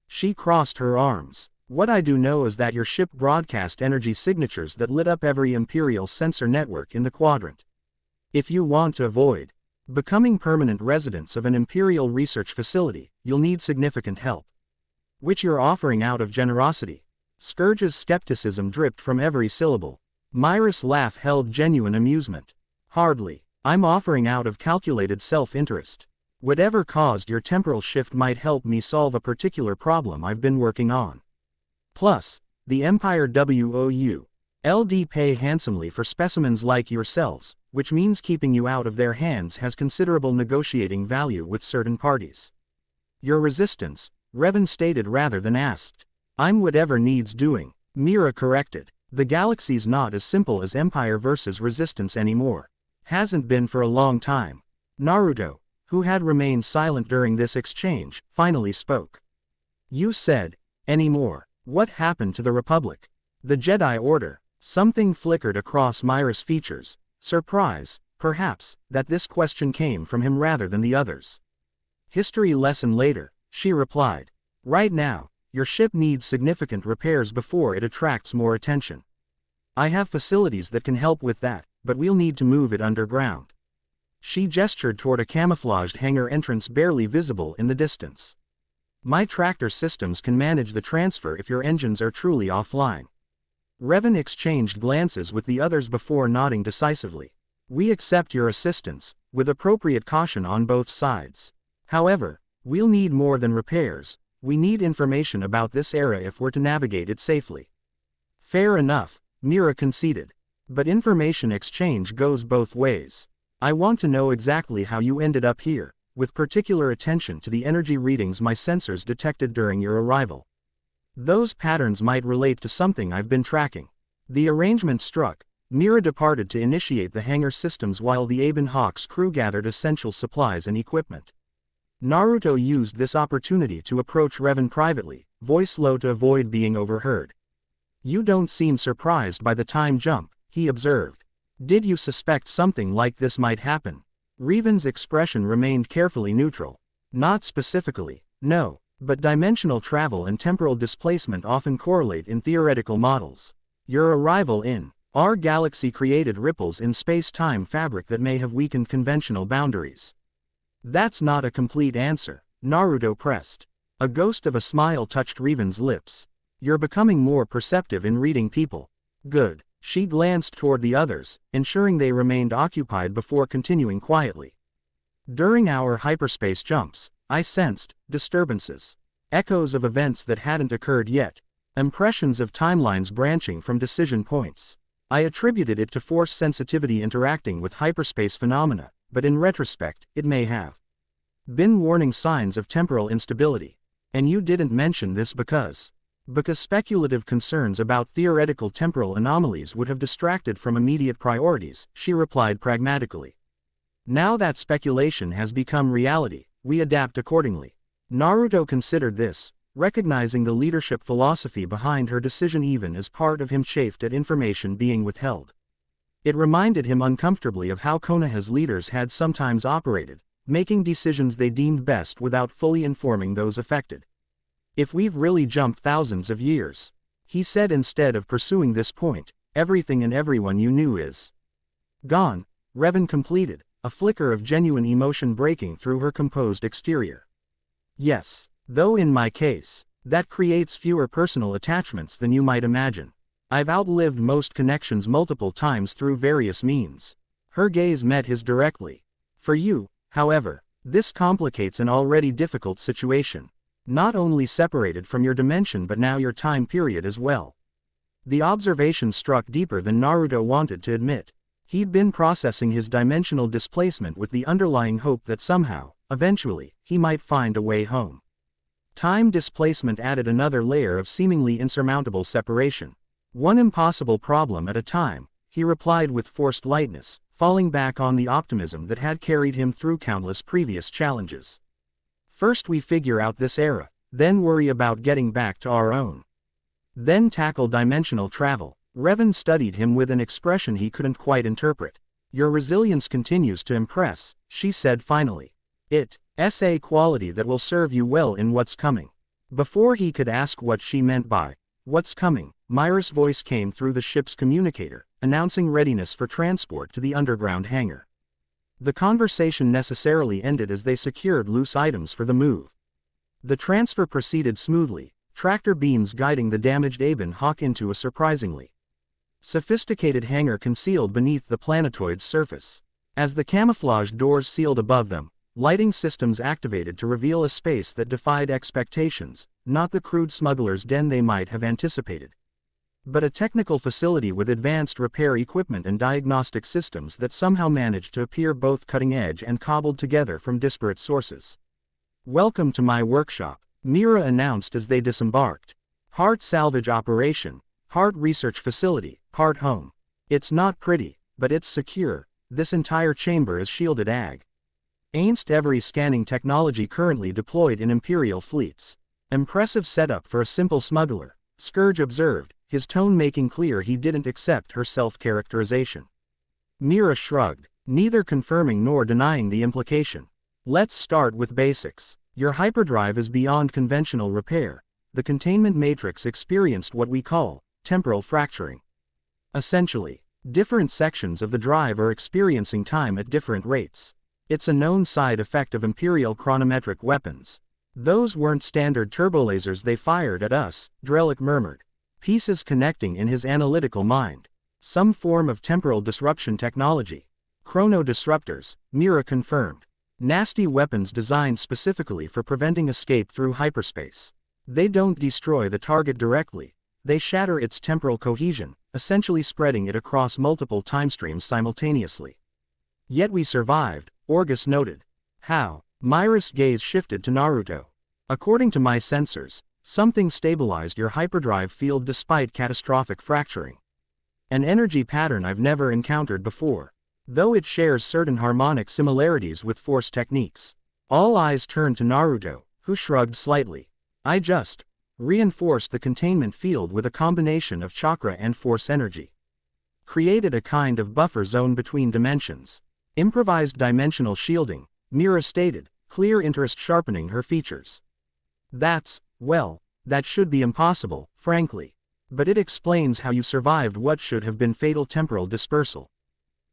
She crossed her arms. "What I do know is that your ship broadcast energy signatures that lit up every Imperial sensor network in the quadrant. If you want to avoid becoming permanent residents of an Imperial research facility, you'll need significant help. Which you're offering out of generosity." Scourge's skepticism dripped from every syllable. Myra's laugh held genuine amusement. "Hardly. I'm offering out of calculated self-interest. Whatever caused your temporal shift might help me solve a particular problem I've been working on. Plus, the Empire WOU.LD pay handsomely for specimens like yourselves, which means keeping you out of their hands has considerable negotiating value with certain parties. Your resistance, Revan stated rather than asked. I'm whatever needs doing, Mira corrected. The galaxy's not as simple as Empire versus Resistance anymore. Hasn't been for a long time. Naruto, who had remained silent during this exchange, finally spoke. You said, anymore. What happened to the Republic? The Jedi Order. Something flickered across Myra's features. Surprise, perhaps, that this question came from him rather than the others. History lesson later, she replied. Right now, your ship needs significant repairs before it attracts more attention. I have facilities that can help with that, but we'll need to move it underground. She gestured toward a camouflaged hangar entrance barely visible in the distance. My tractor systems can manage the transfer if your engines are truly offline. Revan exchanged glances with the others before nodding decisively. We accept your assistance, with appropriate caution on both sides. However, we'll need more than repairs. We need information about this era if we're to navigate it safely. Fair enough, Mira conceded. But information exchange goes both ways. I want to know exactly how you ended up here, with particular attention to the energy readings my sensors detected during your arrival. Those patterns might relate to something I've been tracking. The arrangement struck. Mira departed to initiate the hangar systems while the Aben Hawk's crew gathered essential supplies and equipment. Naruto used this opportunity to approach Revan privately, voice low to avoid being overheard. You don't seem surprised by the time jump, he observed. Did you suspect something like this might happen? Revan's expression remained carefully neutral. Not specifically, no, but dimensional travel and temporal displacement often correlate in theoretical models. Your arrival in our galaxy created ripples in space-time fabric that may have weakened conventional boundaries. That's not a complete answer, Naruto pressed. A ghost of a smile touched Revan's lips. You're becoming more perceptive in reading people. Good. She glanced toward the others, ensuring they remained occupied before continuing quietly. During our hyperspace jumps, I sensed disturbances. Echoes of events that hadn't occurred yet. Impressions of timelines branching from decision points. I attributed it to force sensitivity interacting with hyperspace phenomena, but in retrospect, it may have been warning signs of temporal instability. And you didn't mention this because speculative concerns about theoretical temporal anomalies would have distracted from immediate priorities, she replied pragmatically. Now that speculation has become reality, we adapt accordingly. Naruto considered this, recognizing the leadership philosophy behind her decision even as part of him chafed at information being withheld. It reminded him uncomfortably of how Konoha's leaders had sometimes operated, making decisions they deemed best without fully informing those affected. If we've really jumped thousands of years, he said instead of pursuing this point, everything and everyone you knew is gone, Revan completed, a flicker of genuine emotion breaking through her composed exterior. Yes, though in my case, that creates fewer personal attachments than you might imagine. I've outlived most connections multiple times through various means. Her gaze met his directly. For you, however, this complicates an already difficult situation. Not only separated from your dimension but now your time period as well. The observation struck deeper than Naruto wanted to admit. He'd been processing his dimensional displacement with the underlying hope that somehow, eventually, he might find a way home. Time displacement added another layer of seemingly insurmountable separation. One impossible problem at a time, he replied with forced lightness, falling back on the optimism that had carried him through countless previous challenges. First we figure out this era, then worry about getting back to our own. Then tackle dimensional travel. Revan studied him with an expression he couldn't quite interpret. Your resilience continues to impress, she said finally. It's a quality that will serve you well in what's coming. Before he could ask what she meant by what's coming, Myra's voice came through the ship's communicator, announcing readiness for transport to the underground hangar. The conversation necessarily ended as they secured loose items for the move. The transfer proceeded smoothly, tractor beams guiding the damaged Aben Hawk into a surprisingly sophisticated hangar concealed beneath the planetoid's surface. As the camouflaged doors sealed above them, lighting systems activated to reveal a space that defied expectations, not the crude smuggler's den they might have anticipated, but a technical facility with advanced repair equipment and diagnostic systems that somehow managed to appear both cutting-edge and cobbled together from disparate sources. "Welcome to my workshop," Mira announced as they disembarked. "Part salvage operation, part research facility, part home. It's not pretty, but it's secure. This entire chamber is shielded against every scanning technology currently deployed in Imperial fleets. Impressive setup for a simple smuggler," Scourge observed, his tone making clear he didn't accept her self-characterization. Mira shrugged, neither confirming nor denying the implication. "Let's start with basics. Your hyperdrive is beyond conventional repair. The containment matrix experienced what we call temporal fracturing. Essentially, different sections of the drive are experiencing time at different rates. It's a known side effect of Imperial chronometric weapons." "Those weren't standard turbolasers they fired at us," Drellick murmured, pieces connecting in his analytical mind. "Some form of temporal disruption technology." "Chrono disruptors," Mira confirmed. "Nasty weapons designed specifically for preventing escape through hyperspace. They don't destroy the target directly, they shatter its temporal cohesion, essentially spreading it across multiple timestreams simultaneously." "Yet we survived," Orgus noted. "How?" Myra's gaze shifted to Naruto. "According to my sensors, something stabilized your hyperdrive field despite catastrophic fracturing. An energy pattern I've never encountered before, though it shares certain harmonic similarities with force techniques." All eyes turned to Naruto, who shrugged slightly. "I just reinforced the containment field with a combination of chakra and force energy. Created a kind of buffer zone between dimensions. Improvised dimensional shielding," Mira stated, clear interest sharpening her features. Well, that should be impossible, frankly. But it explains how you survived what should have been fatal temporal dispersal."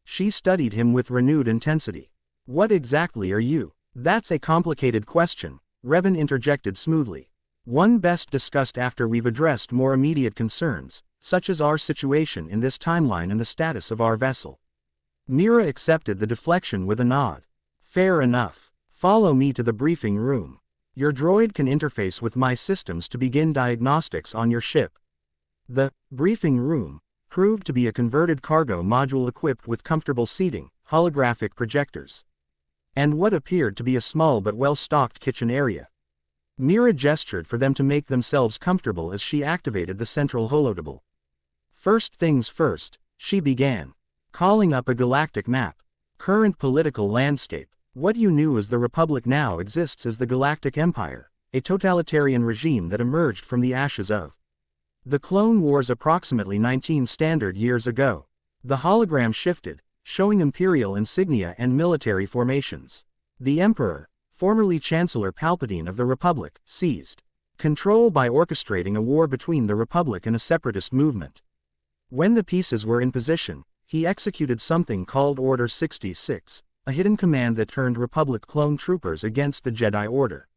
She studied him with renewed intensity. "What exactly are you?" "That's a complicated question," Revan interjected smoothly. "One best discussed after we've addressed more immediate concerns, such as our situation in this timeline and the status of our vessel." Mira accepted the deflection with a nod. "Fair enough. Follow me to the briefing room. Your droid can interface with my systems to begin diagnostics on your ship." The briefing room proved to be a converted cargo module equipped with comfortable seating, holographic projectors, and what appeared to be a small but well-stocked kitchen area. Mira gestured for them to make themselves comfortable as she activated the central holodable. "First things first," she began, calling up a galactic map. "Current political landscape. What you knew as the Republic now exists as the Galactic Empire, a totalitarian regime that emerged from the ashes of the Clone Wars approximately 19 standard years ago." The hologram shifted, showing Imperial insignia and military formations. "The Emperor, formerly Chancellor Palpatine of the Republic, seized control by orchestrating a war between the Republic and a separatist movement. When the pieces were in position, he executed something called Order 66, a hidden command that turned Republic clone troopers against the Jedi Order."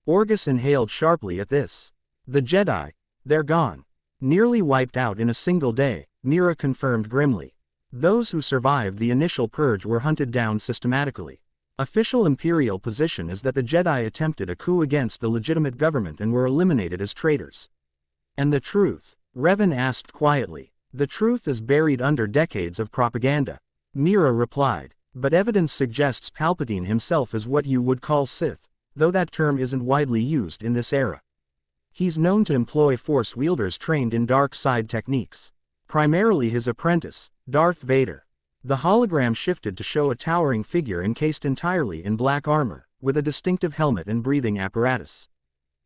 Orgus inhaled sharply at this. "The Jedi, they're gone. Nearly wiped out in a single day," Mira confirmed grimly. "Those who survived the initial purge were hunted down systematically. Official Imperial position is that the Jedi attempted a coup against the legitimate government and were eliminated as traitors." "And the truth?" Revan asked quietly. "The truth is buried under decades of propaganda," Mira replied. "But evidence suggests Palpatine himself is what you would call Sith, though that term isn't widely used in this era. He's known to employ Force wielders trained in dark side techniques. Primarily his apprentice, Darth Vader." The hologram shifted to show a towering figure encased entirely in black armor, with a distinctive helmet and breathing apparatus.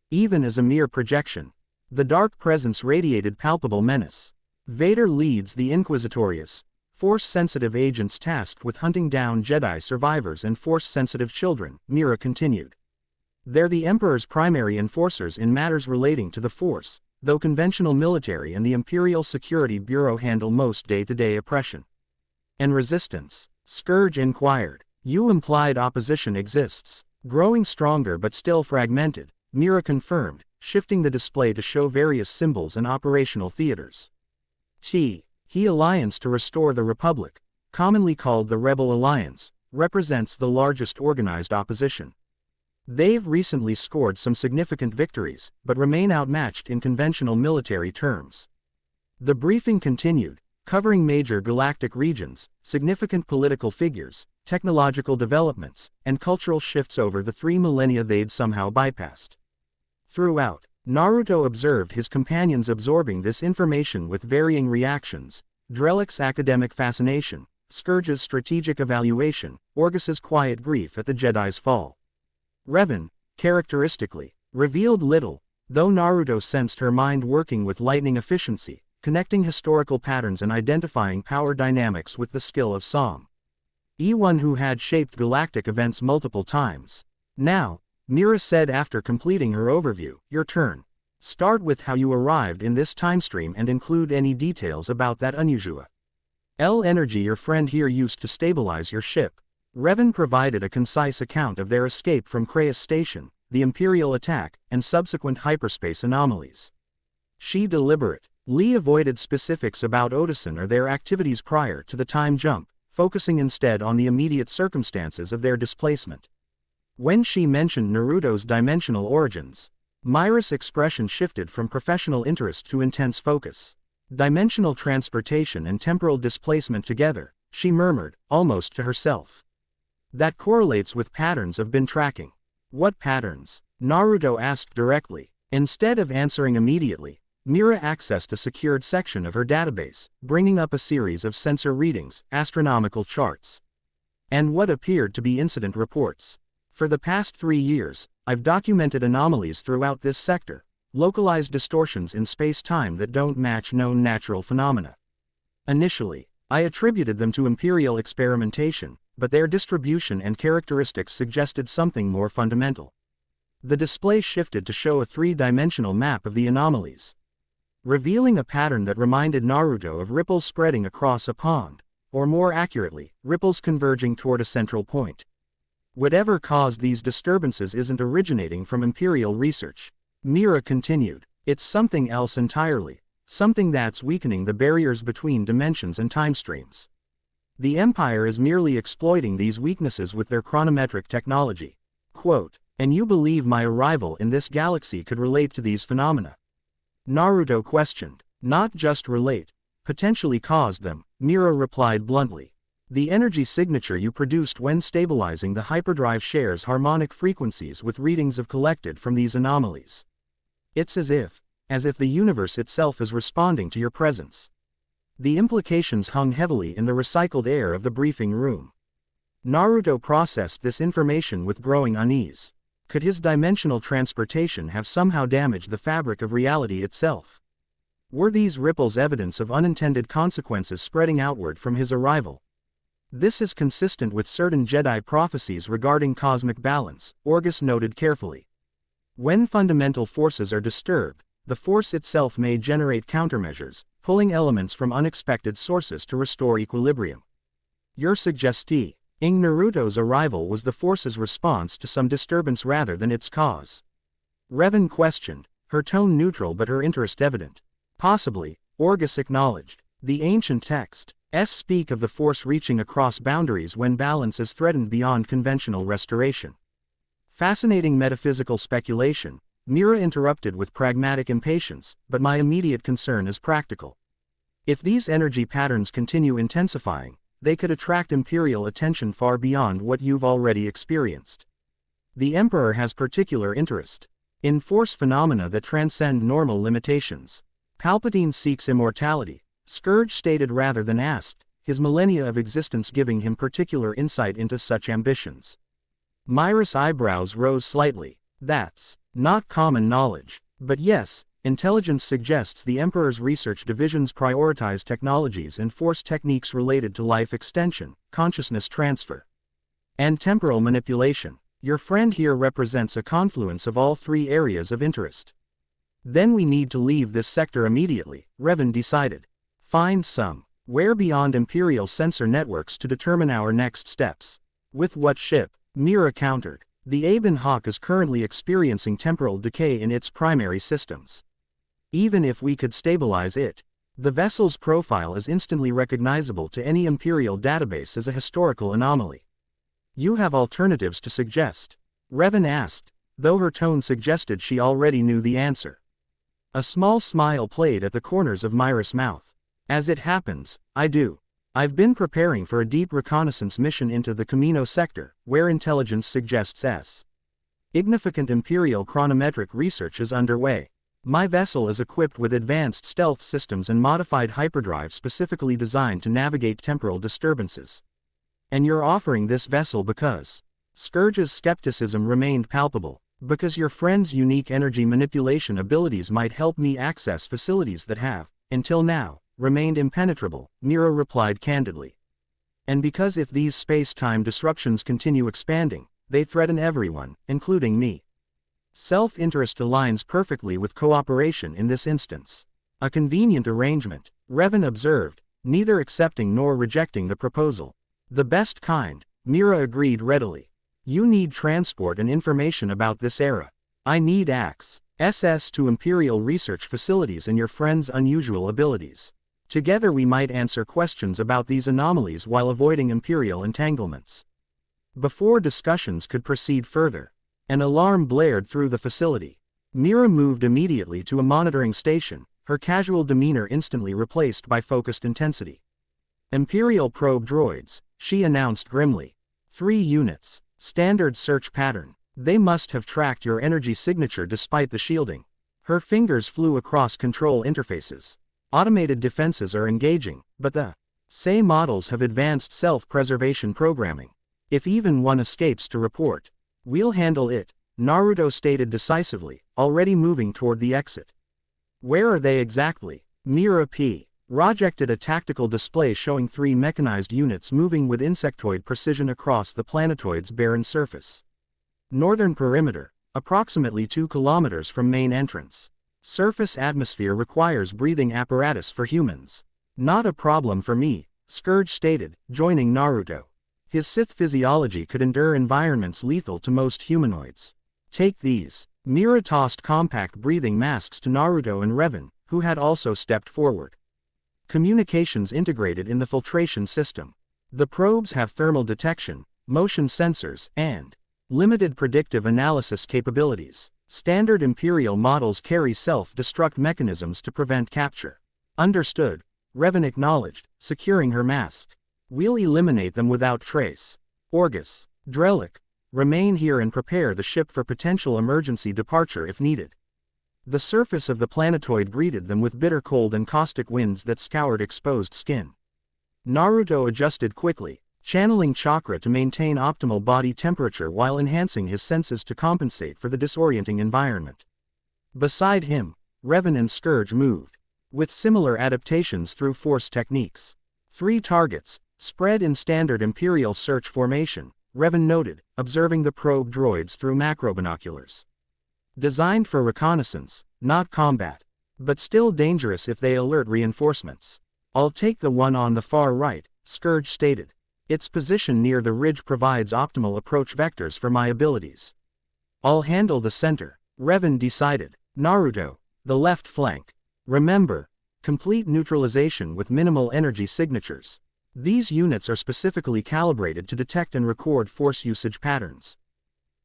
Even as a mere projection, the dark presence radiated palpable menace. "Vader leads the Inquisitorius, Force-sensitive agents tasked with hunting down Jedi survivors and Force-sensitive children," Mira continued. "They're the Emperor's primary enforcers in matters relating to the Force, though conventional military and the Imperial Security Bureau handle most day-to-day oppression." "And resistance?" Scourge inquired. "You implied opposition exists. Growing stronger but still fragmented," Mira confirmed, shifting the display to show various symbols and operational theaters. "He alliance to restore the Republic. commonly called the Rebel Alliance, represents the largest organized opposition. They've recently scored some significant victories, but remain outmatched in conventional military terms. The briefing continued, covering major galactic regions, significant political figures, technological developments, and cultural shifts over the 3 millennia they'd somehow bypassed. Throughout, Naruto observed his companions absorbing this information with varying reactions: Drelic's academic fascination, Scourge's strategic evaluation, Orgus's quiet grief at the Jedi's fall. Revan, characteristically, revealed little, though Naruto sensed her mind working with lightning efficiency, connecting historical patterns and identifying power dynamics with the skill of Som. One who had shaped galactic events multiple times. Now, Mira said after completing her overview, your turn. Start with how you arrived in this timestream and include any details about that unusual energy your friend here used to stabilize your ship. Revan provided a concise account of their escape from Kreis Station, the Imperial attack, and subsequent hyperspace anomalies. She deliberately avoided specifics about Otacin or their activities prior to the time jump, focusing instead on the immediate circumstances of their displacement. When she mentioned Naruto's dimensional origins, Mira's expression shifted from professional interest to intense focus. Dimensional transportation and temporal displacement together, she murmured, almost to herself. That correlates with patterns I've been tracking. What patterns? Naruto asked directly. Instead of answering immediately, Mira accessed a secured section of her database, bringing up a series of sensor readings, astronomical charts, and what appeared to be incident reports. For the past 3 years, I've documented anomalies throughout this sector, localized distortions in space-time that don't match known natural phenomena. Initially, I attributed them to Imperial experimentation, but their distribution and characteristics suggested something more fundamental. The display shifted to show a 3-dimensional map of the anomalies, revealing a pattern that reminded Naruto of ripples spreading across a pond, or more accurately, ripples converging toward a central point. Whatever caused these disturbances isn't originating from Imperial research. Mira continued. It's something else entirely, something that's weakening the barriers between dimensions and timestreams. The Empire is merely exploiting these weaknesses with their chronometric technology. Quote, and you believe my arrival in this galaxy could relate to these phenomena? Naruto questioned. Not just relate, potentially caused them, Mira replied bluntly. The energy signature you produced when stabilizing the hyperdrive shares harmonic frequencies with readings collected from these anomalies. It's as if the universe itself is responding to your presence. The implications hung heavily in the recycled air of the briefing room. Naruto processed this information with growing unease. Could his dimensional transportation have somehow damaged the fabric of reality itself? Were these ripples evidence of unintended consequences spreading outward from his arrival? This is consistent with certain Jedi prophecies regarding cosmic balance, Orgus noted carefully. When fundamental forces are disturbed, the force itself may generate countermeasures, pulling elements from unexpected sources to restore equilibrium. You're suggesting Naruto's arrival was the force's response to some disturbance rather than its cause? Revan questioned, her tone neutral but her interest evident. Possibly, Orgus acknowledged. The ancient texts speak of the force reaching across boundaries when balance is threatened beyond conventional restoration. Fascinating metaphysical speculation, Mira interrupted with pragmatic impatience, but my immediate concern is practical. If these energy patterns continue intensifying, they could attract Imperial attention far beyond what you've already experienced. The Emperor has particular interest in force phenomena that transcend normal limitations. Palpatine seeks immortality, Scourge stated rather than asked, his millennia of existence giving him particular insight into such ambitions. Mira's eyebrows rose slightly. That's not common knowledge. But yes, intelligence suggests the Emperor's research divisions prioritize technologies and force techniques related to life extension, consciousness transfer, and temporal manipulation. Your friend here represents a confluence of all 3 areas of interest. Then we need to leave this sector immediately, Revan decided. Find somewhere beyond Imperial sensor networks to determine our next steps. With what ship? Mira countered. The Aben Hawk is currently experiencing temporal decay in its primary systems. Even if we could stabilize it, The vessel's profile is instantly recognizable to any Imperial database as a historical anomaly. You have alternatives to suggest? Revan asked, though her tone suggested she already knew the answer. A small smile played at the corners of Myra's mouth. As it happens, I do. I've been preparing for a deep reconnaissance mission into the Camino sector, where intelligence suggests significant Imperial chronometric research is underway. My vessel is equipped with advanced stealth systems and modified hyperdrive specifically designed to navigate temporal disturbances. And you're offering this vessel because... Scourge's skepticism remained palpable. Because your friend's unique energy manipulation abilities might help me access facilities that have, until now, remained impenetrable, Mira replied candidly. And because if these space-time disruptions continue expanding, they threaten everyone, including me. Self-interest aligns perfectly with cooperation in this instance. A convenient arrangement, Revan observed, neither accepting nor rejecting the proposal. The best kind, Mira agreed readily. You need transport and information about this era. I need access to Imperial research facilities and your friend's unusual abilities. Together we might answer questions about these anomalies while avoiding Imperial entanglements. Before discussions could proceed further, an alarm blared through the facility. Mira moved immediately to a monitoring station, her casual demeanor instantly replaced by focused intensity. Imperial probe droids, she announced grimly. 3 units. Standard search pattern. They must have tracked your energy signature despite the shielding. Her fingers flew across control interfaces. Automated defenses are engaging, but the same models have advanced self-preservation programming. If even one escapes to report, we'll handle it, Naruto stated decisively, already moving toward the exit. Where are they exactly? Mira projected a tactical display showing 3 mechanized units moving with insectoid precision across the planetoid's barren surface. Northern perimeter, approximately 2 kilometers from main entrance. Surface atmosphere requires breathing apparatus for humans. Not a problem for me, Scourge stated, joining Naruto. His Sith physiology could endure environments lethal to most humanoids. Take these. Mira tossed compact breathing masks to Naruto and Revan, who had also stepped forward. Communications integrated in the filtration system. The probes have thermal detection, motion sensors, and limited predictive analysis capabilities. Standard Imperial models carry self-destruct mechanisms to prevent capture. Understood, Revan acknowledged, securing her mask. We'll eliminate them without trace. Orgus, Drellic, remain here and prepare the ship for potential emergency departure if needed. The surface of the planetoid greeted them with bitter cold and caustic winds that scoured exposed skin. Naruto adjusted quickly, channeling chakra to maintain optimal body temperature while enhancing his senses to compensate for the disorienting environment. Beside him, Revan and Scourge moved, with similar adaptations through force techniques. 3 targets, spread in standard Imperial search formation, Revan noted, observing the probe droids through macrobinoculars. Designed for reconnaissance, not combat, but still dangerous if they alert reinforcements. I'll take the one on the far right, Scourge stated. Its position near the ridge provides optimal approach vectors for my abilities. I'll handle the center, Revan decided. Naruto, the left flank. Remember, complete neutralization with minimal energy signatures. These units are specifically calibrated to detect and record force usage patterns.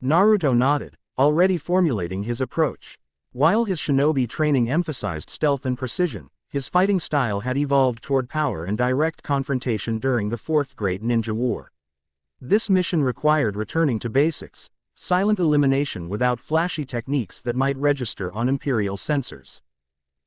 Naruto nodded, already formulating his approach. While his shinobi training emphasized stealth and precision, his fighting style had evolved toward power and direct confrontation during the Fourth Great Ninja War. This mission required returning to basics, silent elimination without flashy techniques that might register on Imperial sensors.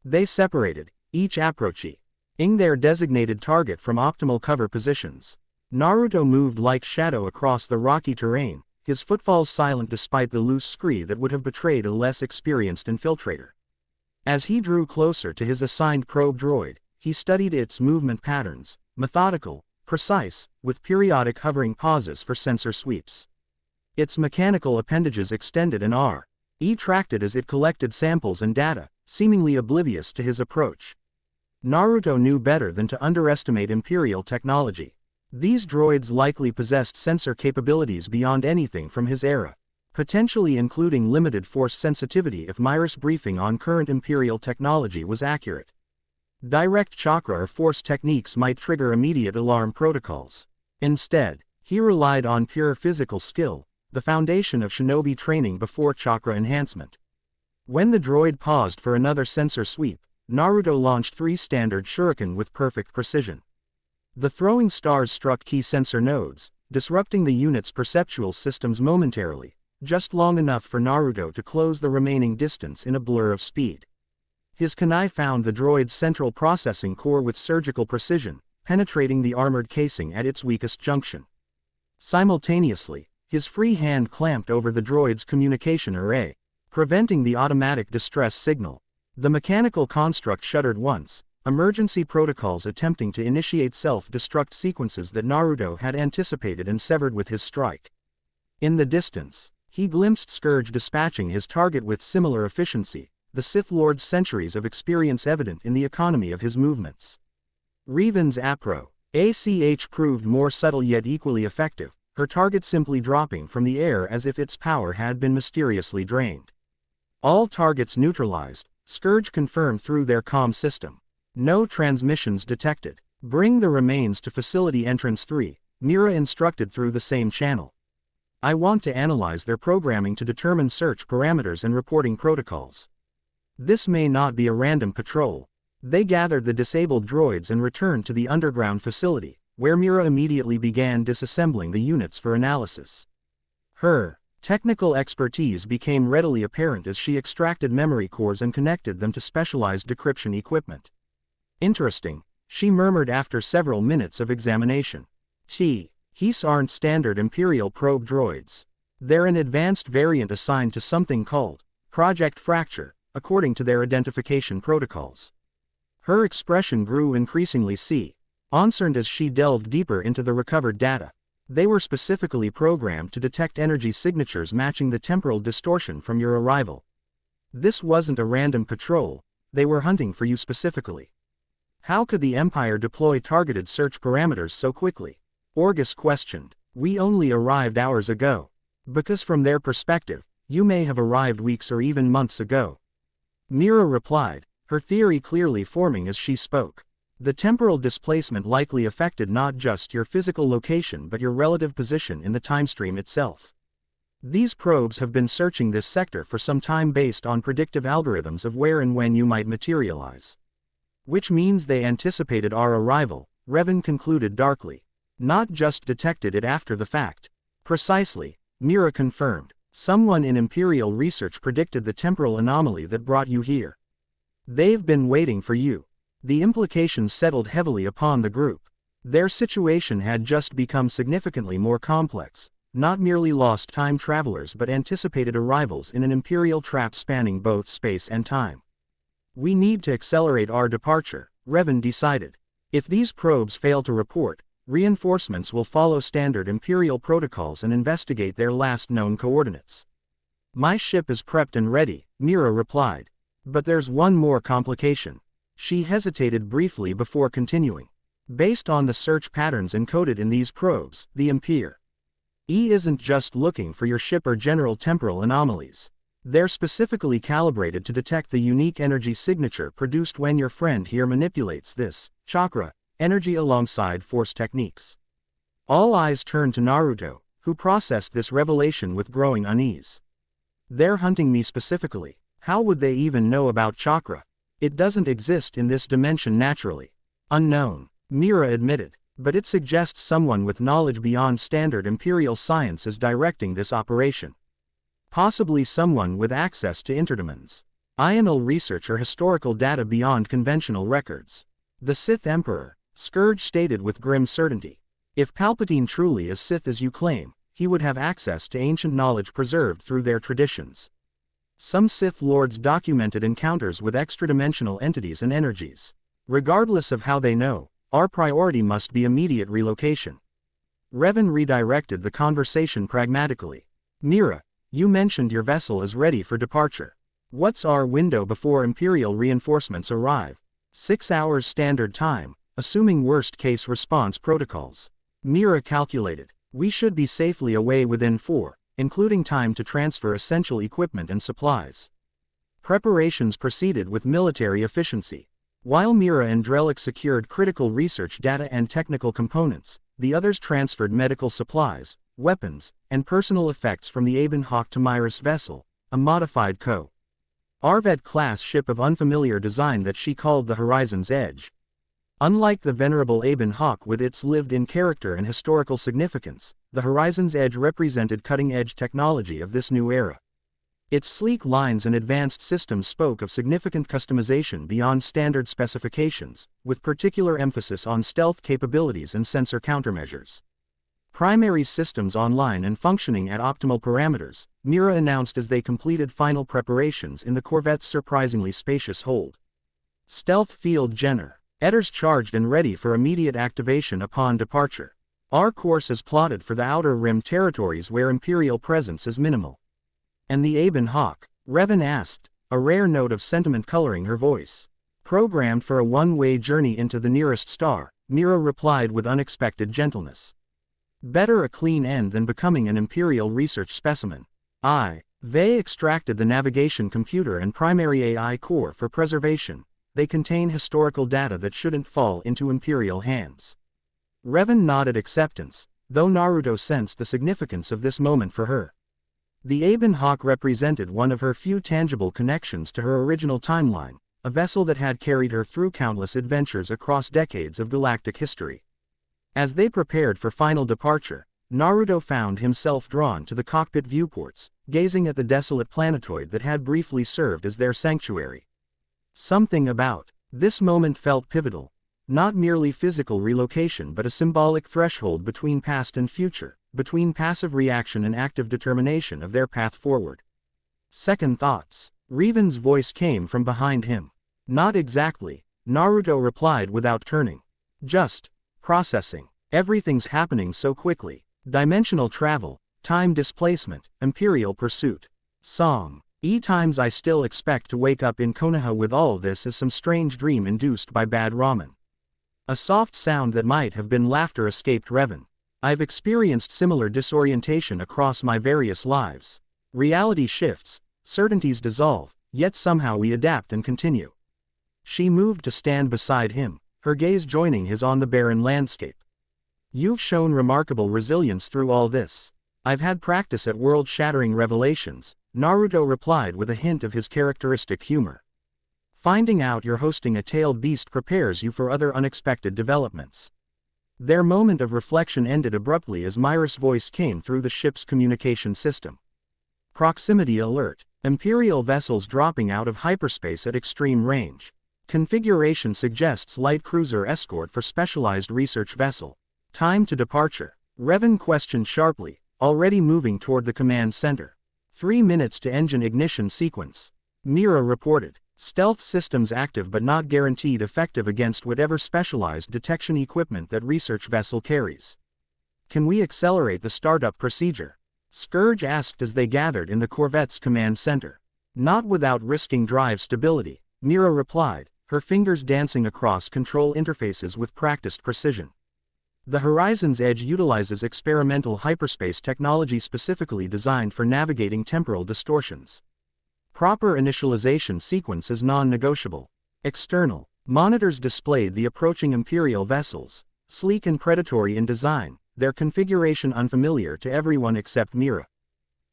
They separated, each approaching their designated target from optimal cover positions. Naruto moved like shadow across the rocky terrain, his footfalls silent despite the loose scree that would have betrayed a less experienced infiltrator. As he drew closer to his assigned probe droid, he studied its movement patterns, methodical, precise, with periodic hovering pauses for sensor sweeps. Its mechanical appendages extended and tracked as it collected samples and data, seemingly oblivious to his approach. Naruto knew better than to underestimate Imperial technology. These droids likely possessed sensor capabilities beyond anything from his era, potentially including limited force sensitivity if Myra's briefing on current Imperial technology was accurate. Direct chakra or force techniques might trigger immediate alarm protocols. Instead, he relied on pure physical skill, the foundation of shinobi training before chakra enhancement. When the droid paused for another sensor sweep, Naruto launched 3 standard shuriken with perfect precision. The throwing stars struck key sensor nodes, disrupting the unit's perceptual systems momentarily, just long enough for Naruto to close the remaining distance in a blur of speed. His kunai found the droid's central processing core with surgical precision, penetrating the armored casing at its weakest junction. Simultaneously, his free hand clamped over the droid's communication array, preventing the automatic distress signal. The mechanical construct shuddered once, emergency protocols attempting to initiate self-destruct sequences that Naruto had anticipated and severed with his strike. In the distance, he glimpsed Scourge dispatching his target with similar efficiency, the Sith Lord's centuries of experience evident in the economy of his movements. Revan's ACH proved more subtle yet equally effective, her target simply dropping from the air as if its power had been mysteriously drained. All targets neutralized, Scourge confirmed through their comm system. No transmissions detected. Bring the remains to facility entrance 3, Mira instructed through the same channel. I want to analyze their programming to determine search parameters and reporting protocols. This may not be a random patrol. They gathered the disabled droids and returned to the underground facility, where Mira immediately began disassembling the units for analysis. Her technical expertise became readily apparent as she extracted memory cores and connected them to specialized decryption equipment. Interesting, she murmured after several minutes of examination. These aren't standard Imperial probe droids. They're an advanced variant assigned to something called Project Fracture, according to their identification protocols. Her expression grew increasingly concerned as she delved deeper into the recovered data. They were specifically programmed to detect energy signatures matching the temporal distortion from your arrival. This wasn't a random patrol, they were hunting for you specifically. How could the Empire deploy targeted search parameters so quickly? Orgus questioned. We only arrived hours ago. Because from their perspective, you may have arrived weeks or even months ago. Mira replied, her theory clearly forming as she spoke. The temporal displacement likely affected not just your physical location but your relative position in the timestream itself. These probes have been searching this sector for some time based on predictive algorithms of where and when you might materialize. Which means they anticipated our arrival, Revan concluded darkly. Not just detected it after the fact. Precisely, Mira confirmed. Someone in Imperial research predicted the temporal anomaly that brought you here. They've been waiting for you. The implications settled heavily upon the group. Their situation had just become significantly more complex, not merely lost time travelers but anticipated arrivals in an Imperial trap spanning both space and time. We need to accelerate our departure, Revan decided. If these probes fail to report, reinforcements will follow standard Imperial protocols and investigate their last known coordinates. My ship is prepped and ready, Mira replied. But there's one more complication. She hesitated briefly before continuing. Based on the search patterns encoded in these probes, the Empire isn't just looking for your ship or general temporal anomalies. They're specifically calibrated to detect the unique energy signature produced when your friend here manipulates this chakra energy alongside force techniques. All eyes turned to Naruto, who processed this revelation with growing unease. They're hunting me specifically. How would they even know about chakra? It doesn't exist in this dimension naturally. Unknown, Mira admitted, but it suggests someone with knowledge beyond standard Imperial science is directing this operation. Possibly someone with access to interdimensions. Ional research or historical data beyond conventional records. The Sith Emperor, Scourge stated with grim certainty. If Palpatine truly is Sith as you claim, he would have access to ancient knowledge preserved through their traditions. Some Sith Lords documented encounters with extra-dimensional entities and energies. Regardless of how they know, our priority must be immediate relocation. Revan redirected the conversation pragmatically. Mira, you mentioned your vessel is ready for departure. What's our window before Imperial reinforcements arrive? 6 hours standard time, assuming worst-case response protocols. Mira calculated. We should be safely away within 4, including time to transfer essential equipment and supplies. Preparations proceeded with military efficiency. While Mira and Drellick secured critical research data and technical components, the others transferred medical supplies, weapons, and personal effects from the Aben Hawk to Myra's vessel, a modified Arvet-class ship of unfamiliar design that she called the Horizon's Edge. Unlike the venerable Aben Hawk with its lived-in character and historical significance, the Horizon's Edge represented cutting-edge technology of this new era. Its sleek lines and advanced systems spoke of significant customization beyond standard specifications, with particular emphasis on stealth capabilities and sensor countermeasures. Primary systems online and functioning at optimal parameters, Mira announced as they completed final preparations in the corvette's surprisingly spacious hold. Stealth Field Jenner. Edders charged and ready for immediate activation upon departure. Our course is plotted for the Outer Rim territories where Imperial presence is minimal. And the Aben Hawk? Revan asked, a rare note of sentiment coloring her voice. Programmed for a one-way journey into the nearest star, Mira replied with unexpected gentleness. Better a clean end than becoming an Imperial research specimen. They extracted the navigation computer and primary AI core for preservation. They contain historical data that shouldn't fall into Imperial hands. Revan nodded acceptance, though Naruto sensed the significance of this moment for her. The Aben Hawk represented one of her few tangible connections to her original timeline, a vessel that had carried her through countless adventures across decades of galactic history. As they prepared for final departure, Naruto found himself drawn to the cockpit viewports, gazing at the desolate planetoid that had briefly served as their sanctuary. Something about this moment felt pivotal, not merely physical relocation but a symbolic threshold between past and future, between passive reaction and active determination of their path forward. Second thoughts. Revan's voice came from behind him. Not exactly, Naruto replied without turning. Just processing. Everything's happening so quickly. Dimensional travel, time displacement, Imperial pursuit. Song. Times I still expect to wake up in Konoha with all this as some strange dream induced by bad ramen. A soft sound that might have been laughter escaped Revan. I've experienced similar disorientation across my various lives. Reality shifts, certainties dissolve, yet somehow we adapt and continue. She moved to stand beside him, her gaze joining his on the barren landscape. You've shown remarkable resilience through all this. I've had practice at world-shattering revelations, Naruto replied with a hint of his characteristic humor. Finding out you're hosting a tailed beast prepares you for other unexpected developments. Their moment of reflection ended abruptly as Myra's voice came through the ship's communication system. Proximity alert. Imperial vessels dropping out of hyperspace at extreme range. Configuration suggests light cruiser escort for specialized research vessel. Time to departure. Revan questioned sharply, already moving toward the command center. 3 minutes to engine ignition sequence. Mira reported. Stealth systems active but not guaranteed effective against whatever specialized detection equipment that research vessel carries. Can we accelerate the startup procedure? Scourge asked as they gathered in the corvette's command center. Not without risking drive stability, Mira replied, her fingers dancing across control interfaces with practiced precision. The Horizon's Edge utilizes experimental hyperspace technology specifically designed for navigating temporal distortions. Proper initialization sequence is non-negotiable. External monitors displayed the approaching Imperial vessels, sleek and predatory in design, their configuration unfamiliar to everyone except Mira.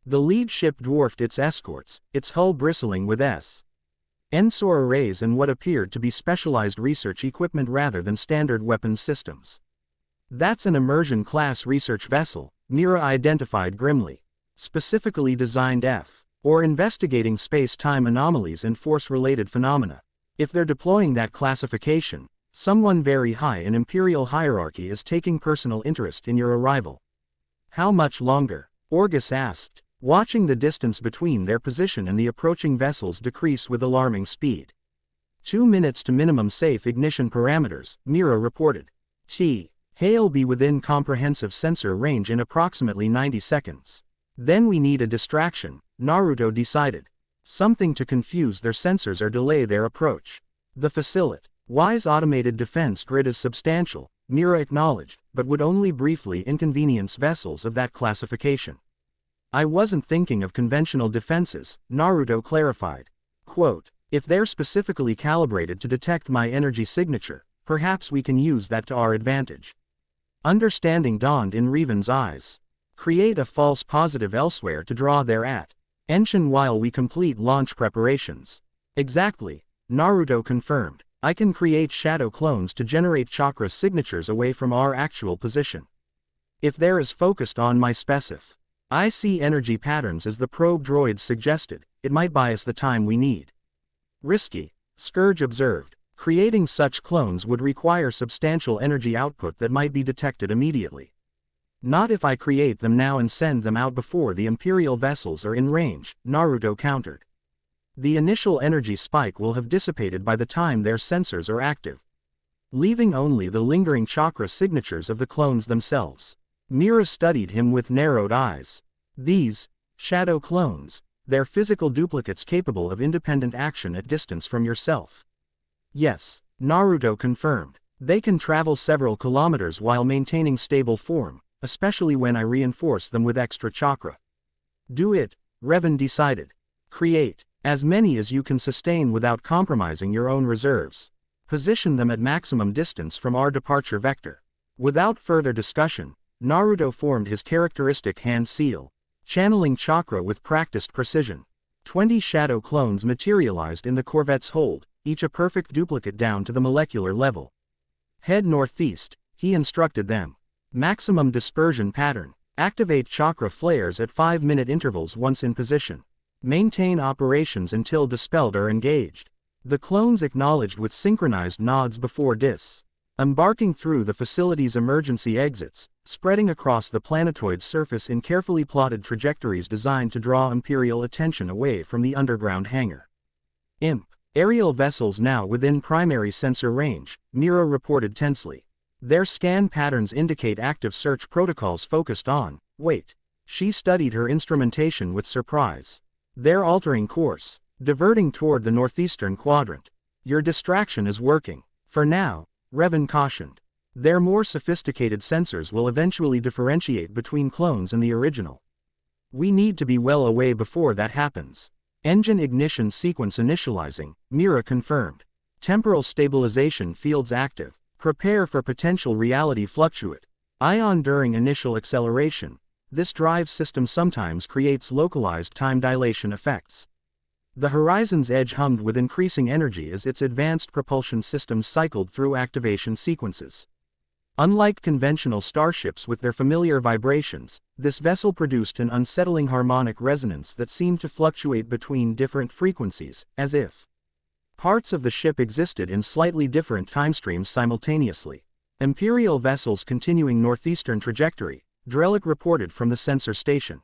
The lead ship dwarfed its escorts, its hull bristling with Ensor arrays and what appeared to be specialized research equipment rather than standard weapons systems. That's an immersion-class research vessel, Mira identified grimly. Specifically designed or investigating space-time anomalies and force-related phenomena. If they're deploying that classification, someone very high in Imperial hierarchy is taking personal interest in your arrival. How much longer? Orgus asked, watching the distance between their position and the approaching vessels decrease with alarming speed. 2 minutes to minimum safe ignition parameters, Mira reported. Hail be within comprehensive sensor range in approximately 90 seconds. Then we need a distraction, Naruto decided. Something to confuse their sensors or delay their approach. The facility-wise automated defense grid is substantial, Mira acknowledged, but would only briefly inconvenience vessels of that classification. I wasn't thinking of conventional defenses, Naruto clarified. Quote, If they're specifically calibrated to detect my energy signature, perhaps we can use that to our advantage. Understanding dawned in Revan's eyes. Create a false positive elsewhere to draw their attention while we complete launch preparations. Exactly, Naruto confirmed. I can create shadow clones to generate chakra signatures away from our actual position. If they're as focused on my I see energy patterns as the probe droids suggested, it might buy us the time we need. Risky, Scourge observed. Creating such clones would require substantial energy output that might be detected immediately. Not if I create them now and send them out before the Imperial vessels are in range, Naruto countered. The initial energy spike will have dissipated by the time their sensors are active, leaving only the lingering chakra signatures of the clones themselves. Mira studied him with narrowed eyes. These shadow clones, they're physical duplicates capable of independent action at distance from yourself. Yes, Naruto confirmed. They can travel several kilometers while maintaining stable form, especially when I reinforce them with extra chakra. Do it, Revan decided. Create as many as you can sustain without compromising your own reserves. Position them at maximum distance from our departure vector. Without further discussion, Naruto formed his characteristic hand seal, channeling chakra with practiced precision. 20 shadow clones materialized in the corvette's hold, each a perfect duplicate down to the molecular level. Head northeast, he instructed them. Maximum dispersion pattern. Activate chakra flares at 5-minute intervals once in position. Maintain operations until dispelled or engaged. The clones acknowledged with synchronized nods before embarking through the facility's emergency exits, spreading across the planetoid's surface in carefully plotted trajectories designed to draw Imperial attention away from the underground hangar. Aerial vessels now within primary sensor range, Mira reported tensely. Their scan patterns indicate active search protocols focused on, she studied her instrumentation with surprise. They're altering course, diverting toward the northeastern quadrant. Your distraction is working. For now, Revan cautioned. Their more sophisticated sensors will eventually differentiate between clones and the original. We need to be well away before that happens. Engine ignition sequence initializing, Mira confirmed. Temporal stabilization fields active. Prepare for potential reality fluctuate. Ion during initial acceleration. This drive system sometimes creates localized time dilation effects. The horizon's edge hummed with increasing energy as its advanced propulsion systems cycled through activation sequences. Unlike conventional starships with their familiar vibrations, this vessel produced an unsettling harmonic resonance that seemed to fluctuate between different frequencies, as if parts of the ship existed in slightly different timestreams simultaneously. Imperial vessels continuing northeastern trajectory, Drellick reported from the sensor station.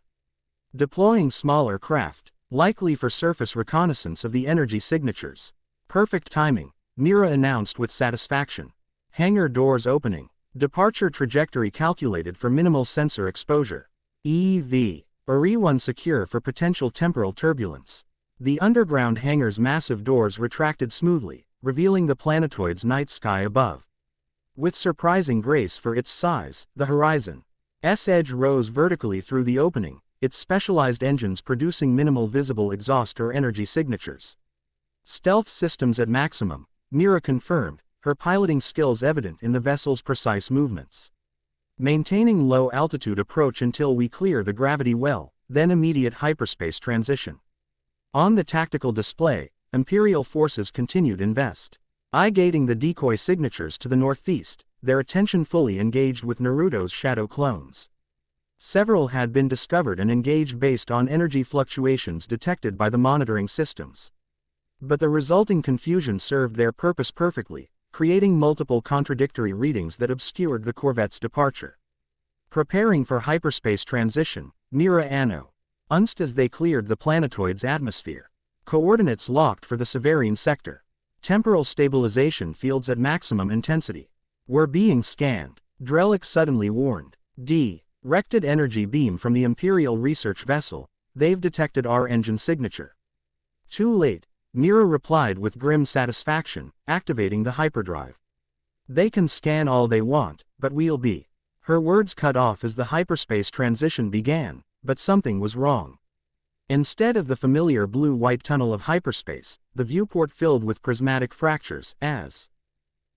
Deploying smaller craft, likely for surface reconnaissance of the energy signatures. Perfect timing, Mira announced with satisfaction. Hangar doors opening. Departure trajectory calculated for minimal sensor exposure. EV. Ori-1 secure for potential temporal turbulence. The underground hangar's massive doors retracted smoothly, revealing the planetoid's night sky above. With surprising grace for its size, the horizon's edge rose vertically through the opening, its specialized engines producing minimal visible exhaust or energy signatures. Stealth systems at maximum, Mira confirmed, her piloting skills evident in the vessel's precise movements. Maintaining low-altitude approach until we clear the gravity well, then immediate hyperspace transition. On the tactical display, Imperial forces continued investigating the decoy signatures to the northeast, their attention fully engaged with Naruto's shadow clones. Several had been discovered and engaged based on energy fluctuations detected by the monitoring systems. But the resulting confusion served their purpose perfectly, creating multiple contradictory readings that obscured the corvette's departure. Preparing for hyperspace transition, Mira announced as they cleared the planetoid's atmosphere. Coordinates locked for the Severine sector. Temporal stabilization fields at maximum intensity. We're being scanned, Drellick suddenly warned. Directed energy beam from the Imperial research vessel, they've detected our engine signature. Too late, Mira replied with grim satisfaction, activating the hyperdrive. They can scan all they want, but we'll be. Her words cut off as the hyperspace transition began, but something was wrong. Instead of the familiar blue-white tunnel of hyperspace, the viewport filled with prismatic fractures, as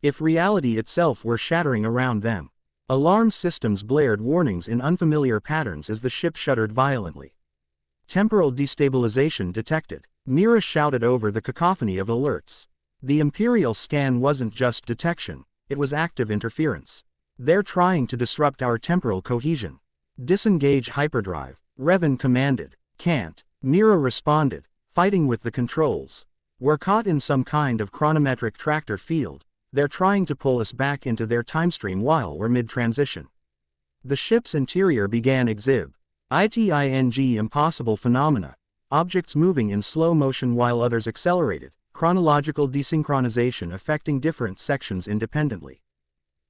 if reality itself were shattering around them. Alarm systems blared warnings in unfamiliar patterns as the ship shuddered violently. Temporal destabilization detected. Mira shouted over the cacophony of alerts. The Imperial scan wasn't just detection, it was active interference. They're trying to disrupt our temporal cohesion. Disengage hyperdrive, Revan commanded. Can't, Mira responded, fighting with the controls. We're caught in some kind of chronometric tractor field. They're trying to pull us back into their timestream while we're mid-transition. The ship's interior began exhibit impossible phenomena, objects moving in slow motion while others accelerated, chronological desynchronization affecting different sections independently.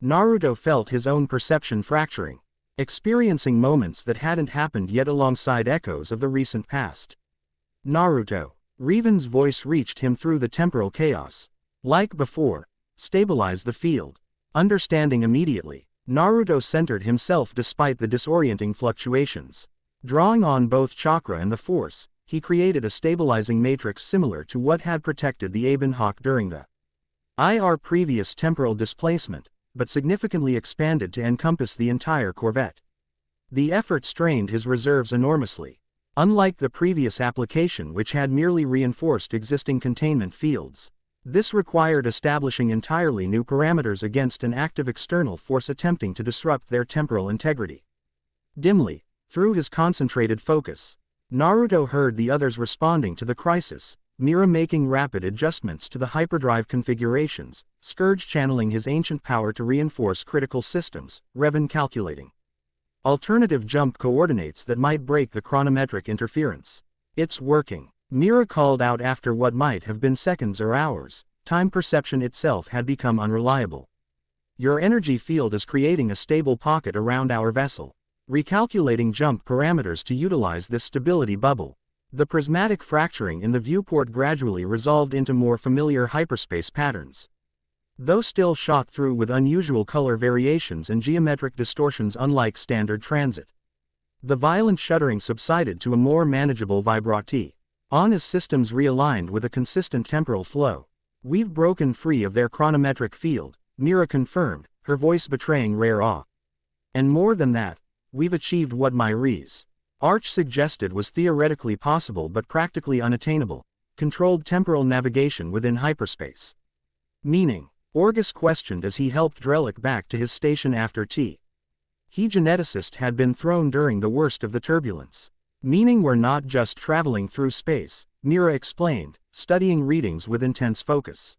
Naruto felt his own perception fracturing, experiencing moments that hadn't happened yet alongside echoes of the recent past. Naruto. Revan's voice reached him through the temporal chaos. Like before, stabilize the field. Understanding immediately, Naruto centered himself despite the disorienting fluctuations. Drawing on both chakra and the force, he created a stabilizing matrix similar to what had protected the Aben Hawk during the previous temporal displacement, but significantly expanded to encompass the entire corvette. The effort strained his reserves enormously. Unlike the previous application which had merely reinforced existing containment fields, this required establishing entirely new parameters against an active external force attempting to disrupt their temporal integrity. Dimly, through his concentrated focus, Naruto heard the others responding to the crisis, Mira making rapid adjustments to the hyperdrive configurations, Scourge channeling his ancient power to reinforce critical systems, Revan calculating alternative jump coordinates that might break the chronometric interference. It's working, Mira called out after what might have been seconds or hours. Time perception itself had become unreliable. Your energy field is creating a stable pocket around our vessel. Recalculating jump parameters to utilize this stability bubble. The prismatic fracturing in the viewport gradually resolved into more familiar hyperspace patterns, though still shot through with unusual color variations and geometric distortions unlike standard transit. The violent shuddering subsided to a more manageable vibrati. Anna's systems realigned with a consistent temporal flow. We've broken free of their chronometric field, Mira confirmed, her voice betraying rare awe. And more than that, we've achieved what my Arch suggested was theoretically possible but practically unattainable, controlled temporal navigation within hyperspace. Meaning? Orgus questioned as he helped Drellick back to his station after tea. He geneticist had been thrown during the worst of the turbulence. Meaning we're not just traveling through space, Mira explained, studying readings with intense focus.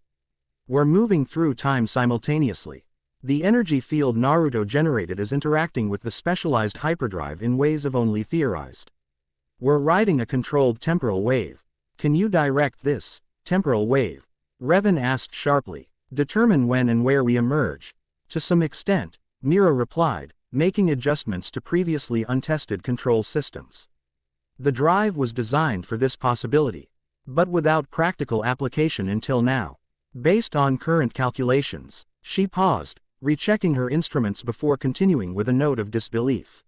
We're moving through time simultaneously. The energy field Naruto generated is interacting with the specialized hyperdrive in ways of only theorized. We're riding a controlled temporal wave. Can you direct this temporal wave? Revan asked sharply. Determine when and where we emerge. To some extent, Mira replied, making adjustments to previously untested control systems. The drive was designed for this possibility, but without practical application until now. Based on current calculations, she paused, rechecking her instruments before continuing with a note of disbelief.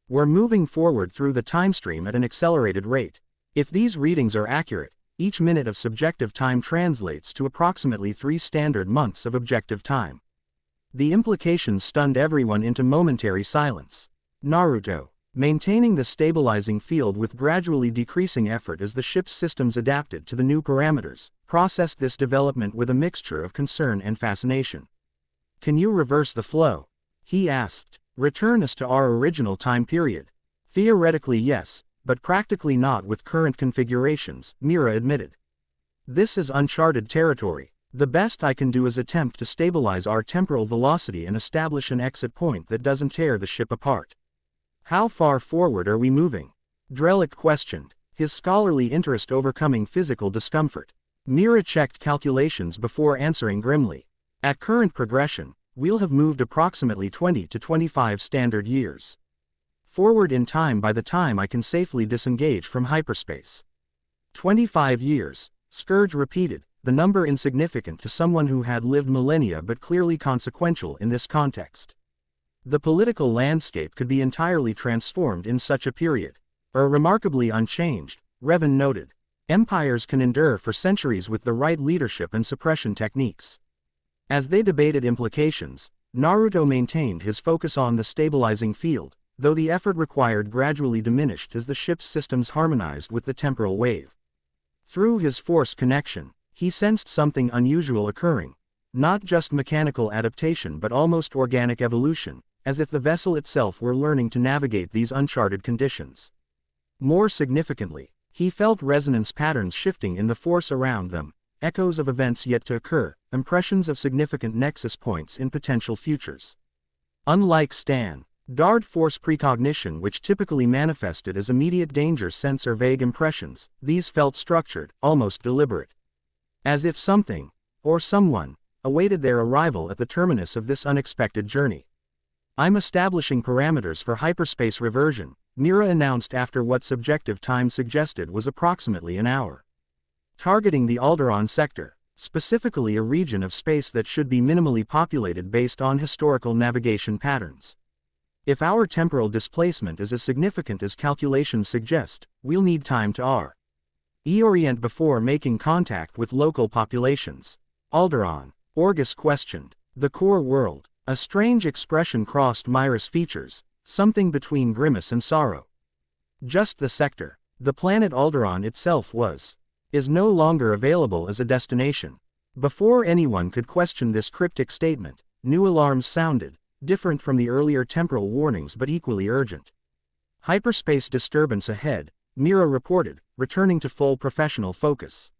We're moving forward through the time stream at an accelerated rate. If these readings are accurate, each minute of subjective time translates to approximately 3 standard months of objective time. The implications stunned everyone into momentary silence. Naruto, maintaining the stabilizing field with gradually decreasing effort as the ship's systems adapted to the new parameters, processed this development with a mixture of concern and fascination. Can you reverse the flow? He asked. Return us to our original time period. Theoretically yes, but practically not with current configurations, Mira admitted. This is uncharted territory. The best I can do is attempt to stabilize our temporal velocity and establish an exit point that doesn't tear the ship apart. How far forward are we moving? Drellick questioned, his scholarly interest overcoming physical discomfort. Mira checked calculations before answering grimly. At current progression, we'll have moved approximately 20 to 25 standard years forward in time by the time I can safely disengage from hyperspace. 25 years, Scourge repeated, the number insignificant to someone who had lived millennia but clearly consequential in this context. The political landscape could be entirely transformed in such a period. Or remarkably unchanged, Revan noted. Empires can endure for centuries with the right leadership and suppression techniques. As they debated implications, Naruto maintained his focus on the stabilizing field, though the effort required gradually diminished as the ship's systems harmonized with the temporal wave. Through his force connection, he sensed something unusual occurring, not just mechanical adaptation but almost organic evolution, as if the vessel itself were learning to navigate these uncharted conditions. More significantly, he felt resonance patterns shifting in the force around them, echoes of events yet to occur, impressions of significant nexus points in potential futures. Unlike Dark force precognition, which typically manifested as immediate danger sense or vague impressions, these felt structured, almost deliberate. As if something, or someone, awaited their arrival at the terminus of this unexpected journey. "I'm establishing parameters for hyperspace reversion," Mira announced after what subjective time suggested was approximately an hour. "Targeting the Alderaan sector, specifically a region of space that should be minimally populated based on historical navigation patterns. If our temporal displacement is as significant as calculations suggest, we'll need time to reorient before making contact with local populations." "Alderaan?" Orgus questioned. "The core world." A strange expression crossed Myra's features, something between grimace and sorrow. "Just the sector. The planet Alderaan itself is no longer available as a destination." Before anyone could question this cryptic statement, new alarms sounded, different from the earlier temporal warnings but equally urgent. "Hyperspace disturbance ahead," Mira reported, returning to full professional focus.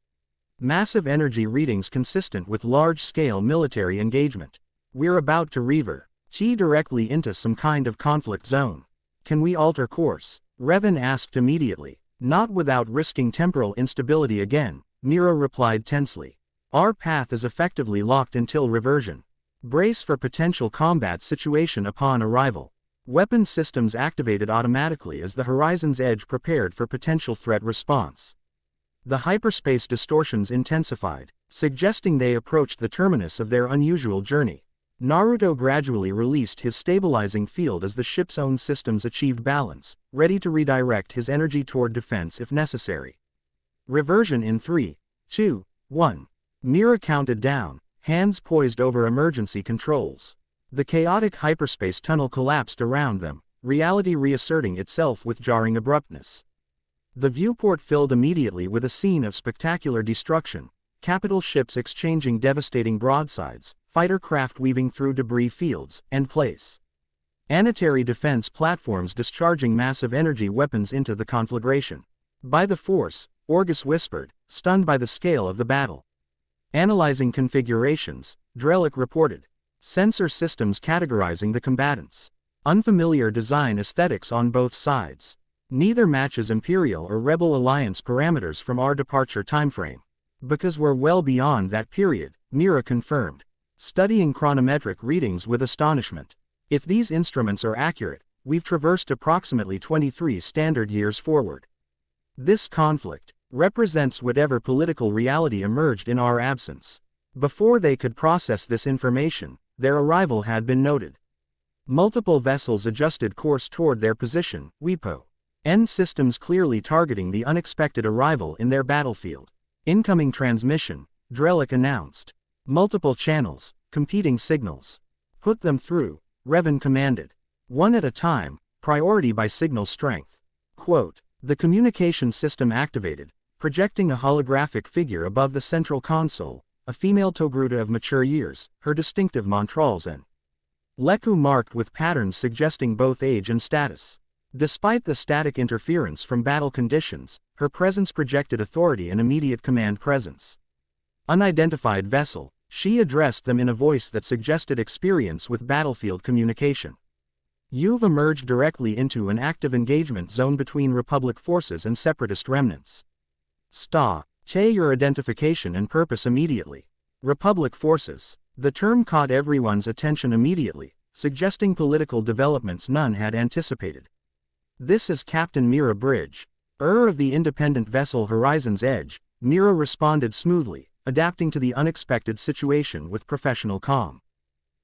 "Massive energy readings consistent with large-scale military engagement. We're about to reverge directly into some kind of conflict zone. Can we alter course?" Revan asked immediately. "Not without risking temporal instability again," Mira replied tensely. "Our path is effectively locked until reversion. Brace for potential combat situation upon arrival." Weapon systems activated automatically as the horizon's edge prepared for potential threat response. The hyperspace distortions intensified, suggesting they approached the terminus of their unusual journey. Naruto gradually released his stabilizing field as the ship's own systems achieved balance, ready to redirect his energy toward defense if necessary. "Reversion in 3, 2, 1. Mira counted down, hands poised over emergency controls. The chaotic hyperspace tunnel collapsed around them, reality reasserting itself with jarring abruptness. The viewport filled immediately with a scene of spectacular destruction, capital ships exchanging devastating broadsides, fighter craft weaving through debris fields and planetary defense platforms discharging massive energy weapons into the conflagration. "By the Force," Orgus whispered, stunned by the scale of the battle. "Analyzing configurations," Drellick reported. "Sensor systems categorizing the combatants. Unfamiliar design aesthetics on both sides. Neither matches Imperial or Rebel Alliance parameters from our departure timeframe." "Because we're well beyond that period," Mira confirmed, studying chronometric readings with astonishment. "If these instruments are accurate, we've traversed approximately 23 standard years forward. This conflict represents whatever political reality emerged in our absence." Before they could process this information, their arrival had been noted. Multiple vessels adjusted course toward their position, WEPO-N systems clearly targeting the unexpected arrival in their battlefield. "Incoming transmission," Drellick announced. "Multiple channels, competing signals. Put them through," Revan commanded. "One at a time, priority by signal strength." Quote, "The communication system activated, projecting a holographic figure above the central console, a female Togruta of mature years, her distinctive montrals and leku marked with patterns suggesting both age and status. Despite the static interference from battle conditions, her presence projected authority and immediate command presence. Unidentified vessel, she addressed them in a voice that suggested experience with battlefield communication. "You've emerged directly into an active engagement zone between Republic forces and Separatist remnants. Say your identification and purpose immediately." Republic forces. The term caught everyone's attention immediately, suggesting political developments none had anticipated. "This is Captain Mira Bridge, of the independent vessel Horizon's Edge," Mira responded smoothly, adapting to the unexpected situation with professional calm.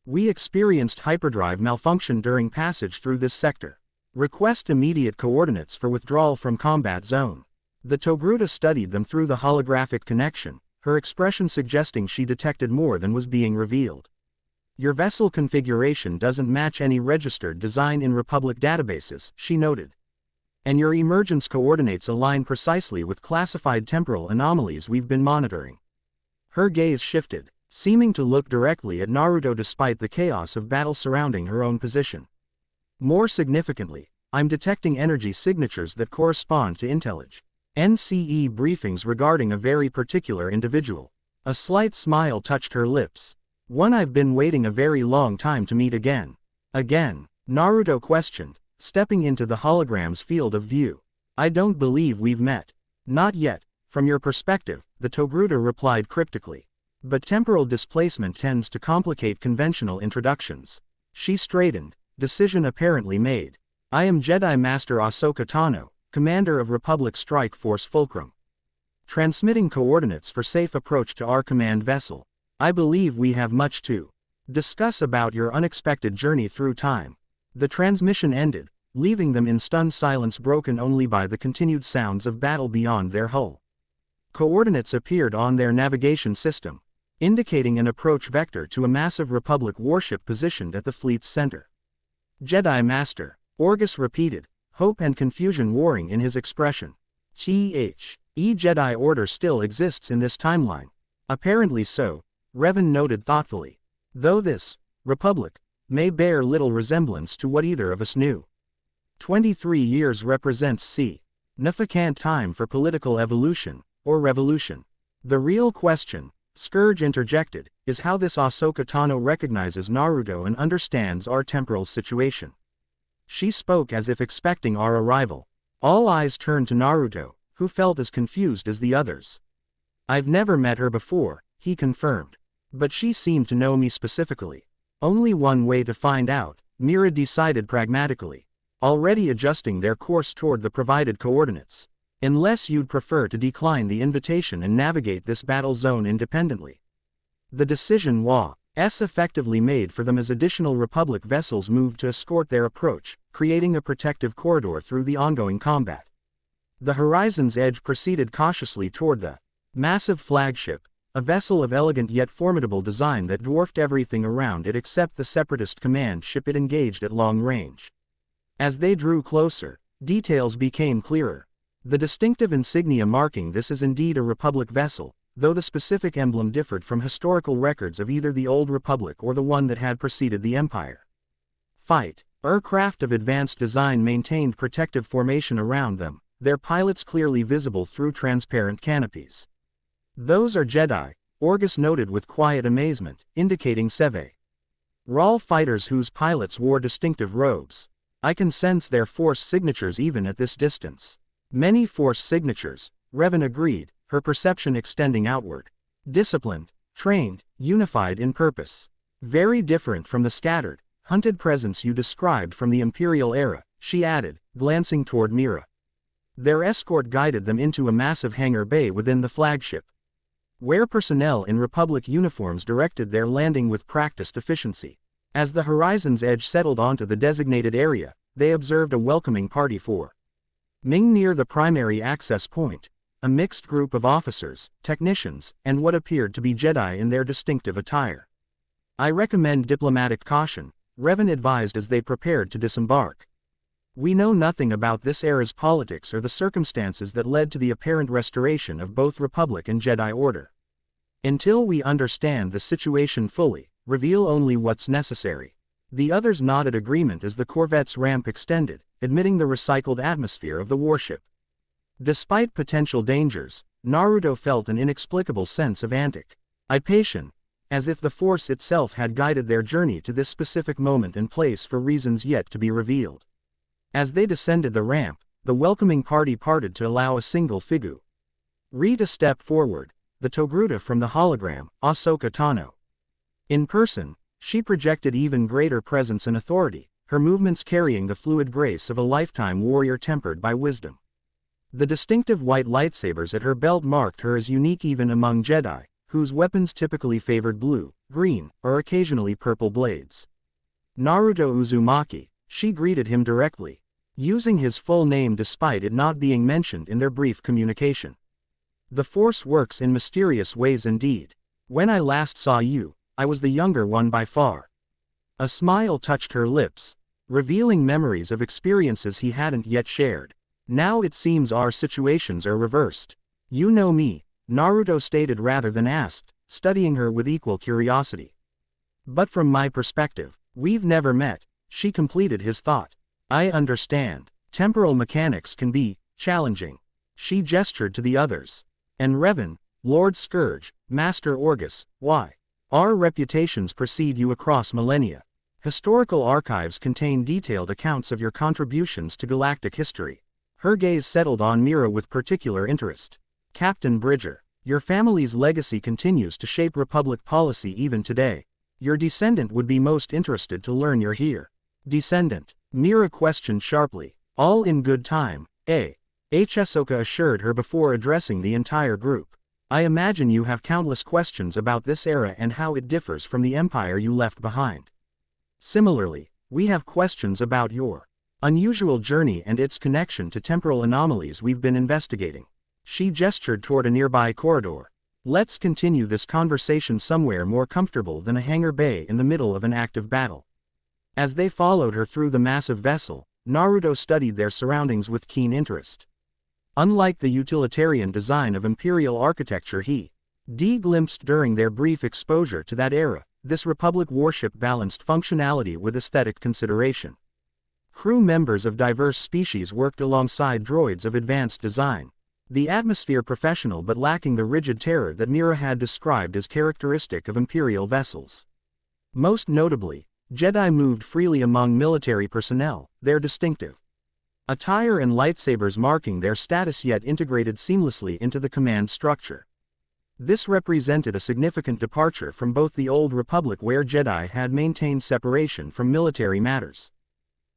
"We experienced hyperdrive malfunction during passage through this sector. Request immediate coordinates for withdrawal from combat zone." The Togruta studied them through the holographic connection, her expression suggesting she detected more than was being revealed. Your vessel configuration doesn't match any registered design in Republic databases, she noted. And your emergence coordinates align precisely with classified temporal anomalies we've been monitoring. Her gaze shifted, seeming to look directly at Naruto despite the chaos of battle surrounding her own position. More significantly, I'm detecting energy signatures that correspond to NCE briefings regarding a very particular individual. A slight smile touched her lips. One I've been waiting a very long time to meet again. Again, Naruto questioned, stepping into the hologram's field of view. I don't believe we've met. Not yet, from your perspective, the Togruta replied cryptically. But temporal displacement tends to complicate conventional introductions. She straightened, decision apparently made. I am Jedi Master Ahsoka Tano, Commander of Republic Strike Force Fulcrum. Transmitting coordinates for safe approach to our command vessel. I believe we have much to discuss about your unexpected journey through time. The transmission ended, leaving them in stunned silence broken only by the continued sounds of battle beyond their hull. Coordinates appeared on their navigation system, indicating an approach vector to a massive Republic warship positioned at the fleet's center. Jedi Master, Orgus repeated, hope and confusion warring in his expression. Jedi Order still exists in this timeline. Apparently so, Revan noted thoughtfully. Though this Republic may bear little resemblance to what either of us knew. 23 years represents significant time for political evolution, or revolution. The real question, Scourge interjected, is how this Ahsoka Tano recognizes Naruto and understands our temporal situation. She spoke as if expecting our arrival. All eyes turned to Naruto, who felt as confused as the others. I've never met her before, he confirmed. But she seemed to know me specifically. Only one way to find out, Mira decided pragmatically, already adjusting their course toward the provided coordinates. Unless you'd prefer to decline the invitation and navigate this battle zone independently. The decision was effectively made for them as additional Republic vessels moved to escort their approach, creating a protective corridor through the ongoing combat. The Horizon's Edge proceeded cautiously toward the massive flagship, a vessel of elegant yet formidable design that dwarfed everything around it except the Separatist command ship it engaged at long range. As they drew closer, details became clearer. The distinctive insignia marking this is indeed a Republic vessel, though the specific emblem differed from historical records of either the Old Republic or the one that had preceded the Empire. Aircraft of advanced design maintained protective formation around them, their pilots clearly visible through transparent canopies. Those are Jedi, Orgus noted with quiet amazement, indicating Raw fighters whose pilots wore distinctive robes. I can sense their force signatures even at this distance. Many force signatures, Revan agreed, her perception extending outward. Disciplined, trained, unified in purpose. Very different from the scattered, hunted presence you described from the Imperial era, she added, glancing toward Mira. Their escort guided them into a massive hangar bay within the flagship, where personnel in Republic uniforms directed their landing with practiced efficiency. As the Horizon's Edge settled onto the designated area, they observed a welcoming party for Ming near the primary access point, a mixed group of officers, technicians, and what appeared to be Jedi in their distinctive attire. I recommend diplomatic caution, Revan advised as they prepared to disembark. We know nothing about this era's politics or the circumstances that led to the apparent restoration of both Republic and Jedi Order. Until we understand the situation fully, reveal only what's necessary. The others nodded agreement as the corvette's ramp extended, admitting the recycled atmosphere of the warship. Despite potential dangers, Naruto felt an inexplicable sense of anticipation, as if the Force itself had guided their journey to this specific moment and place for reasons yet to be revealed. As they descended the ramp, the welcoming party parted to allow a single figure to step forward, the Togruta from the hologram, Ahsoka Tano. In person, she projected even greater presence and authority, her movements carrying the fluid grace of a lifetime warrior tempered by wisdom. The distinctive white lightsabers at her belt marked her as unique even among Jedi, whose weapons typically favored blue, green, or occasionally purple blades. Naruto Uzumaki, she greeted him directly. using his full name despite it not being mentioned in their brief communication. The Force works in mysterious ways indeed. When I last saw you, I was the younger one by far. A smile touched her lips, revealing memories of experiences he hadn't yet shared. Now it seems our situations are reversed. You know me, Naruto stated rather than asked, studying her with equal curiosity. But from my perspective, we've never met, she completed his thought. I understand. Temporal mechanics can be challenging. She gestured to the others. And Revan, Lord Scourge, Master Orgus, why? Our reputations precede you across millennia. Historical archives contain detailed accounts of your contributions to galactic history. Her gaze settled on Mira with particular interest. Captain Bridger, your family's legacy continues to shape Republic policy even today. Your descendant would be most interested to learn you're here. Descendant? Mira questioned sharply. All in good time, eh? Ahsoka assured her before addressing the entire group. I imagine you have countless questions about this era and how it differs from the empire you left behind. Similarly, we have questions about your unusual journey and its connection to temporal anomalies we've been investigating. She gestured toward a nearby corridor. Let's continue this conversation somewhere more comfortable than a hangar bay in the middle of an active battle. As they followed her through the massive vessel, Naruto studied their surroundings with keen interest. Unlike the utilitarian design of Imperial architecture he glimpsed during their brief exposure to that era, this Republic warship balanced functionality with aesthetic consideration. Crew members of diverse species worked alongside droids of advanced design. The atmosphere professional but lacking the rigid terror that Mira had described as characteristic of Imperial vessels. Most notably, Jedi moved freely among military personnel, their distinctive attire and lightsabers marking their status yet integrated seamlessly into the command structure. This represented a significant departure from both the Old Republic where Jedi had maintained separation from military matters,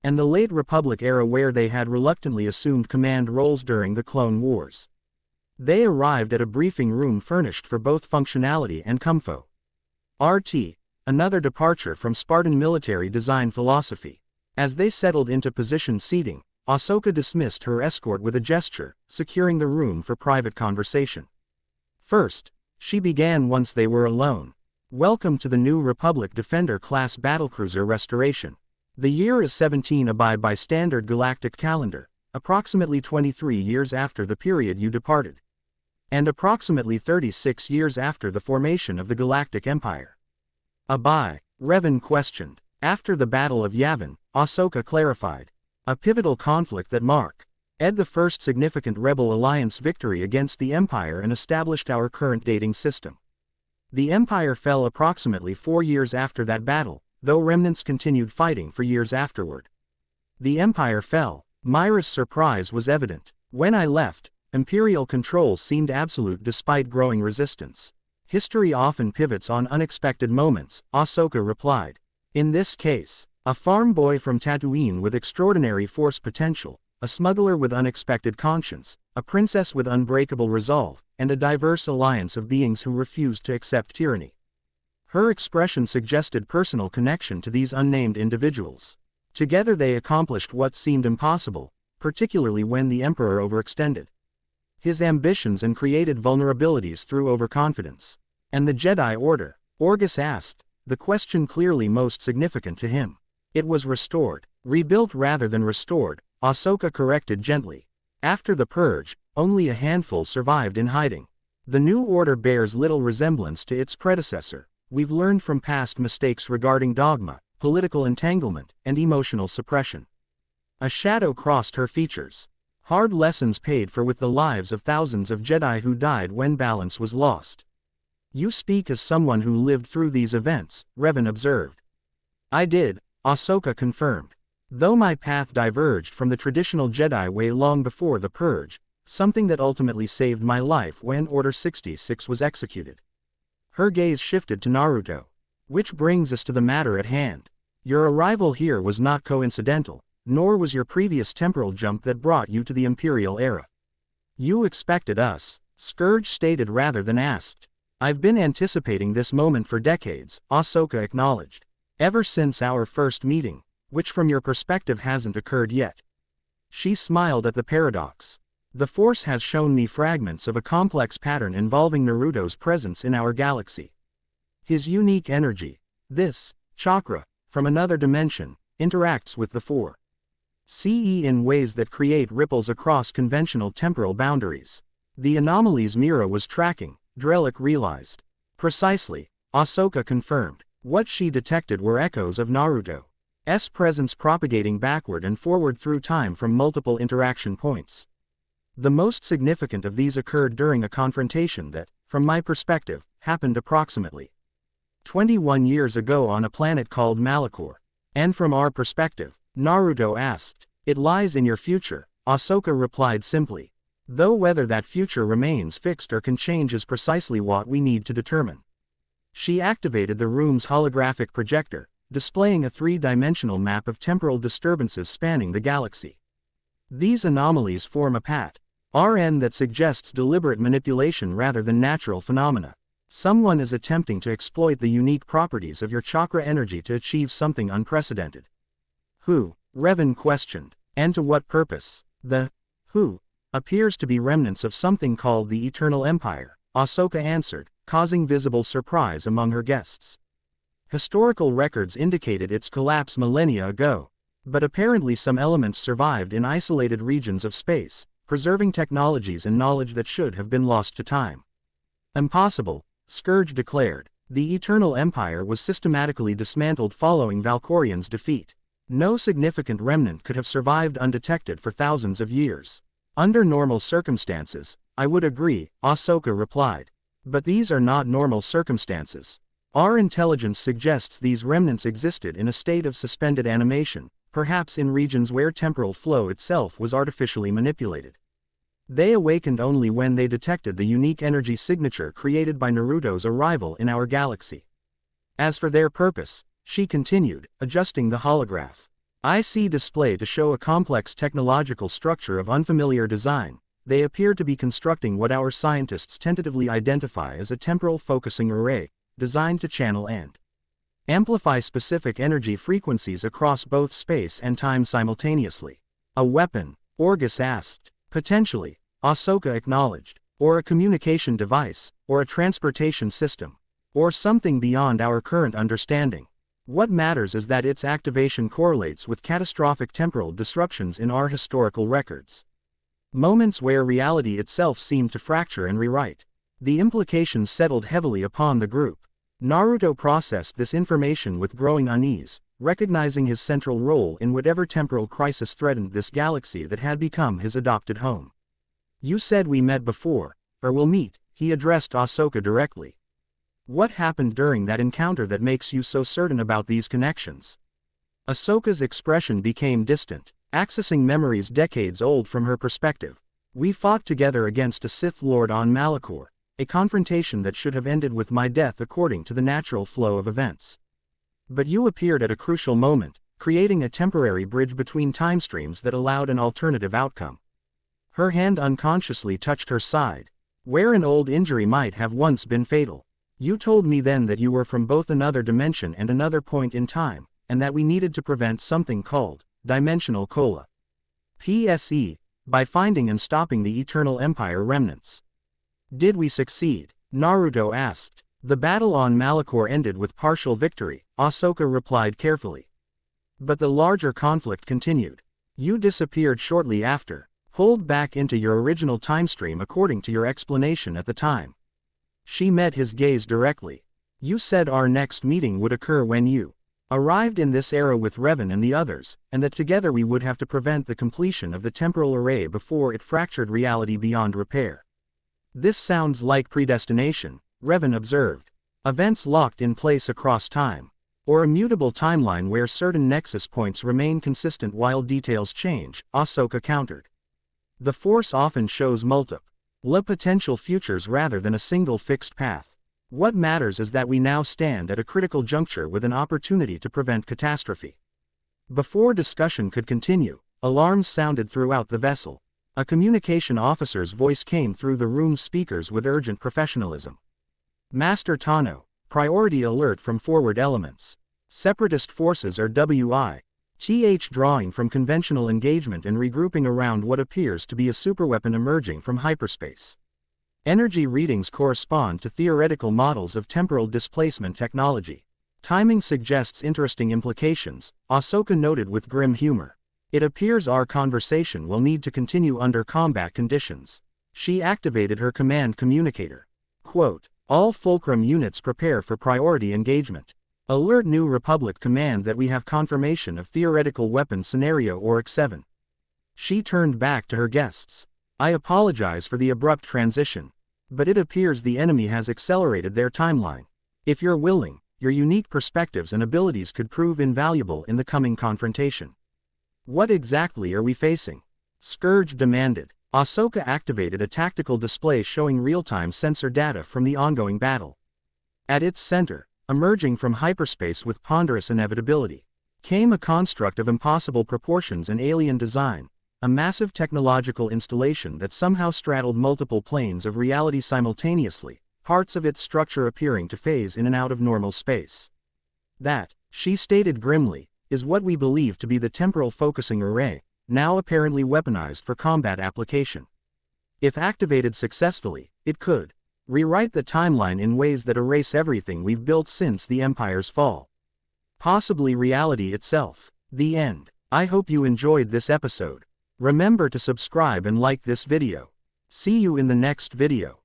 and the late Republic era where they had reluctantly assumed command roles during the Clone Wars. They arrived at a briefing room furnished for both functionality and comfort. RT, another departure from Spartan military design philosophy. As they settled into position seating, Ahsoka dismissed her escort with a gesture, securing the room for private conversation. First, she began once they were alone. Welcome to the New Republic Defender-class battlecruiser restoration. The year is 17 abide by standard galactic calendar, approximately 23 years after the period you departed, and approximately 36 years after the formation of the Galactic Empire. Abai, Revan questioned. After the Battle of Yavin, Ahsoka clarified. A pivotal conflict that marked the first significant Rebel Alliance victory against the Empire and established our current dating system. The Empire fell approximately 4 years after that battle, though remnants continued fighting for years afterward. The Empire fell. Myra's surprise was evident. When I left, Imperial control seemed absolute despite growing resistance. History often pivots on unexpected moments, Ahsoka replied. In this case, a farm boy from Tatooine with extraordinary force potential, a smuggler with unexpected conscience, a princess with unbreakable resolve, and a diverse alliance of beings who refused to accept tyranny. Her expression suggested personal connection to these unnamed individuals. Together they accomplished what seemed impossible, particularly when the Emperor overextended his ambitions and created vulnerabilities through overconfidence. And the Jedi Order? Orgus asked, the question clearly most significant to him. It was restored. Rebuilt rather than restored, Ahsoka corrected gently. After the Purge, only a handful survived in hiding. The new order bears little resemblance to its predecessor. We've learned from past mistakes regarding dogma, political entanglement, and emotional suppression. A shadow crossed her features. Hard lessons paid for with the lives of thousands of Jedi who died when balance was lost. You speak as someone who lived through these events, Revan observed. I did, Ahsoka confirmed. Though my path diverged from the traditional Jedi way long before the Purge, something that ultimately saved my life when Order 66 was executed. Her gaze shifted to Naruto. Which brings us to the matter at hand. Your arrival here was not coincidental, nor was your previous temporal jump that brought you to the Imperial era. You expected us, Scourge stated rather than asked. I've been anticipating this moment for decades, Ahsoka acknowledged. Ever since our first meeting, which from your perspective hasn't occurred yet. She smiled at the paradox. The Force has shown me fragments of a complex pattern involving Naruto's presence in our galaxy. His unique energy, this chakra, from another dimension, interacts with the Force in ways that create ripples across conventional temporal boundaries. The anomalies Mira was tracking, Drellick realized. Precisely, Ahsoka confirmed. What she detected were echoes of Naruto's presence propagating backward and forward through time from multiple interaction points. The most significant of these occurred during a confrontation that, from my perspective, happened approximately 21 years ago on a planet called Malachor. And from our perspective, Naruto asked. It lies in your future, Ahsoka replied simply. Though whether that future remains fixed or can change is precisely what we need to determine. She activated the room's holographic projector, displaying a three-dimensional map of temporal disturbances spanning the galaxy. These anomalies form a pattern that suggests deliberate manipulation rather than natural phenomena. Someone is attempting to exploit the unique properties of your chakra energy to achieve something unprecedented. Who? Revan questioned. And to what purpose? The who appears to be remnants of something called the Eternal Empire, Ahsoka answered, causing visible surprise among her guests. Historical records indicated its collapse millennia ago, but apparently some elements survived in isolated regions of space, preserving technologies and knowledge that should have been lost to time. Impossible, Scourge declared. The Eternal Empire was systematically dismantled following Valkorian's defeat. No significant remnant could have survived undetected for thousands of years. Under normal circumstances, I would agree, Ahsoka replied. But these are not normal circumstances. Our intelligence suggests these remnants existed in a state of suspended animation, perhaps in regions where temporal flow itself was artificially manipulated. They awakened only when they detected the unique energy signature created by Naruto's arrival in our galaxy. As for their purpose, she continued, adjusting the holograph. I see display to show a complex technological structure of unfamiliar design. They appear to be constructing what our scientists tentatively identify as a temporal focusing array, designed to channel and amplify specific energy frequencies across both space and time simultaneously. A weapon? Orgus asked. Potentially, Ahsoka acknowledged. Or a communication device, or a transportation system. Or something beyond our current understanding. What matters is that its activation correlates with catastrophic temporal disruptions in our historical records. Moments where reality itself seemed to fracture and rewrite. The implications settled heavily upon the group. Naruto processed this information with growing unease, recognizing his central role in whatever temporal crisis threatened this galaxy that had become his adopted home. You said we met before, or will meet, he addressed Ahsoka directly. What happened during that encounter that makes you so certain about these connections? Ahsoka's expression became distant, accessing memories decades old from her perspective. We fought together against a Sith Lord on Malachor, a confrontation that should have ended with my death according to the natural flow of events. But you appeared at a crucial moment, creating a temporary bridge between time streams that allowed an alternative outcome. Her hand unconsciously touched her side, where an old injury might have once been fatal. You told me then that you were from both another dimension and another point in time, and that we needed to prevent something called dimensional cola. PSE, by finding and stopping the Eternal Empire remnants. Did we succeed? Naruto asked. The battle on Malachor ended with partial victory, Ahsoka replied carefully. But the larger conflict continued. You disappeared shortly after, pulled back into your original time stream according to your explanation at the time. She met his gaze directly. You said our next meeting would occur when you arrived in this era with Revan and the others, and that together we would have to prevent the completion of the temporal array before it fractured reality beyond repair. This sounds like predestination, Revan observed. Events locked in place across time. Or a mutable timeline where certain nexus points remain consistent while details change, Ahsoka countered. The Force often shows multiple potential futures rather than a single fixed path. What matters is that we now stand at a critical juncture with an opportunity to prevent catastrophe. Before discussion could continue, alarms sounded throughout the vessel. A communication officer's voice came through the room's speakers with urgent professionalism. Master Tano, priority alert from forward elements. Separatist forces are Drawing from conventional engagement and regrouping around what appears to be a superweapon emerging from hyperspace. Energy readings correspond to theoretical models of temporal displacement technology. Timing suggests interesting implications, Ahsoka noted with grim humor. It appears our conversation will need to continue under combat conditions. She activated her command communicator. Quote, all Fulcrum units prepare for priority engagement. Alert New Republic command that we have confirmation of theoretical weapon scenario Oryx 7. She turned back to her guests. I apologize for the abrupt transition. But it appears the enemy has accelerated their timeline. If you're willing, your unique perspectives and abilities could prove invaluable in the coming confrontation. What exactly are we facing? Scourge demanded. Ahsoka activated a tactical display showing real-time sensor data from the ongoing battle. At its center, emerging from hyperspace with ponderous inevitability, came a construct of impossible proportions and alien design, a massive technological installation that somehow straddled multiple planes of reality simultaneously, parts of its structure appearing to phase in and out of normal space. That, she stated grimly, is what we believe to be the temporal focusing array, now apparently weaponized for combat application. If activated successfully, it could rewrite the timeline in ways that erase everything we've built since the Empire's fall. Possibly reality itself. The end. I hope you enjoyed this episode. Remember to subscribe and like this video. See you in the next video.